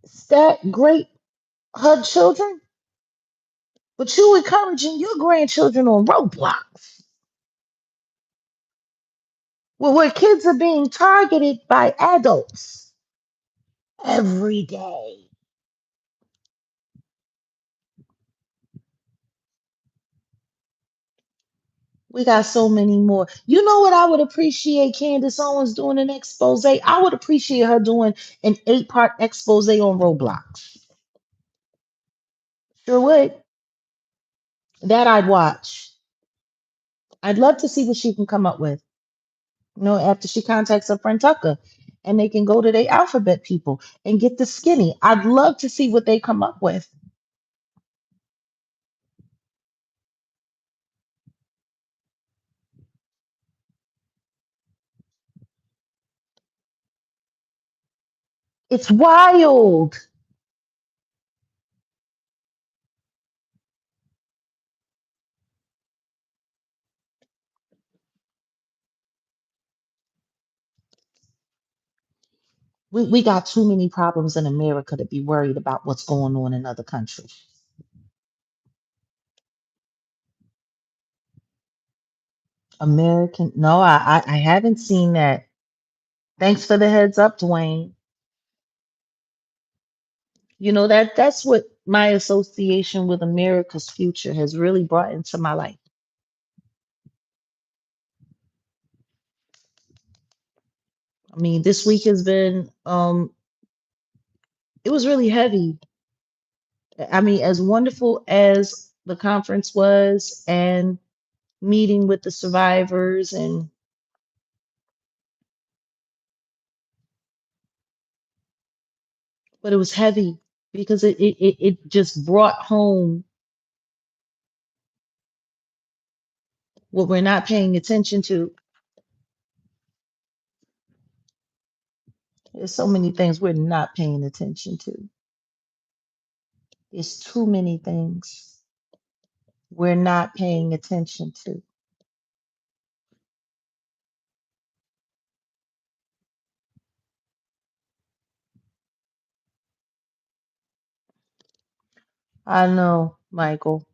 stat great her children? But you encouraging your grandchildren on Roblox, where kids are being targeted by adults every day. We got so many more. You know what I would appreciate Candace Owens doing an expose? I would appreciate her doing an 8-part expose on Roblox. Sure would. That I'd watch. I'd love to see what she can come up with. After she contacts her friend Tucker and they can go to their alphabet people and get the skinny. I'd love to see what they come up with. It's wild. We got too many problems in America to be worried about what's going on in other countries. American, no, I haven't seen that. Thanks for the heads up, Dwayne. That's what my association with America's future has really brought into my life. I mean, this week has been it was really heavy. I mean, as wonderful as the conference was and meeting with the survivors and but it was heavy because it just brought home what we're not paying attention to. There's so many things we're not paying attention to. There's too many things we're not paying attention to. I know, Michael.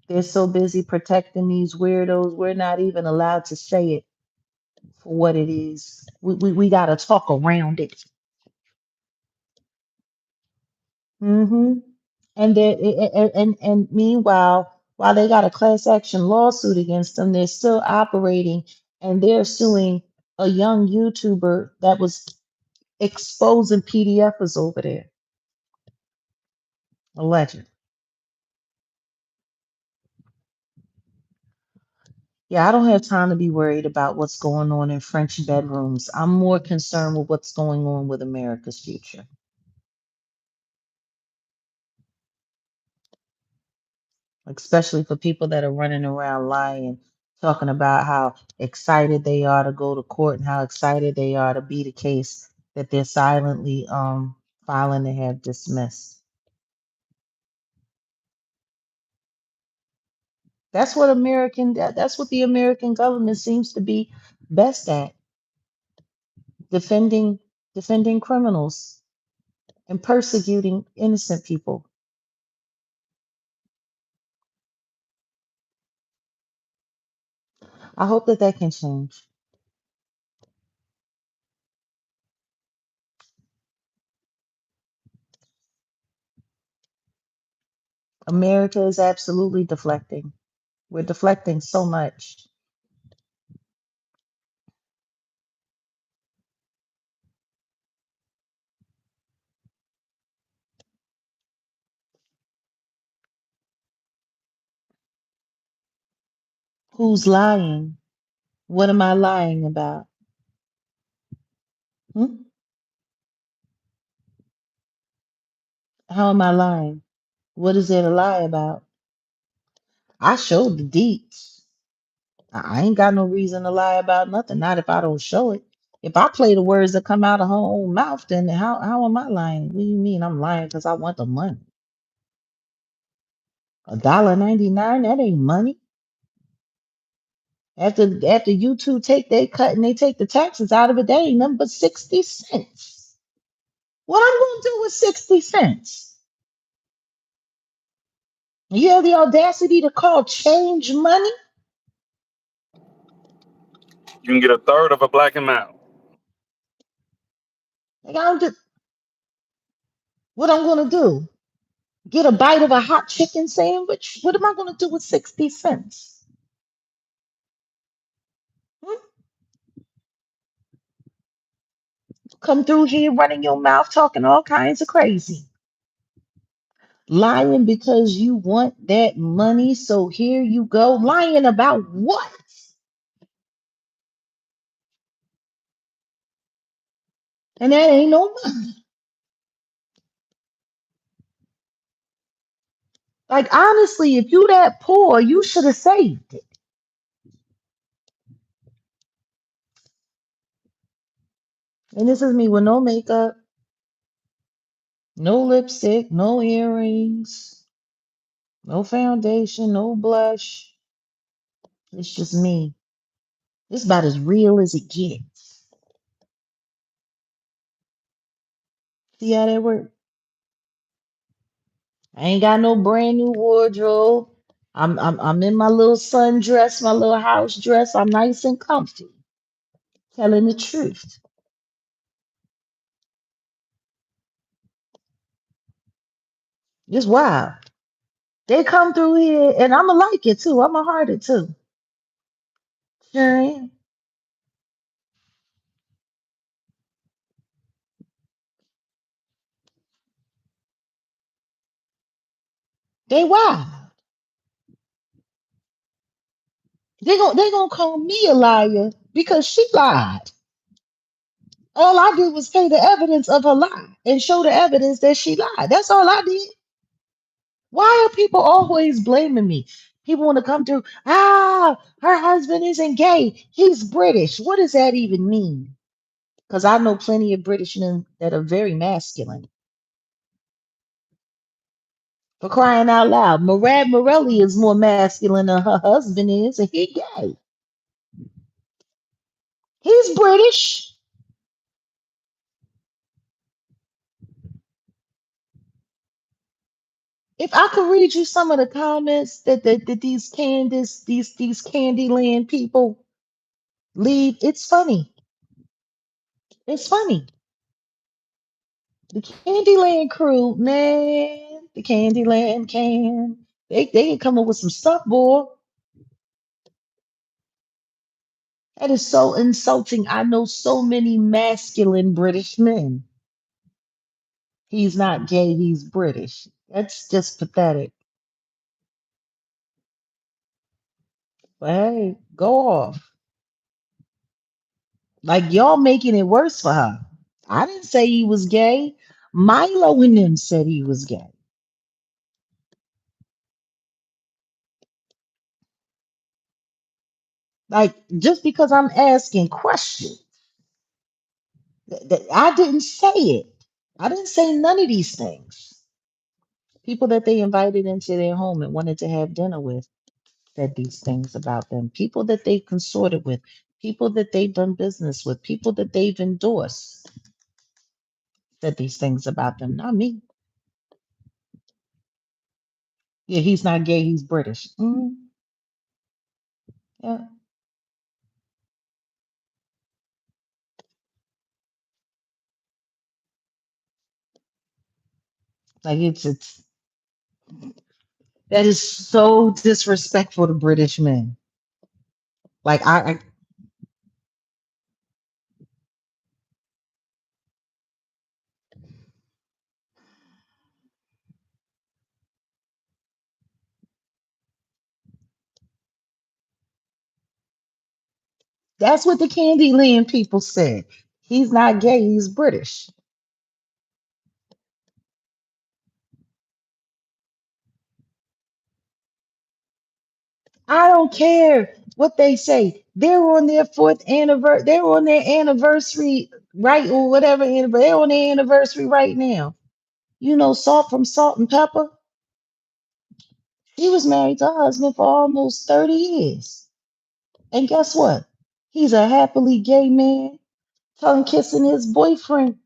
They're so busy protecting these weirdos, we're not even allowed to say it for what it is. We got to talk around it. Hmm. And meanwhile, while they got a class action lawsuit against them, they're still operating and they're suing a young YouTuber that was exposing PDFers over there. Alleged. Yeah, I don't have time to be worried about what's going on in French bedrooms. I'm more concerned with what's going on with America's future, especially for people that are running around lying, talking about how excited they are to go to court and how excited they are to be the case that they're silently filing to have dismissed. That's what the American government seems to be best at, defending defending criminals and persecuting innocent people. I hope that that can change. America is absolutely deflecting. We're deflecting so much. Who's lying? What am I lying about? Hmm? How am I lying? What is there to lie about? I showed the deeds. I ain't got no reason to lie about nothing. Not if I don't show it. If I play the words that come out of her own mouth, then how am I lying? What do you mean I'm lying because I want the money? $1.99, that ain't money. After you two take their cut and they take the taxes out of it, that ain't nothing but 60 cents. What I'm gonna do with 60 cents? You have the audacity to call change money? You can get a third of a black amount. Like, what I'm gonna do? Get a bite of a hot chicken sandwich? What am I gonna do with 60 cents? Hmm? Come through here running your mouth talking all kinds of crazy. Lying because you want that money, so here you go. Lying about what? And that ain't no money. Like, honestly, if you that poor, you should have saved it. And this is me with no makeup, no lipstick, no earrings, no foundation, no blush. It's just me. It's about as real as it gets. See how that works? I ain't got no brand new wardrobe. I'm in my little sundress, my little house dress. I'm nice and comfy. Telling the truth. It's wild. They come through here and I'ma like it too. I'ma heart it too. Sure am. They wild. They gonna call me a liar because she lied. All I did was pay the evidence of her lie and show the evidence that she lied. That's all I did. Why are people always blaming me? People want to come through, her husband isn't gay. He's British. What does that even mean? Because I know plenty of British men that are very masculine. For crying out loud, Murad Morelli is more masculine than her husband is, and he gay. He's British. If I could read you some of the comments that these these Candyland people leave, it's funny. It's funny. The Candyland crew, man, the Candyland they can come up with some stuff, boy. That is so insulting. I know so many masculine British men. He's not gay, he's British. That's just pathetic. But hey, go off. Like y'all making it worse for her. I didn't say he was gay. Milo and them said he was gay. Like just because I'm asking questions, I didn't say it. I didn't say none of these things. People that they invited into their home and wanted to have dinner with said these things about them. People that they consorted with, people that they've done business with, people that they've endorsed said these things about them, not me. Yeah, he's not gay, he's British. Yeah, like it's that is so disrespectful to British men. Like I that's what the Candyland people said. He's not gay, he's British. I don't care what they say. They're on their fourth anniversary. They're on their anniversary, right? Or whatever. They're on their anniversary right now. You know, Salt from Salt and Pepper. She was married to her husband for almost 30 years. And guess what? He's a happily gay man, tongue kissing his boyfriend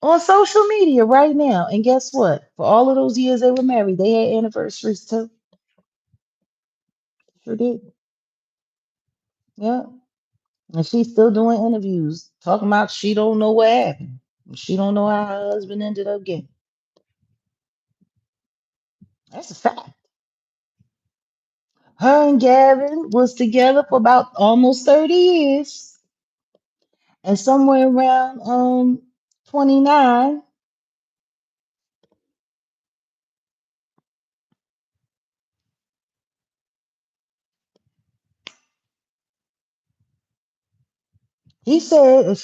on social media right now. And guess what? For all of those years they were married, they had anniversaries too. Sure did. Yeah. And she's still doing interviews talking about she don't know what happened. She don't know how her husband ended up gay. That's a fact. Her and Gavin was together for about almost 30 years. And somewhere around 29, he said,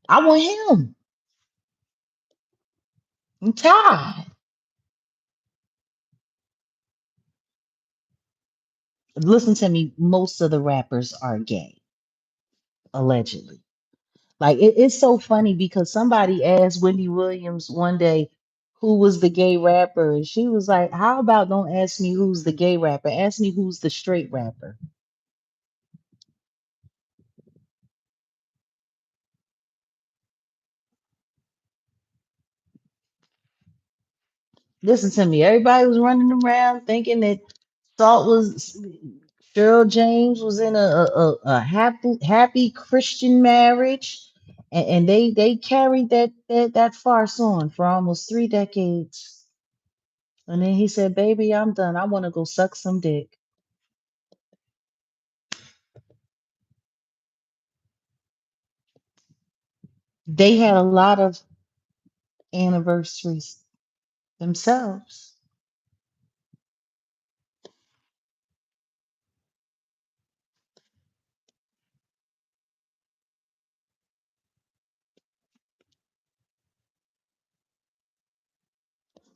I want him. I'm tired. Listen to me, most of the rappers are gay, allegedly. Like it's so funny because somebody asked Wendy Williams one day who was the gay rapper, and she was like, "How about don't ask me who's the gay rapper? Ask me who's the straight rapper." Listen to me. Everybody was running around thinking that Salt was Cheryl James was in a happy Christian marriage, and they carried that farce on for almost 3 decades. And then he said, "Baby, I'm done. I want to go suck some dick." They had a lot of anniversaries themselves.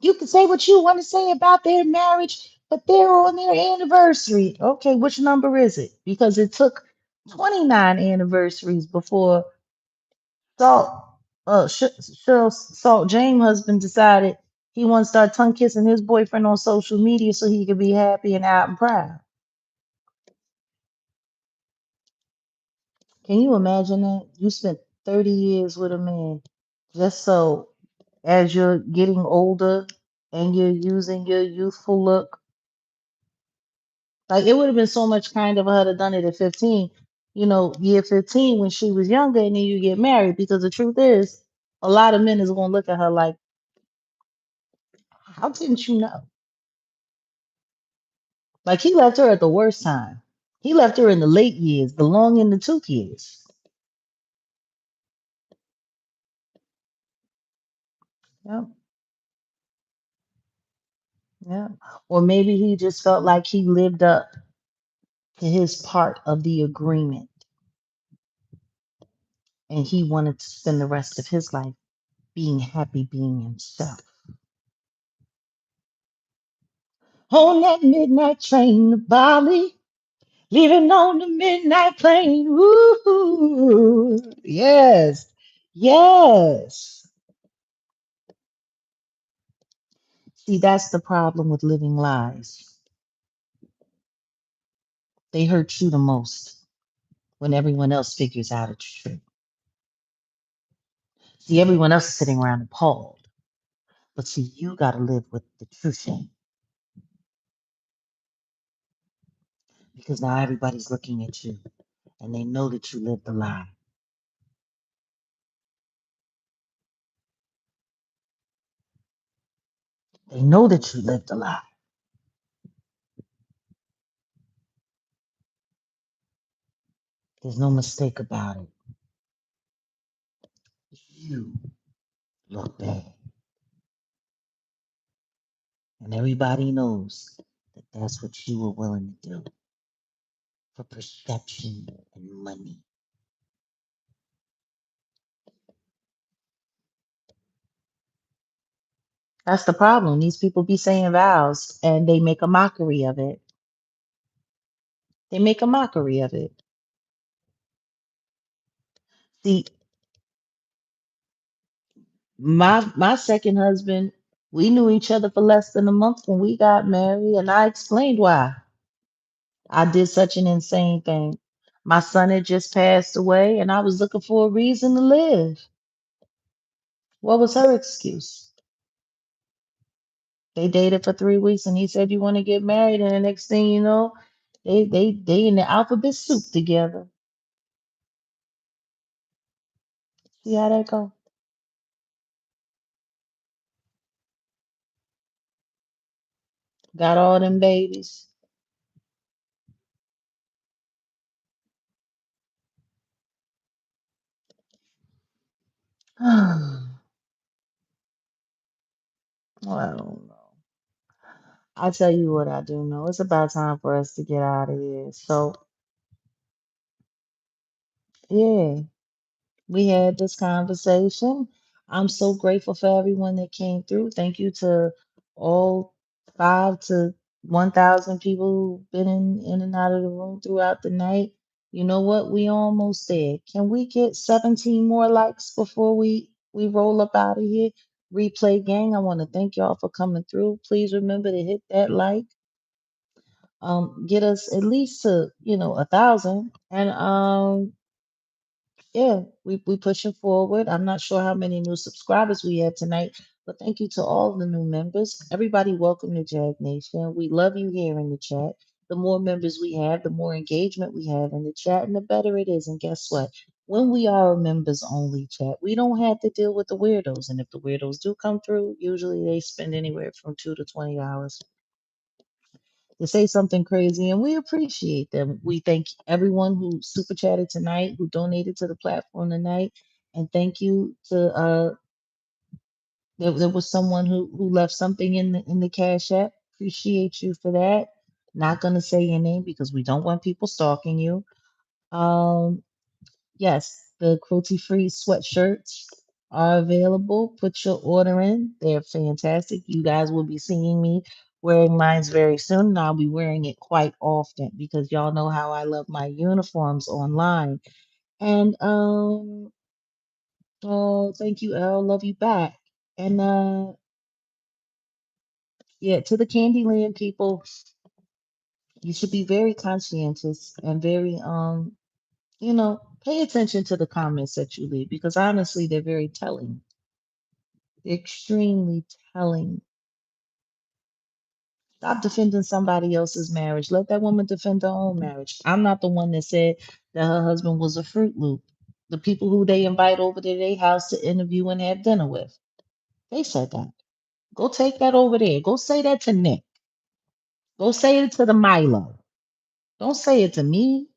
You can say what you want to say about their marriage, but they're on their anniversary. Okay, which number is it? Because it took 29 anniversaries before Salt, Salt James' husband decided he wanted to start tongue kissing his boyfriend on social media so he could be happy and out and proud. Can you imagine that? You spent 30 years with a man just so as you're getting older and you're using your youthful look. Like it would have been so much kinder of her to done it at 15, year 15 when she was younger, and then you get married. Because the truth is, a lot of men is gonna look at her like, how didn't you know? Like he left her at the worst time. He left her in the late years, the long in the tooth years. Yep, yep. Or maybe he just felt like he lived up to his part of the agreement and he wanted to spend the rest of his life being happy being himself. On that midnight train to Bali, leaving on the midnight plane. Ooh, yes, yes. See, that's the problem with living lies. They hurt you the most when everyone else figures out it's true. See, everyone else is sitting around appalled. But see, you got to live with the true shame because now everybody's looking at you and they know that you lived the lie. They know that you lived the lie. There's no mistake about it. You look bad. And everybody knows that that's what you were willing to do for perception and money. That's the problem. These people be saying vows and they make a mockery of it. They make a mockery of it. See, my second husband, we knew each other for less than a month when we got married, and I explained why I did such an insane thing. My son had just passed away, and I was looking for a reason to live. What was her excuse? They dated for 3 weeks, and he said, "You want to get married?" And the next thing you know, they in the alphabet soup together. See how that go? Got all them babies. Well, I don't know. I'll tell you what I do know. It's about time for us to get out of here. So, yeah, we had this conversation. I'm so grateful for everyone that came through. Thank you to all 5 to 1,000 people who've been in and out of the room throughout the night. You know what? We almost there. Can we get 17 more likes before we roll up out of here? Replay gang, I want to thank y'all for coming through. Please remember to hit that like. Get us at least to 1,000, and yeah, we pushing forward. I'm not sure how many new subscribers we had tonight, but thank you to all the new members. Everybody, welcome to Jag Nation. We love you here in the chat. The more members we have, the more engagement we have in the chat, and the better it is. And guess what? When we are a members only chat, we don't have to deal with the weirdos. And if the weirdos do come through, usually they spend anywhere from 2 to 20 hours to say something crazy, and we appreciate them. We thank everyone who super chatted tonight, who donated to the platform tonight, and thank you to there was someone who left something in the cash app. Appreciate you for that. Not gonna say your name because we don't want people stalking you. Um, yes, the cruelty free sweatshirts. are available, put your order in. They're fantastic. You guys will be seeing me wearing mine very soon, and I'll be wearing it quite often because y'all know how I love my uniforms online. And oh, thank you, Elle. Love you back. And yeah, to the Candyland people, you should be very conscientious and very pay attention to the comments that you leave because honestly, they're very telling. They're extremely telling. Stop defending somebody else's marriage. Let that woman defend her own marriage. I'm not the one that said that her husband was a Fruit Loop. The people who they invite over to their house to interview and have dinner with, they said that. Go take that over there. Go say that to Nick. Go say it to the Milo. Don't say it to me.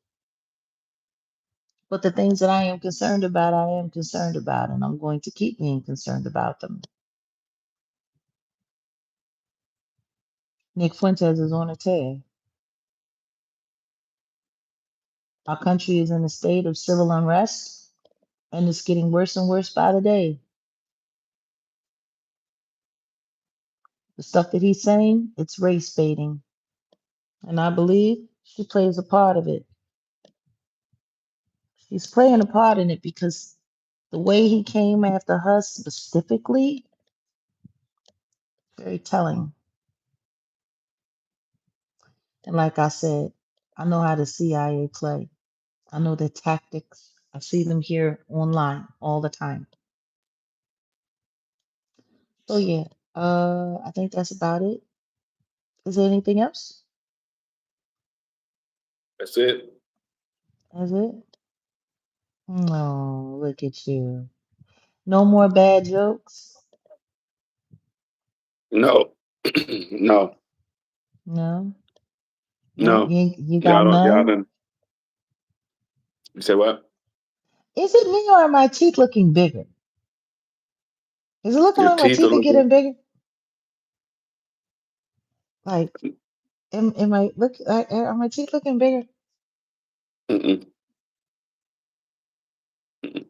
But the things that I am concerned about, I am concerned about, and I'm going to keep being concerned about them. Nick Fuentes is on a tear. Our country is in a state of civil unrest, and it's getting worse and worse by the day. The stuff that he's saying, it's race baiting. And I believe she plays a part of it. She's playing a part in it because the way he came after her specifically, very telling. And like I said, I know how the CIA play. I know their tactics. I see them here online all the time. So yeah, I think that's about it. Is there anything else? That's it. That's it? No, look at you. No more bad jokes? No, no, No? no. You got Y'all none? done. You say what? Is it me or are my teeth looking bigger? Is it looking Your like my teeth are teeth are looking. getting bigger? Like, am I are my teeth looking bigger? Mm-mm, mm-mm.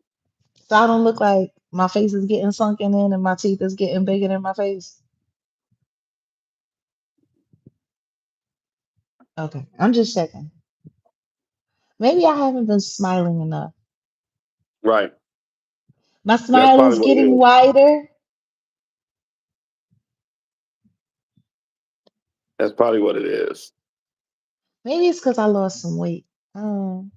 So I don't look like my face is getting sunken in and my teeth is getting bigger than my face? Okay, I'm just checking. Maybe I haven't been smiling enough. Right. My That's smile probably is what it getting is. wider. That's probably what it is. Maybe it's because I lost some weight. Um,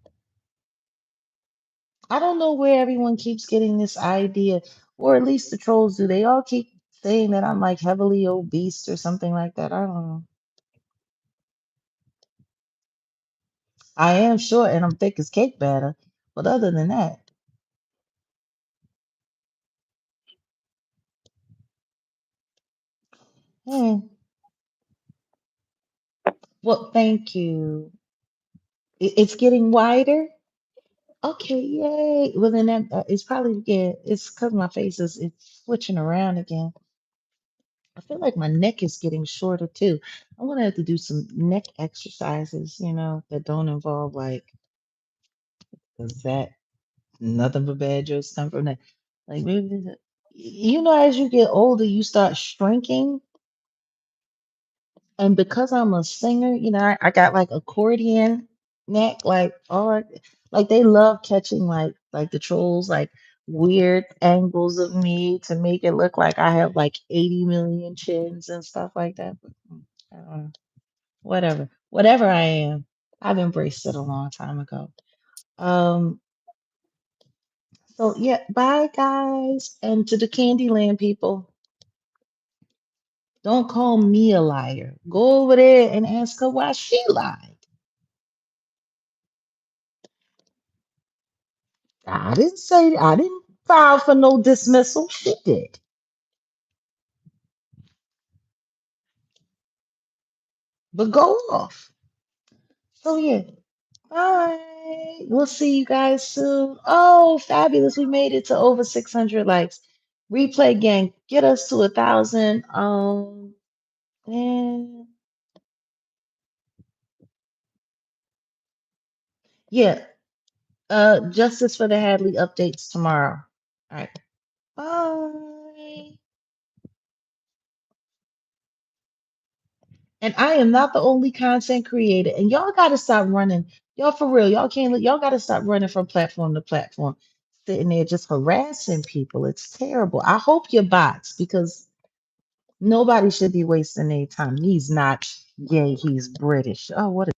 I don't know where everyone keeps getting this idea, or at least the trolls do. They all keep saying that I'm like heavily obese or something like that. I don't know. I am short and I'm thick as cake batter, but other than that, eh. Well, thank you. It's getting wider. Okay, yay. Well, then that it's probably it's because my face is it's switching around again. I feel like my neck is getting shorter too. I'm gonna have to do some neck exercises, that don't involve like, because that nothing but bad jokes come from that. Like maybe, as you get older, you start shrinking. And because I'm a singer, I got like accordion neck, like like they love catching like the trolls, like weird angles of me to make it look like I have like 80 million chins and stuff like that. But, I don't know. Whatever I am, I've embraced it a long time ago. Um, so yeah, bye guys, and to the Candyland people, don't call me a liar. Go over there and ask her why she lied. I didn't file for no dismissal. She did. But go off. So yeah. Bye. We'll see you guys soon. Oh, fabulous. We made it to over 600 likes. Replay gang, get us to 1,000. And yeah. Justice for the Hadley updates tomorrow. All right. Bye. And I am not the only content creator. And y'all gotta stop running. Y'all for real. Y'all can't y'all gotta stop running from platform to platform, sitting there just harassing people. It's terrible. I hope your bots, because nobody should be wasting their time. He's not gay, he's British. Oh, what a